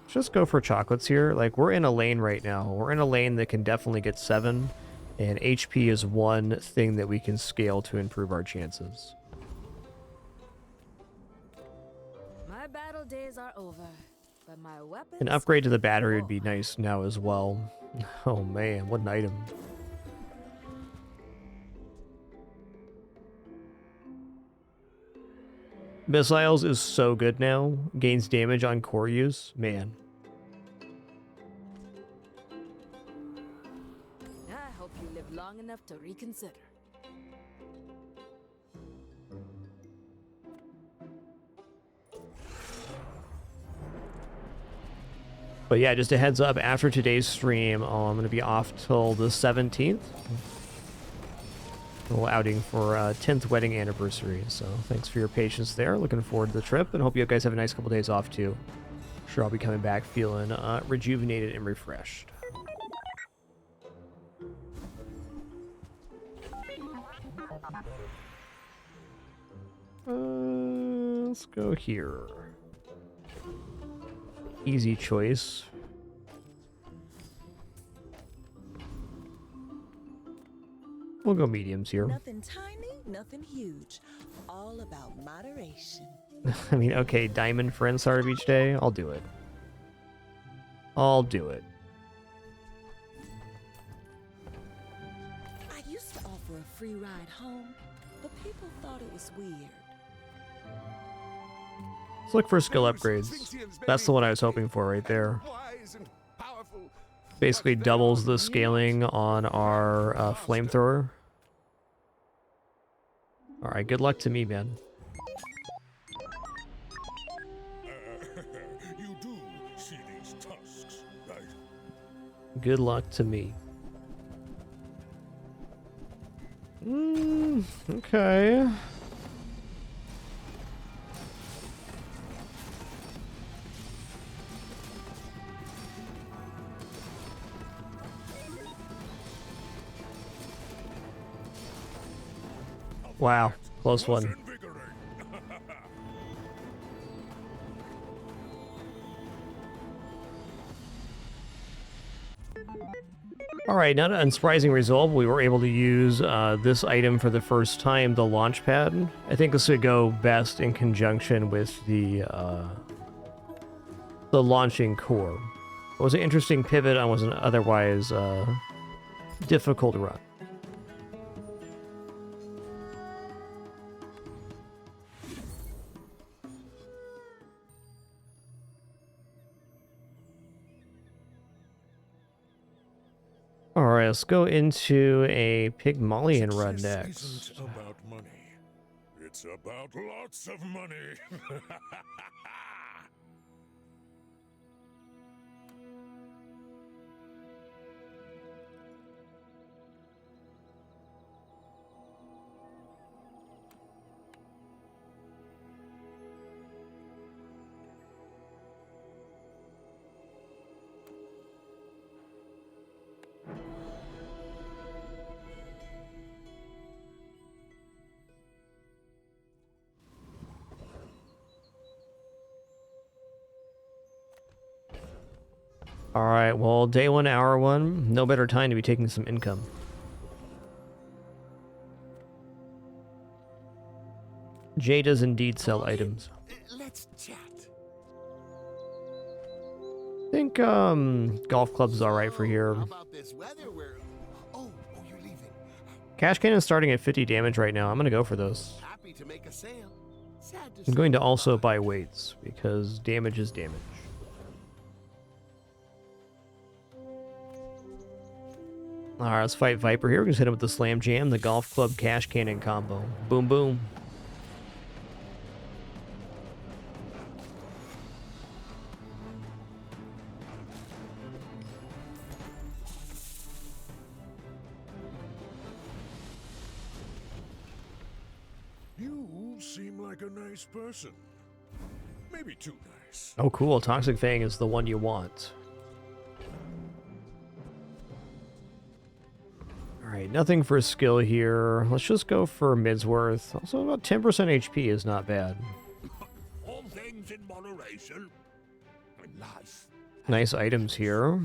Let's just go for chocolates here. Like, we're in a lane right now. We're in a lane that can definitely get 7, and HP is one thing that we can scale to improve our chances. My battle days are over, but my weapons... An upgrade to the battery would be nice now as well. Oh man, what an item. Missiles is so good now. Gains damage on core use. Man. I hope you live long enough to reconsider. But yeah, just a heads up, after today's stream, I'm going to be off till the 17th. A little outing for 10th wedding anniversary, so thanks for your patience there. Looking forward to the trip, and hope you guys have a nice couple days off too. Sure, I'll be coming back feeling rejuvenated and refreshed. Let's go here. Easy choice. We'll go mediums here. Nothing tiny, nothing huge. All about moderation. I mean, okay, diamond friend start each day. I'll do it. I'll do it. I used to offer a free ride home, but people thought it was weird. Let's look for skill upgrades. That's the one I was hoping for right there. Basically doubles the scaling on our flamethrower. Alright, good luck to me, man. You do see these tusks, right? Good luck to me. Okay. Wow, close one. Alright, not an unsurprising result. We were able to use this item for the first time, the launch pad. I think this would go best in conjunction with the launching core. It was an interesting pivot on what was an otherwise difficult run. Alright, let's go into a Pygmalien run next. Isn't about money. It's about lots of money. Alright, well, day 1, hour 1. No better time to be taking some income. Jay does indeed sell items. Let's chat. I think golf club's alright for here. How about this weather where... Oh, you're leaving. Cash Cannon's starting at 50 damage right now. I'm gonna go for those. Happy to make a sale. Sad to I'm going to also buy weights, because damage is damage. Alright, let's fight Viper here. We're gonna hit him with the Slam Jam, the Golf Club Cash Cannon combo. Boom, boom. You seem like a nice person. Maybe too nice. Oh, cool. Toxic Fang is the one you want. Alright, nothing for skill here. Let's just go for Midsworth. Also, about 10% HP is not bad. All things in moderation. Life. Nice items here.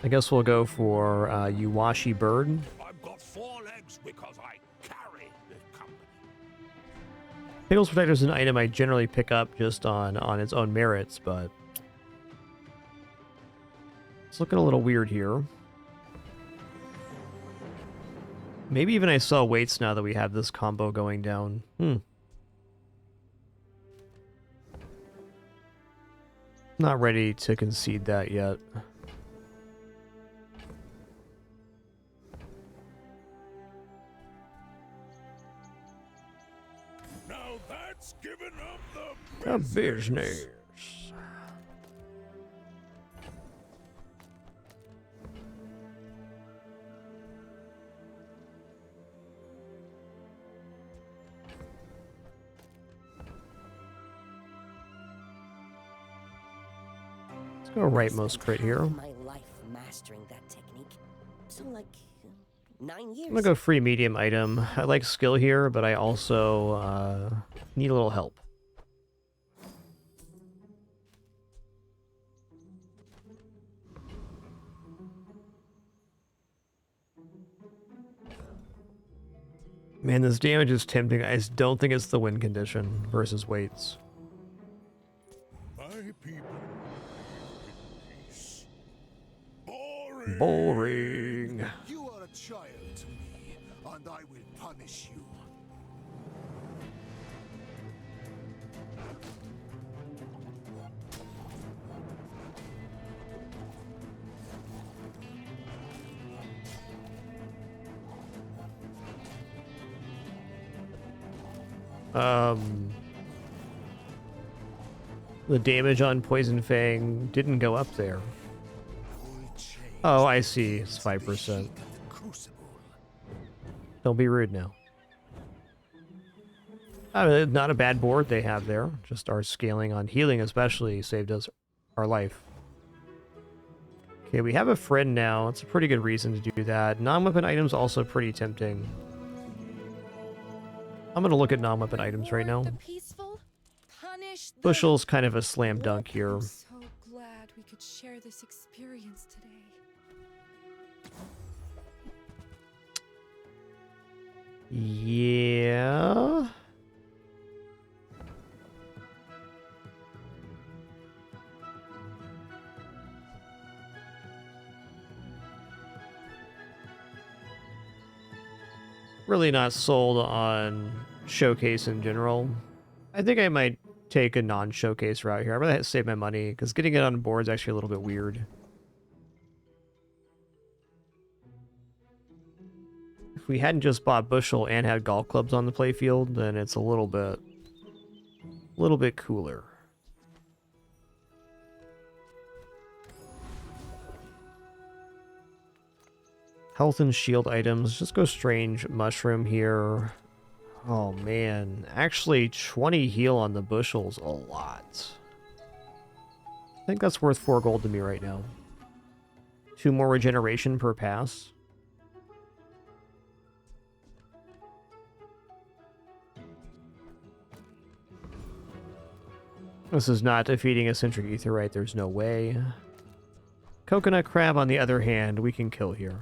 I guess we'll go for Uwashi Bird. I've got 4 legs because I carry this company. Pickles Protector is an item I generally pick up just on its own merits, but it's looking a little weird here. Maybe even I sell weights now that we have this combo going down. Not ready to concede that yet. Now that's giving up the A business. Let's go rightmost crit here. My life mastering that technique. So like 9 years. I'm gonna go free medium item. I like skill here, but I also need a little help. Man, this damage is tempting. I just don't think it's the win condition versus weights. My people live in peace. Boring. Boring. You a child to me, and I will punish you. The damage on Poison Fang didn't go up there. Oh, I see. It's 5%. Don't be rude now. Not a bad board they have there. Just our scaling on healing especially saved us our life. Okay, we have a friend now. It's a pretty good reason to do that. Non-weapon items also pretty tempting. I'm going to look at non-weapon items right now. Bushel's kind of a slam dunk here. I'm so glad we could share this experience today. Yeah. Really not sold on showcase in general. I think I might take a non-showcase route here. I'd rather save my money because getting it on board is actually a little bit weird. If we hadn't just bought Bushel and had golf clubs on the playfield, then it's a little bit cooler. Health and shield items. Just go strange mushroom here. Oh man, actually 20 heal on the Bushel's a lot. I think that's worth 4 gold to me right now. 2 more regeneration per pass. This is not defeating a Centric Aetheryte, there's no way. Coconut Crab, on the other hand, we can kill here.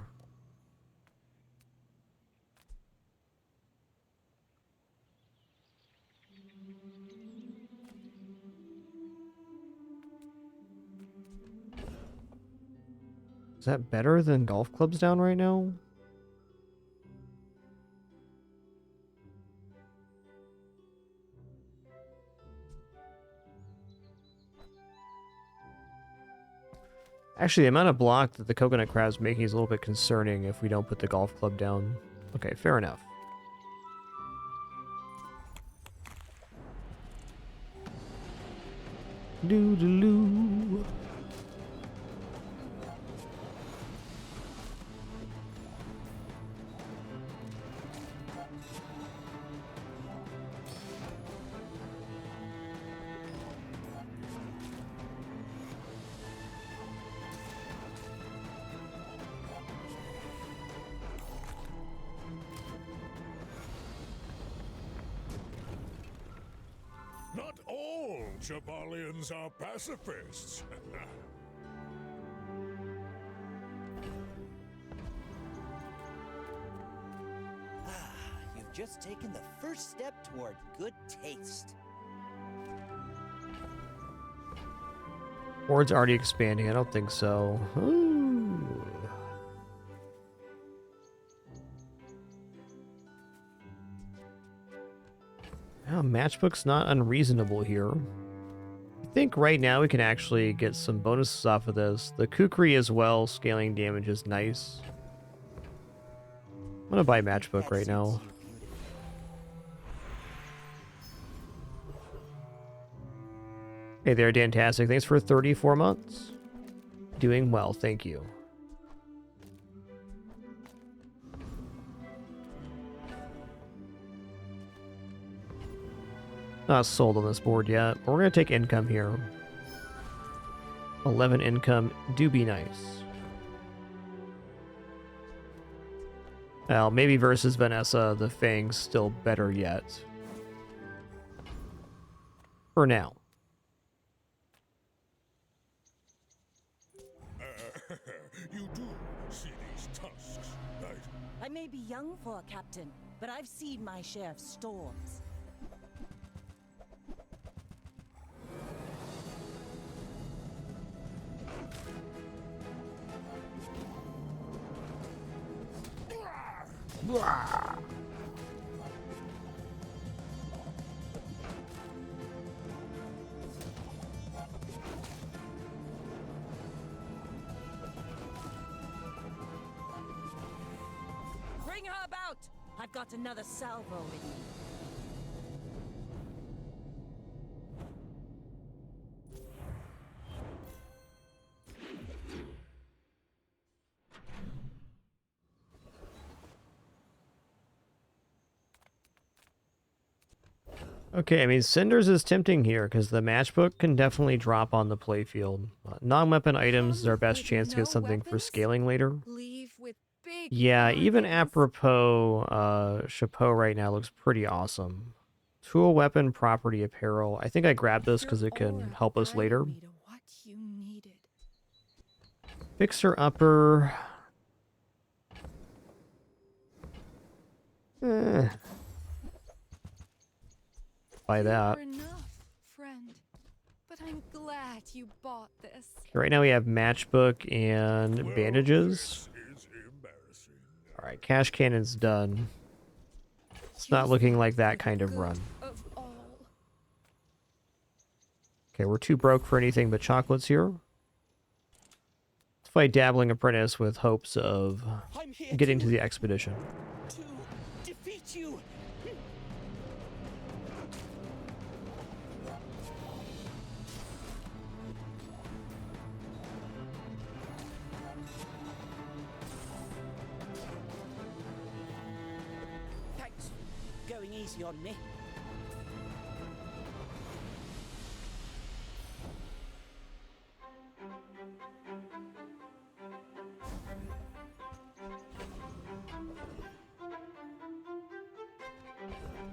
Is that better than golf clubs down right now? Actually, the amount of block that the coconut crab's making is a little bit concerning if we don't put the golf club down. Okay, fair enough. Doo-doo-doo. Not all Pygmaliens are pacifists. You've just taken the first step toward good taste. Board's already expanding. I don't think so. Ooh. Yeah, Matchbook's not unreasonable here. I think right now we can actually get some bonuses off of this. The Kukri as well, scaling damage is nice. I'm gonna buy Matchbook right now. Hey there, Dantastic. Thanks for 34 months. Doing well, thank you. Not sold on this board yet, but we're going to take income here. 11 income do be nice. Well, maybe versus Vanessa, the Fang's still better yet. For now. You do see these tusks, right? I may be young for a captain, but I've seen my share of storms. Bring her about! I've got another salvo in me. Okay, I mean, Cinders is tempting here because the matchbook can definitely drop on the playfield. Non-weapon items is our best chance to get something for scaling later. Leave with big Yeah, even apropos, Chapeau right now looks pretty awesome. Tool, weapon, property, apparel. I think I grabbed this because it can help us later. what you needed. Fixer upper. Buy that. Enough, friend. But I'm glad you bought this. Right now we have matchbook and bandages. Alright, cash cannon's done. It's not looking like that kind of run. Okay, we're too broke for anything but chocolates here. Let's fight Dabbling Apprentice with hopes of getting to the expedition. To defeat you. Thanks. Going easy on me.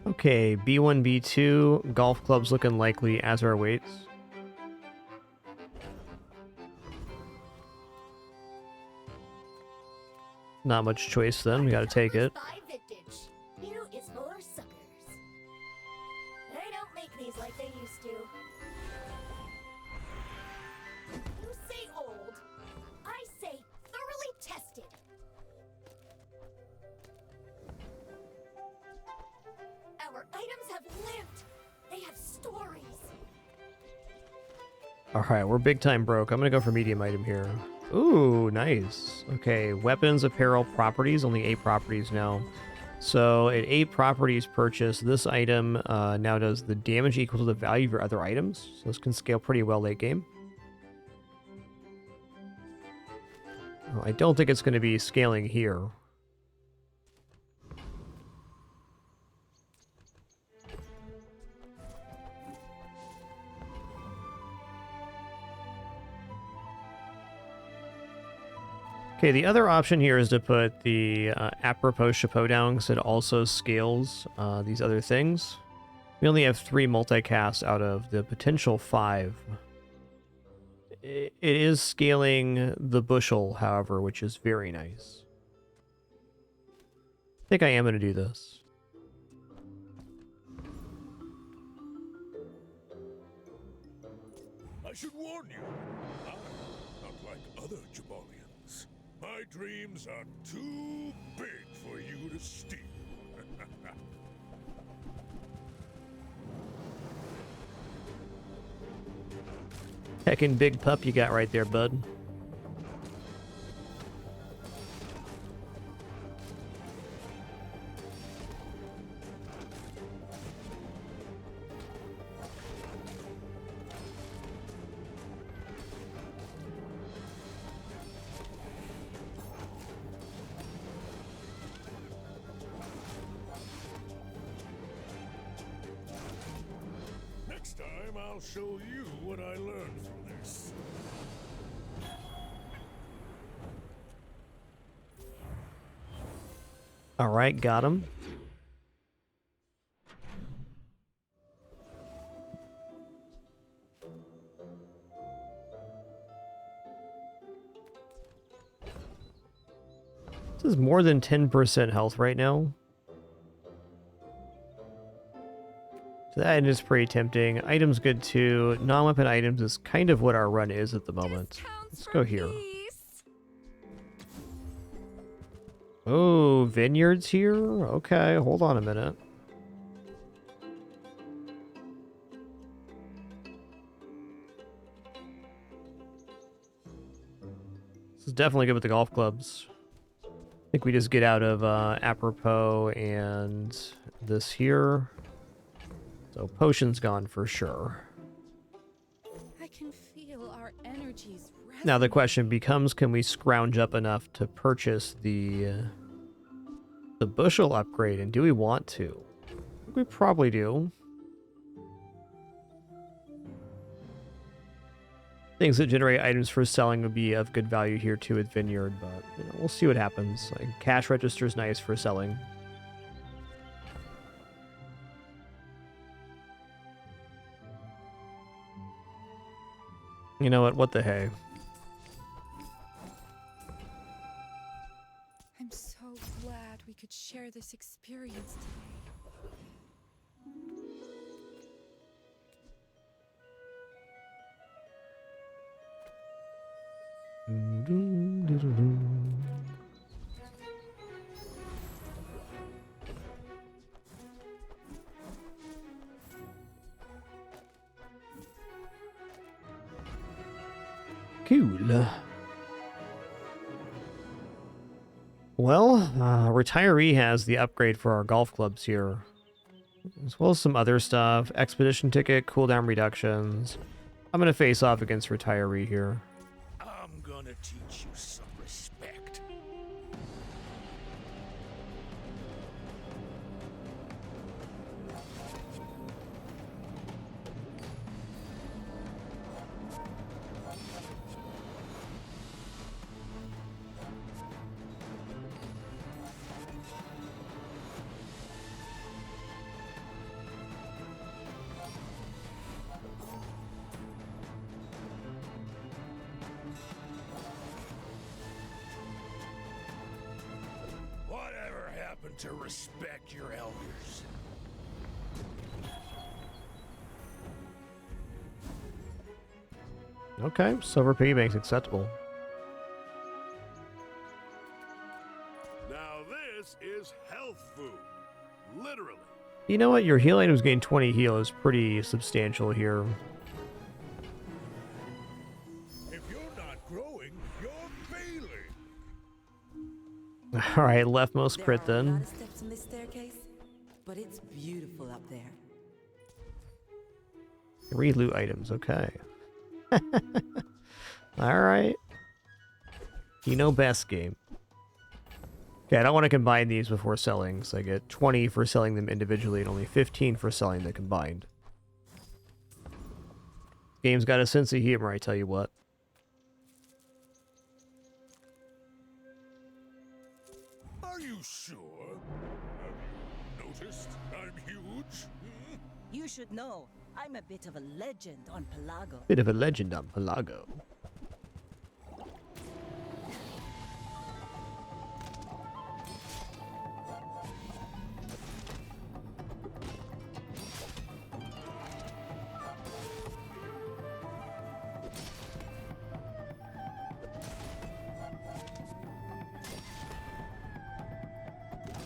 Okay, B1, B2. Golf club's looking likely as our weights. Not much choice then, we gotta take it. New is for suckers. They don't make these like they used to. You say old. I say thoroughly tested. Our items have lived. They have stories. Alright, we're big time broke. I'm gonna go for medium item here. Ooh, nice. Okay, weapons, apparel, properties. Only 8 properties now. So at 8 properties purchased, this item now does the damage equal to the value of your other items. So this can scale pretty well late game. Well, I don't think it's going to be scaling here. Okay, the other option here is to put the apropos chapeau down because it also scales these other things. We only have 3 multicasts out of the potential 5. It is scaling the bushel, however, which is very nice. I think I am going to do this. I should warn you, I'm not like other Pygmaliens. My dreams are too big for you to steal. Heckin' big pup you got right there, bud. Next time, I'll show you what I learned from this. All right, got him. This is more than 10% health right now. So that is pretty tempting. Items good too. Non-weapon items is kind of what our run is at the moment. Let's go here. Discounts for peace. All right, 10% health. This is more than 10% health right now. So that is pretty tempting. Items good too. Non-weapon items is kind of what our run is at the moment. Let's go here. 10% health. This is more than 10% health right now. So that is pretty tempting. Items good too. Non-weapon items is kind of what our run is at the moment. Let's go here. Oh, vineyards here? Okay, hold on a minute. This is definitely good with the golf clubs. I think we just get out of apropos and this here. So potion's gone for sure. I can feel our energies. Now the question becomes, can we scrounge up enough to purchase the bushel upgrade, and do we want to? I think we probably do. Things that generate items for selling would be of good value here too with Vineyard, but you know, we'll see what happens. Like, cash register is nice for selling. You know what? What the hey? I'm so glad we could share this experience today. Cool. Well, Retiree has the upgrade for our golf clubs here, as well as some other stuff. Expedition ticket, cooldown reductions. I'm going to face off against Retiree here. I'm gonna teach you some respect. Whatever happened to respect your elders? Okay, silver piggy bank's acceptable. Now this is health food. Literally. You know what? Your heal items gain 20 heal is pretty substantial here. If you're not growing, you're failing. All right, leftmost crit There are a lot then. of steps in this staircase, but it's beautiful up there. 3 loot items, okay. All right. You know best, game. Okay, I don't want to combine these before selling, so I get 20 for selling them individually and only 15 for selling them combined. Game's got a sense of humor, I tell you what. Are you sure? Have you noticed I'm huge? Hmm? You should know, I'm a bit of a legend on Pelago. Bit of a legend on Pelago.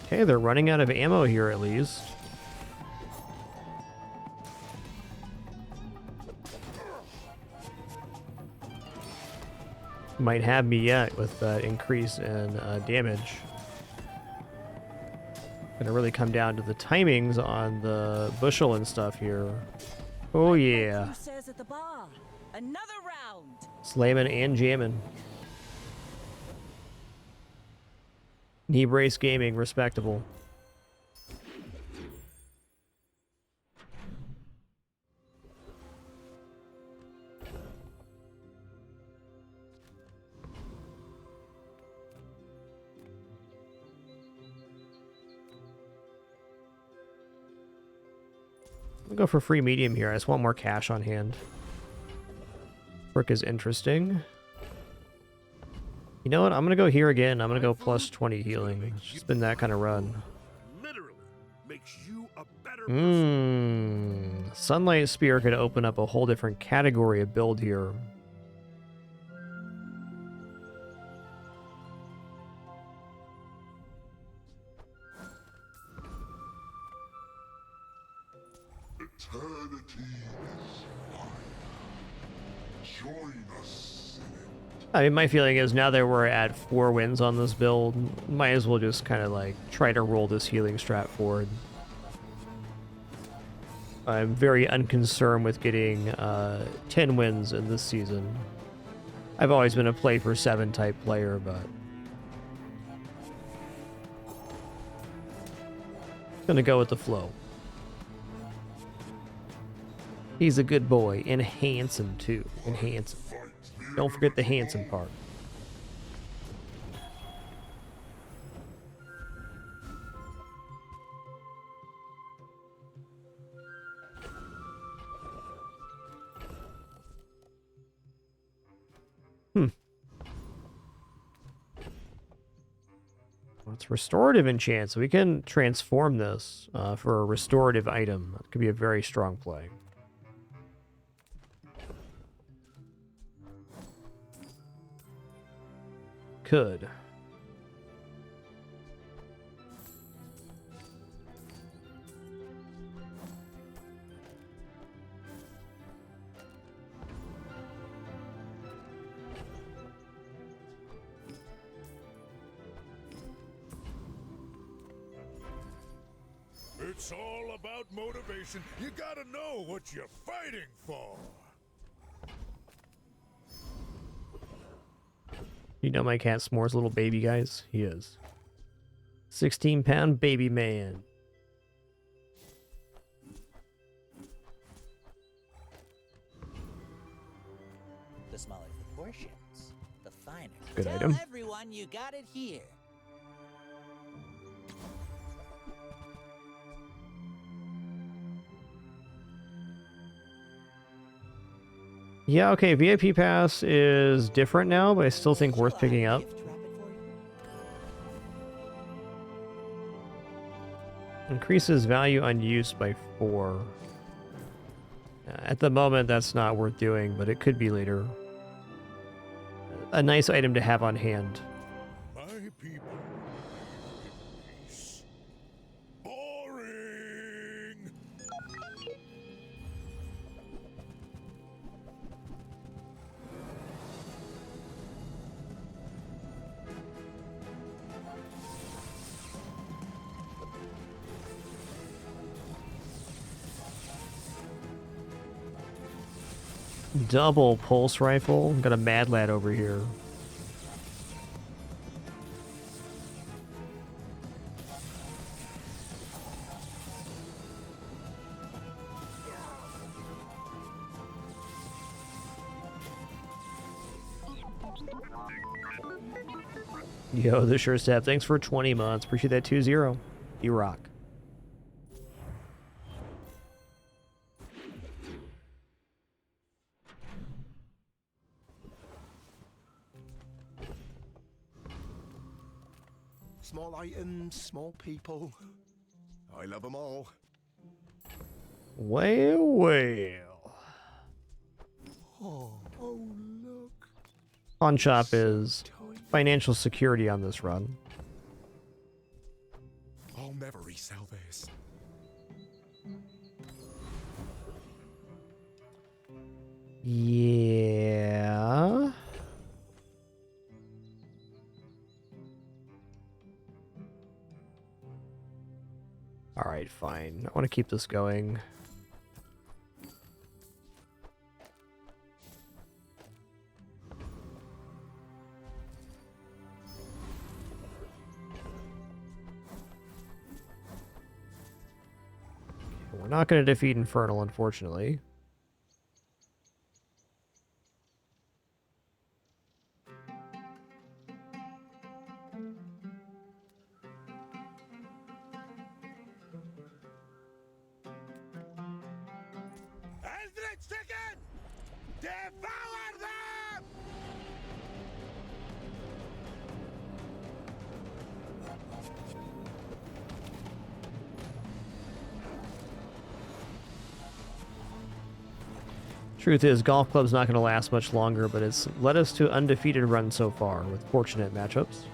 Okay, they're running out of ammo here at least. Might have me yet with that increase in damage. Gonna really come down to the timings on the bushel and stuff here. Oh yeah. Who says at the bar? Another round. Slamming and jamming. Knee brace gaming, respectable. I'll go for free medium here. I just want more cash on hand. Brick is interesting. You know what? I'm going to go here again. I'm going to go plus 20 healing. It's just been that kind of run. Literally makes you a better person. Sunlight Spear could open up a whole different category of build here. Eternity is mine. Join us in it. I mean, my feeling is now that we're at 4 wins on this build, might as well just kind of like try to roll this healing strat forward. I'm very unconcerned with getting 10 wins in this season. I've always been a play for 7 type player, but gonna go with the flow. He's a good boy and handsome too. And handsome. Don't forget the handsome part. Well, it's restorative enchant, so we can transform this for a restorative item. That could be a very strong play. Could. It's all about motivation. You gotta know what you're fighting for. You know my cat S'more's little baby, guys? He is. 16-pound baby man. The smaller the portions, the finer. Good Tell item. everyone you got it here. Yeah, okay, VIP pass is different now, but I still think worth picking up. Increases value on use by 4. At the moment, that's not worth doing, but it could be later. A nice item to have on hand. My people live in peace. Boring! Double pulse rifle. Got a mad lad over here. Yo, the sure step. Thanks for 20 months. Appreciate that 2-0. You rock. Small items, small people. I love them all. Well, well. Oh, look. Pawn shop is financial security on this run. I'll never resell this. Yeah. All right, fine. I want to keep this going. We're not going to defeat Infernal, unfortunately. Eldritch Chicken! Devour them! Truth is, Golf Club's not going to last much longer, but it's led us to undefeated run so far with fortunate matchups.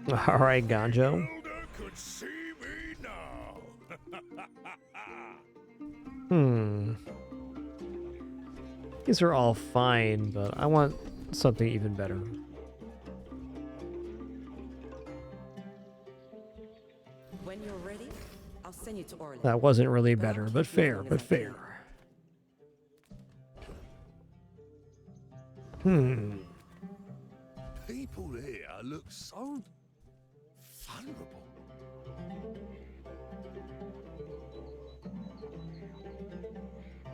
All right, Ganjo. Could see me now. These are all fine, but I want something even better. When you're ready, I'll send you to Orlando. That wasn't really better, but fair, but fair. People here look so vulnerable.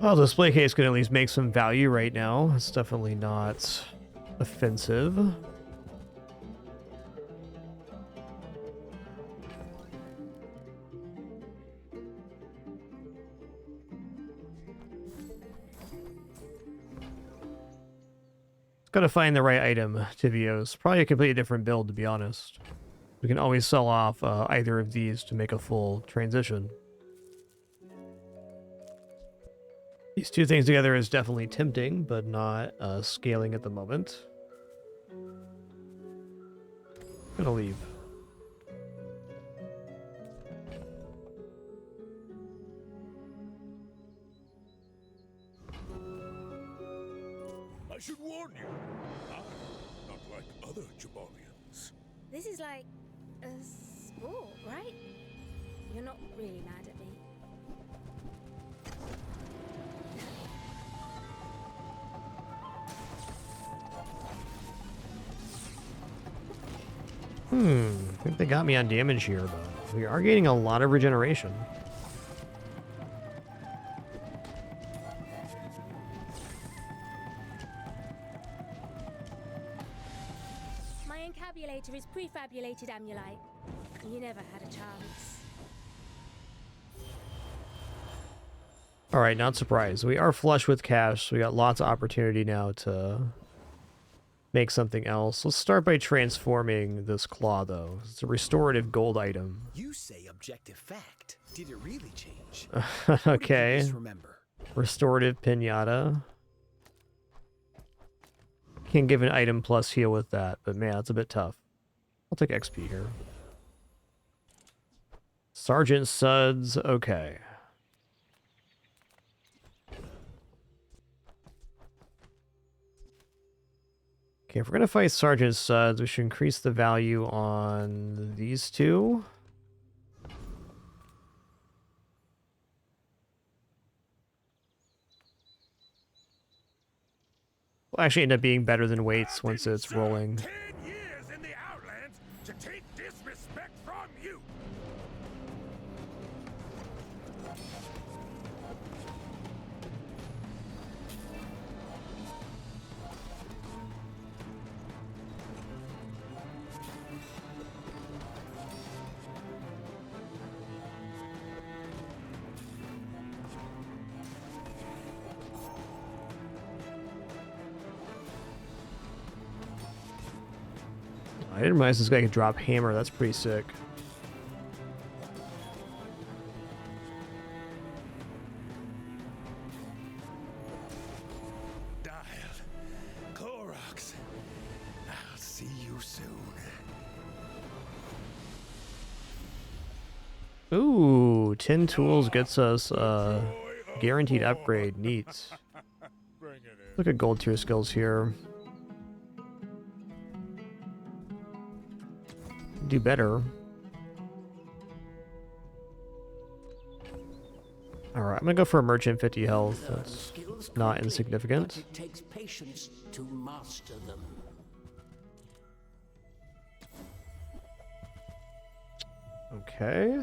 Well, the display case could at least make some value right now. It's definitely not offensive. Gotta find the right item, Tivios. Probably a completely different build, to be honest. We can always sell off either of these to make a full transition. These two things together is definitely tempting, but not scaling at the moment. Gonna leave. I should warn you, I'm not like other Jabalians. This is like a sport, right? You're not really mad at me. I think they got me on damage here, but we are gaining a lot of regeneration. My encabulator is prefabulated amulite. You never had a chance. Alright, not surprised. We are flush with cash, so we got lots of opportunity now to make something else. Let's start by transforming this claw, though. It's a restorative gold item. You say objective fact. Did it really change? Okay. Just remember. Restorative pinata. Can't give an item plus heal with that, but man, it's a bit tough. I'll take XP here. Sergeant Suds, okay. Okay, if we're gonna fight Sergeant Suds, we should increase the value on these two. Will actually end up being better than weights once it's rolling. 10 years in the Outlands to take disrespect from you. I didn't realize this guy could drop hammer. That's pretty sick. Dialed. Clorox. I'll see you soon. Ooh, 10 tools gets us guaranteed upgrade. Neat. Look at gold tier skills here. Do better. Alright, I'm gonna go for a merchant 50 health. That's not insignificant. It takes patience to master them. Okay.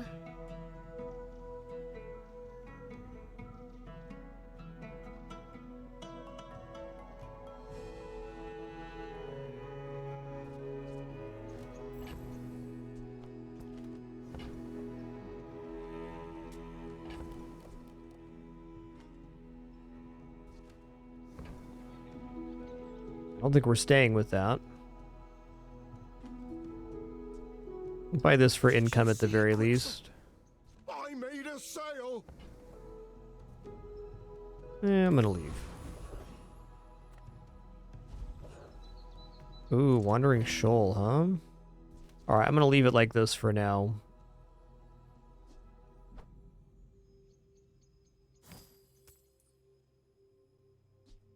I don't think we're staying with that. Buy this for income at the very least. I made a sale. I'm gonna leave. Ooh, Wandering Shoal, huh? Alright, I'm going to leave it like this for now.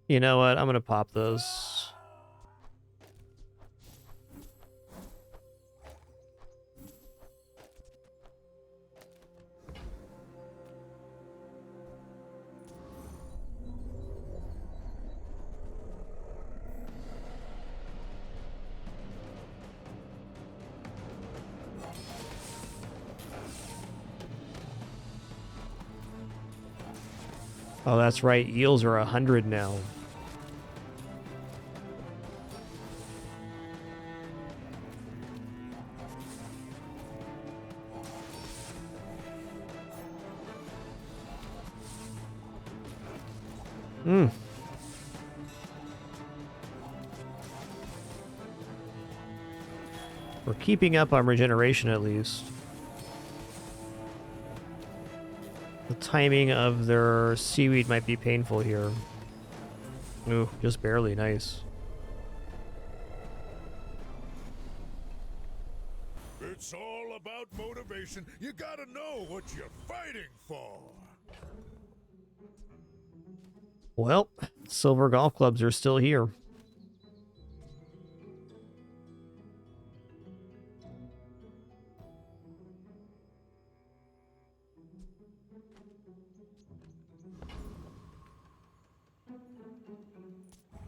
You know what? I'm going to pop those. Oh, that's right. Eels are 100 now. Hmm. We're keeping up on regeneration at least. The timing of their seaweed might be painful here. Ooh, just barely. Nice. It's all about motivation. You gotta know what you're fighting for. Well, silver golf clubs are still here.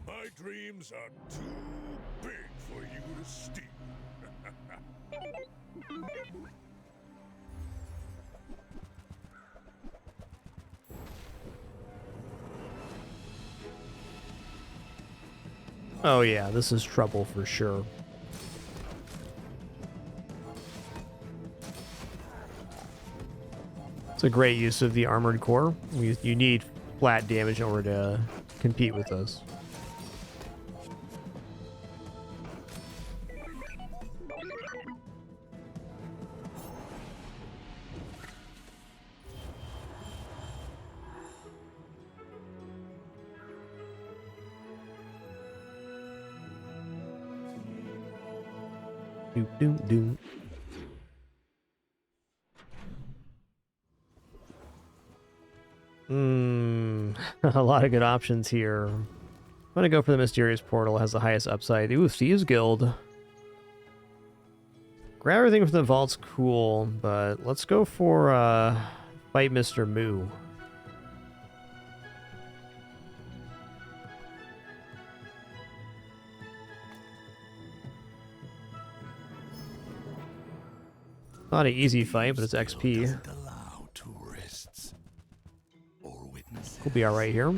My dreams are too big for you to steal. Oh yeah, this is trouble for sure. It's a great use of the armored core. You need flat damage in order to compete with us. Doom, doom, doom. A lot of good options here. I'm gonna go for the Mysterious Portal. It has the highest upside. Ooh, Thieves Guild. Grab everything from the vault's cool, but let's go for fight Mr. Moo. Not an easy fight, but it's XP. We'll be alright here.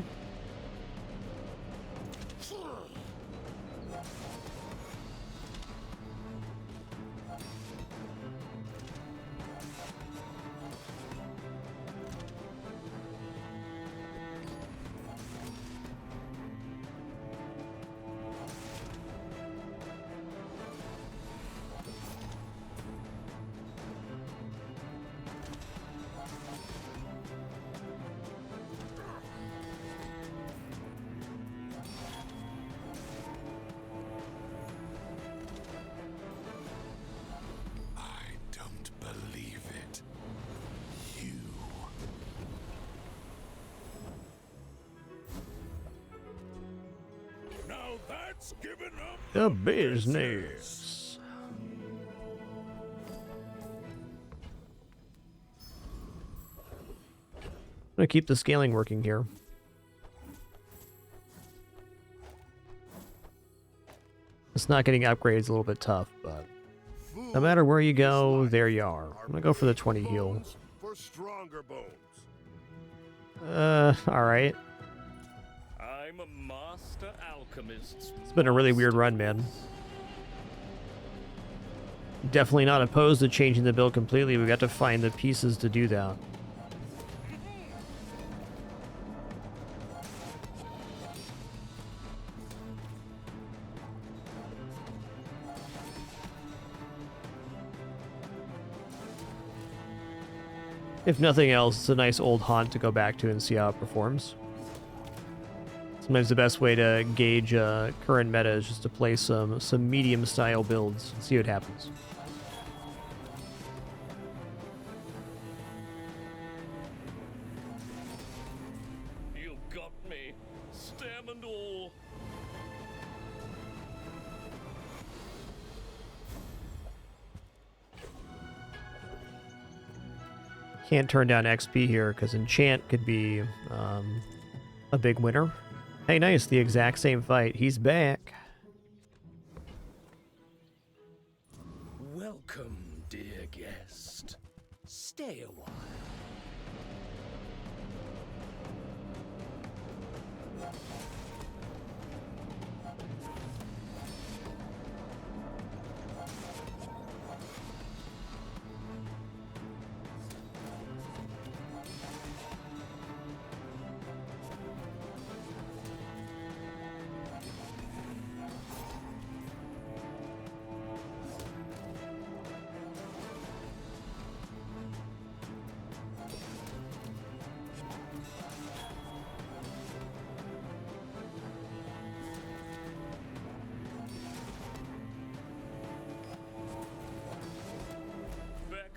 The business. I'm gonna keep the scaling working here. It's not getting upgrades a little bit tough, but no matter where you go, there you are. I'm gonna go for the 20 heal. For stronger bones. Alright. I'm a master alchemist. It's been a really weird run, man. Definitely not opposed to changing the build completely. We got to find the pieces to do that. If nothing else, it's a nice old haunt to go back to and see how it performs. Sometimes the best way to gauge current meta is just to play some medium style builds and see what happens. Can't turn down XP here because enchant could be a big winner. Hey, nice, the exact same fight. He's back. Welcome, dear guest. Stay a while.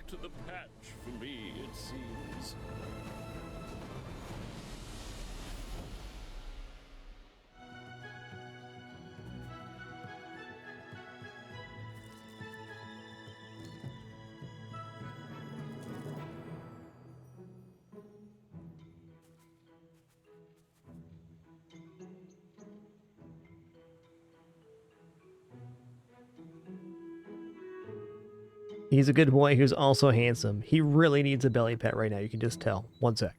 To the patch for me, it seems. He's a good boy who's also handsome. He really needs a belly pet right now, you can just tell. One sec.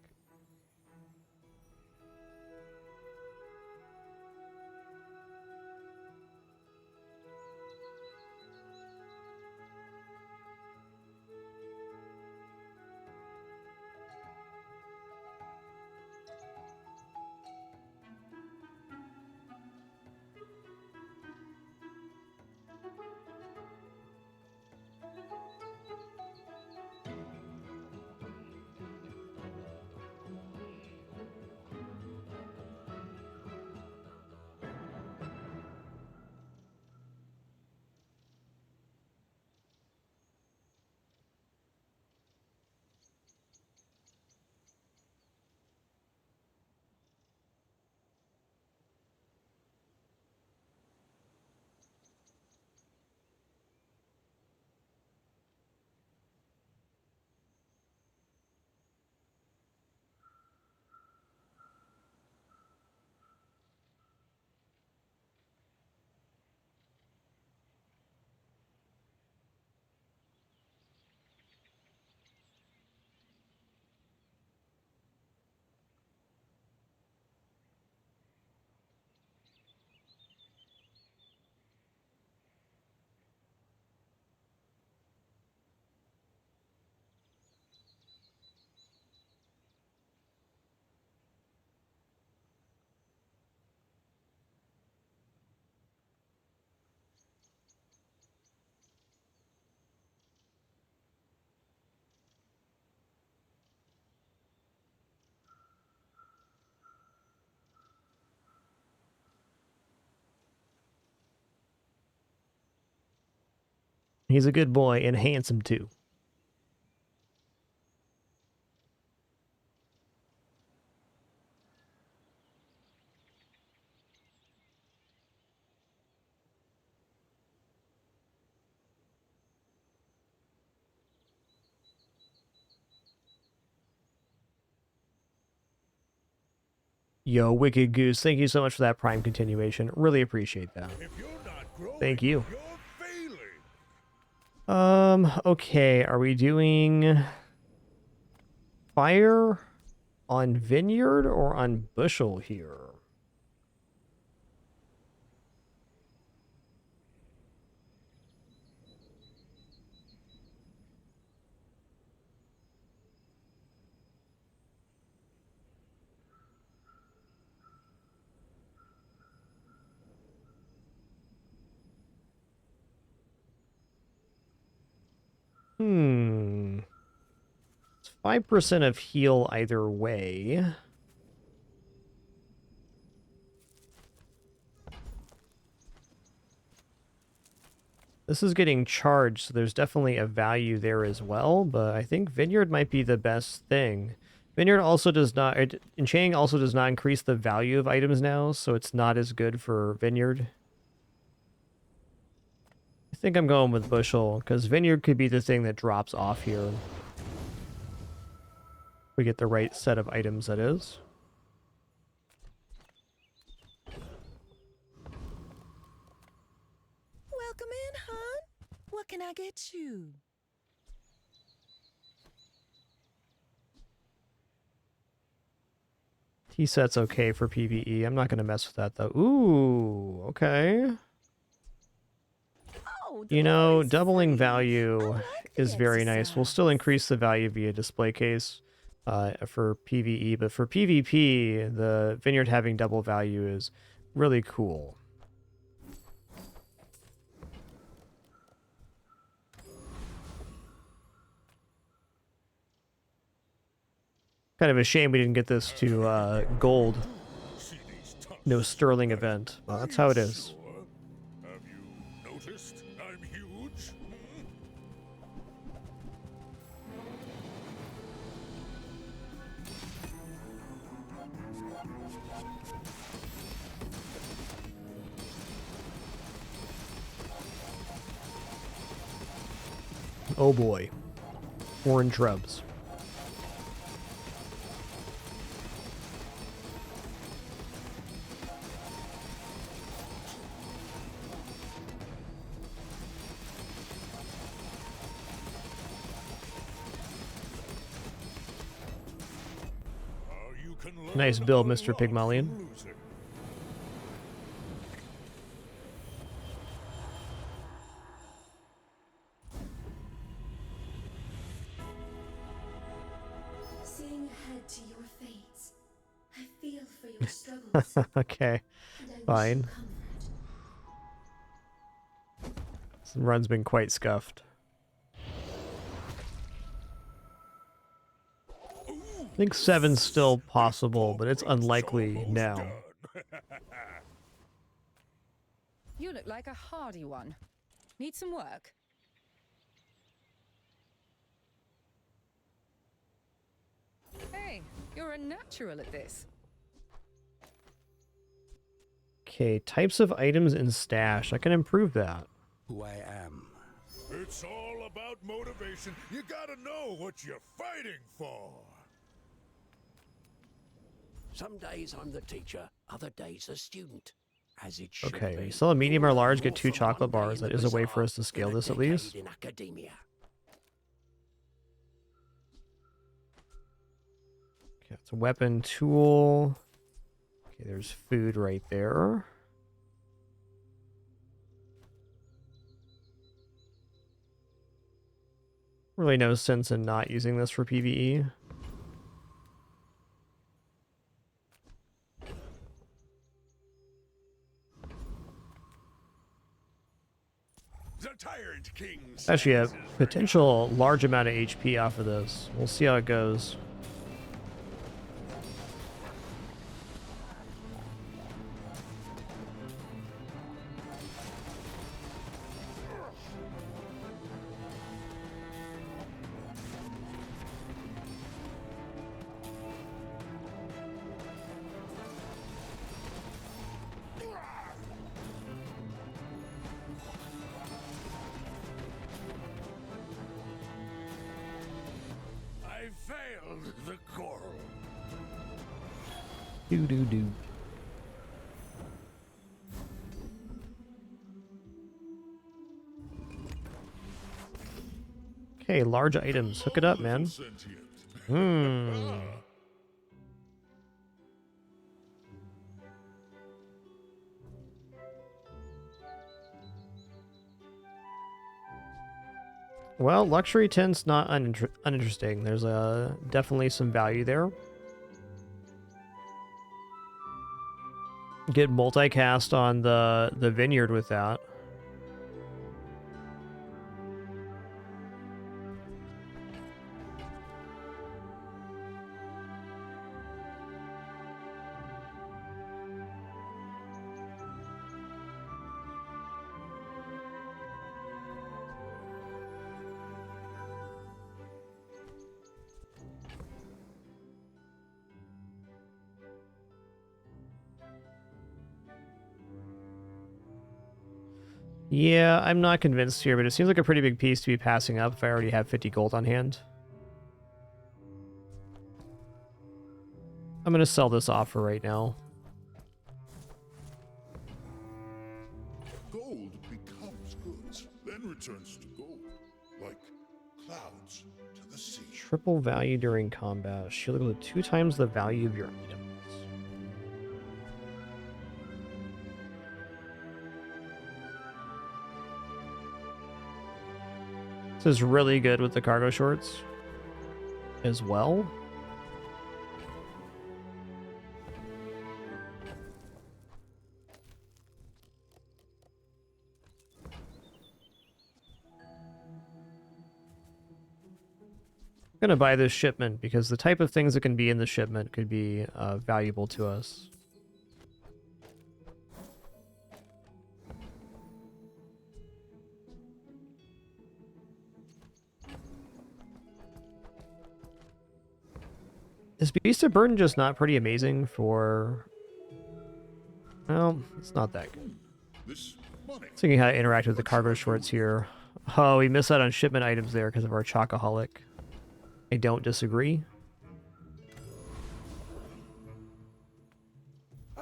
He's a good boy and handsome too. Yo, Wicked Goose, thank you so much for that Prime continuation. Really appreciate that. Thank you. Okay, are we doing fire on vineyard or on bushel here? It's 5% of heal either way. This is getting charged, so there's definitely a value there as well, but I think Vineyard might be the best thing. Vineyard also does not, Enchanting also does not increase the value of items now, so it's not as good for Vineyard. I think I'm going with Bushel, because Vineyard could be the thing that drops off here. We get the right set of items, that is. Welcome in, hon. What can I get you? Tea set's okay for PvE. I'm not going to mess with that, though. Ooh, okay. Oh, You know, doubling value is very nice. We'll still increase the value via display case for PvE, but for PvP, the vineyard having double value is really cool. Kind of a shame we didn't get this to gold. No sterling event. Well, that's how it is. Have you noticed I'm huge? Oh boy. Orange rubs. Nice build, Mr. Pygmalien. Seeing ahead to your fates, I feel for your struggles. Okay, fine. This run's been quite scuffed. I think 7's still possible, but it's unlikely now. You look like a hardy one. Need some work? Hey, you're a natural at this. Okay, types of items in stash. I can improve that. Who I am. It's all about motivation. You gotta know what you're fighting for. Some days I'm the teacher, other days the student. As it should Okay, be. you sell a medium or large, get All 2 from chocolate one day bars. in That the is a way for bazaar us to scale and a this at least. decade in academia. Okay, it's a weapon, tool. Okay, there's food right there. Really no sense in not using this for PvE. The Tyrant King Actually, a potential large amount of HP off of this. We'll see how it goes. I failed the coral. Do. Okay, large items. Hook it up, man. Well, luxury tint's not uninteresting. There's definitely some value there. Get multicast on the vineyard with that. Yeah, I'm not convinced here, but it seems like a pretty big piece to be passing up if I already have 50 gold on hand. I'm going to sell this off for right now. Gold becomes goods, then returns to gold, like clouds to the sea. Triple value during combat. Shield equal to 2 times the value of your items. This is really good with the cargo shorts as well. I'm gonna buy this shipment because the type of things that can be in the shipment could be valuable to us. Is Beast of Burden just not pretty amazing for... Well, it's not that good. Thinking how to interact with the cargo shorts here. Oh, we missed out on shipment items there because of our Chocoholic. I don't disagree.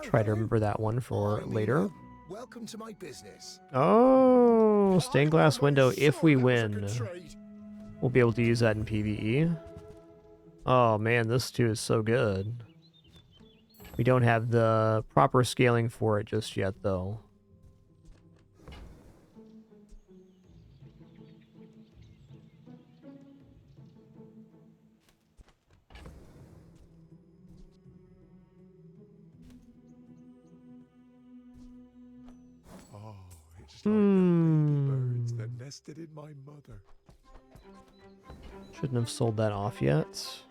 Try to remember that one for later. Welcome to my business. Oh, stained glass window. If we win, we'll be able to use that in PvE. Oh man, this too is so good. We don't have the proper scaling for it just yet, though. Oh, it's like the baby birds that nested in my mother. Shouldn't have sold that off yet.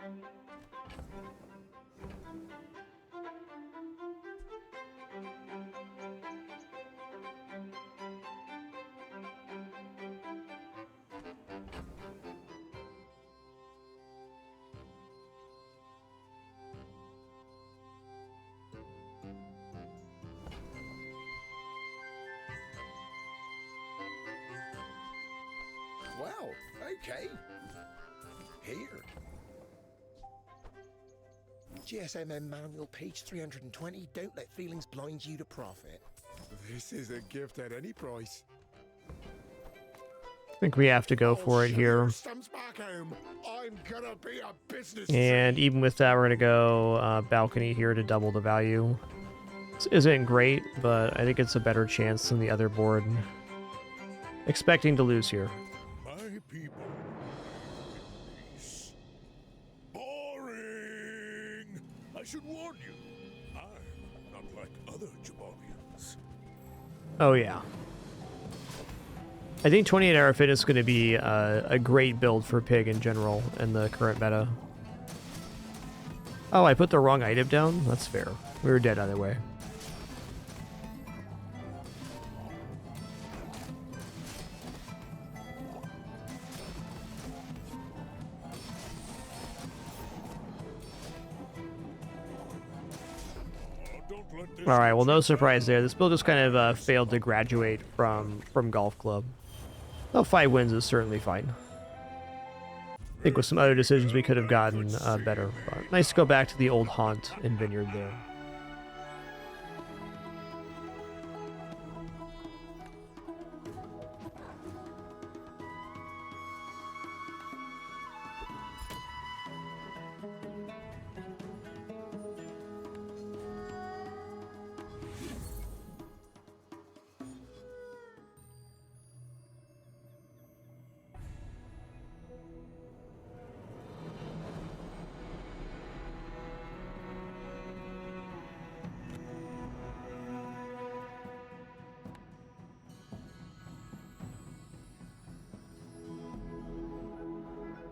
Well, okay. Here. GSMM manual, page 320. Don't let feelings blind you to profit. This is a gift at any price. I think we have to go for it here. I'm gonna be a business. And even with that, we're going to go balcony here to double the value. This isn't great, but I think it's a better chance than the other board. Expecting to lose here. My people. Peace. Boring! I should warn you, I'm not like other Jabalians. Oh yeah. I think 28-hour fitness is going to be a great build for Pig in general in the current meta. Oh, I put the wrong item down? That's fair. We were dead either way. Alright, well no surprise there. This build just kind of failed to graduate from Golf Club. Well, 5 wins is certainly fine. I think with some other decisions we could have gotten better. But nice to go back to the old haunt in Vineyard there.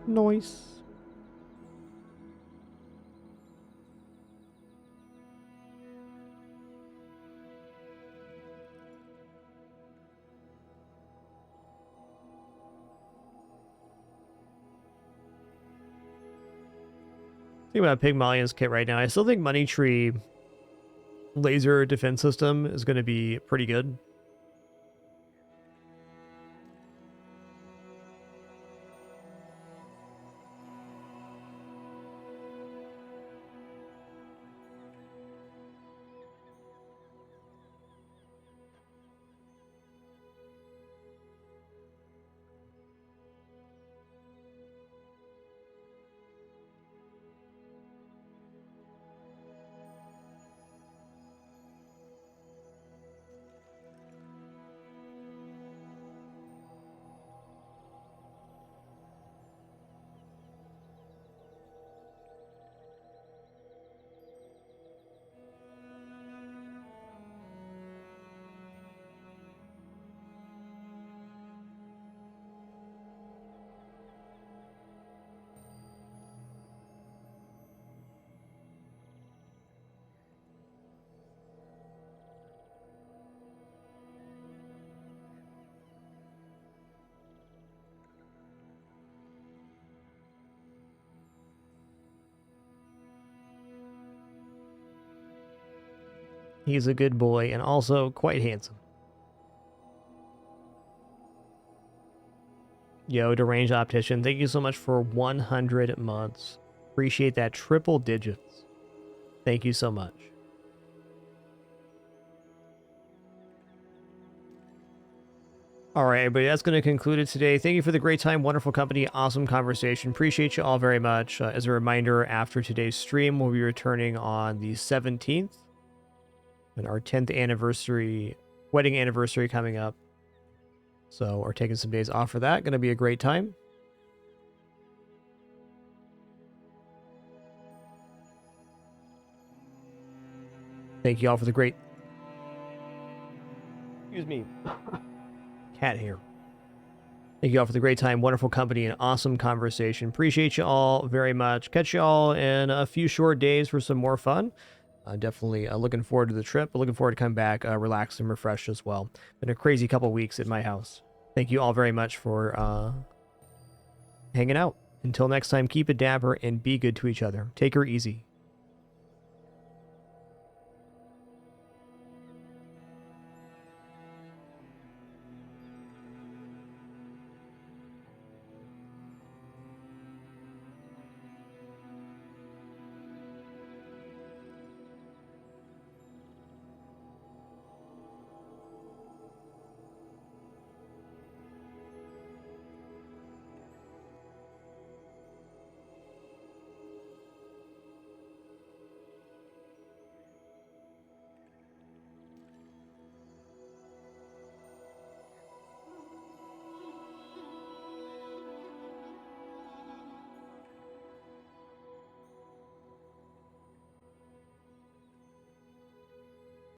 Nice. Think about Pygmalien's kit right now. I still think Money Tree laser defense system is going to be pretty good. He's a good boy and also quite handsome. Yo, Deranged Optician, thank you so much for 100 months. Appreciate that. Triple digits. Thank you so much. All right, everybody, that's going to conclude it today. Thank you for the great time, wonderful company, awesome conversation. Appreciate you all very much. As a reminder, after today's stream, we'll be returning on the 17th. And our 10th anniversary, wedding anniversary coming up. So we're taking some days off for that. Going to be a great time. Thank you all for the great... Excuse me. Cat here. Thank you all for the great time, wonderful company, and awesome conversation. Appreciate you all very much. Catch you all in a few short days for some more fun. Definitely looking forward to the trip. Looking forward to coming back relaxed and refreshed as well. Been a crazy couple weeks at my house. Thank you all very much for hanging out. Until next time, keep it dapper and be good to each other. Take her easy.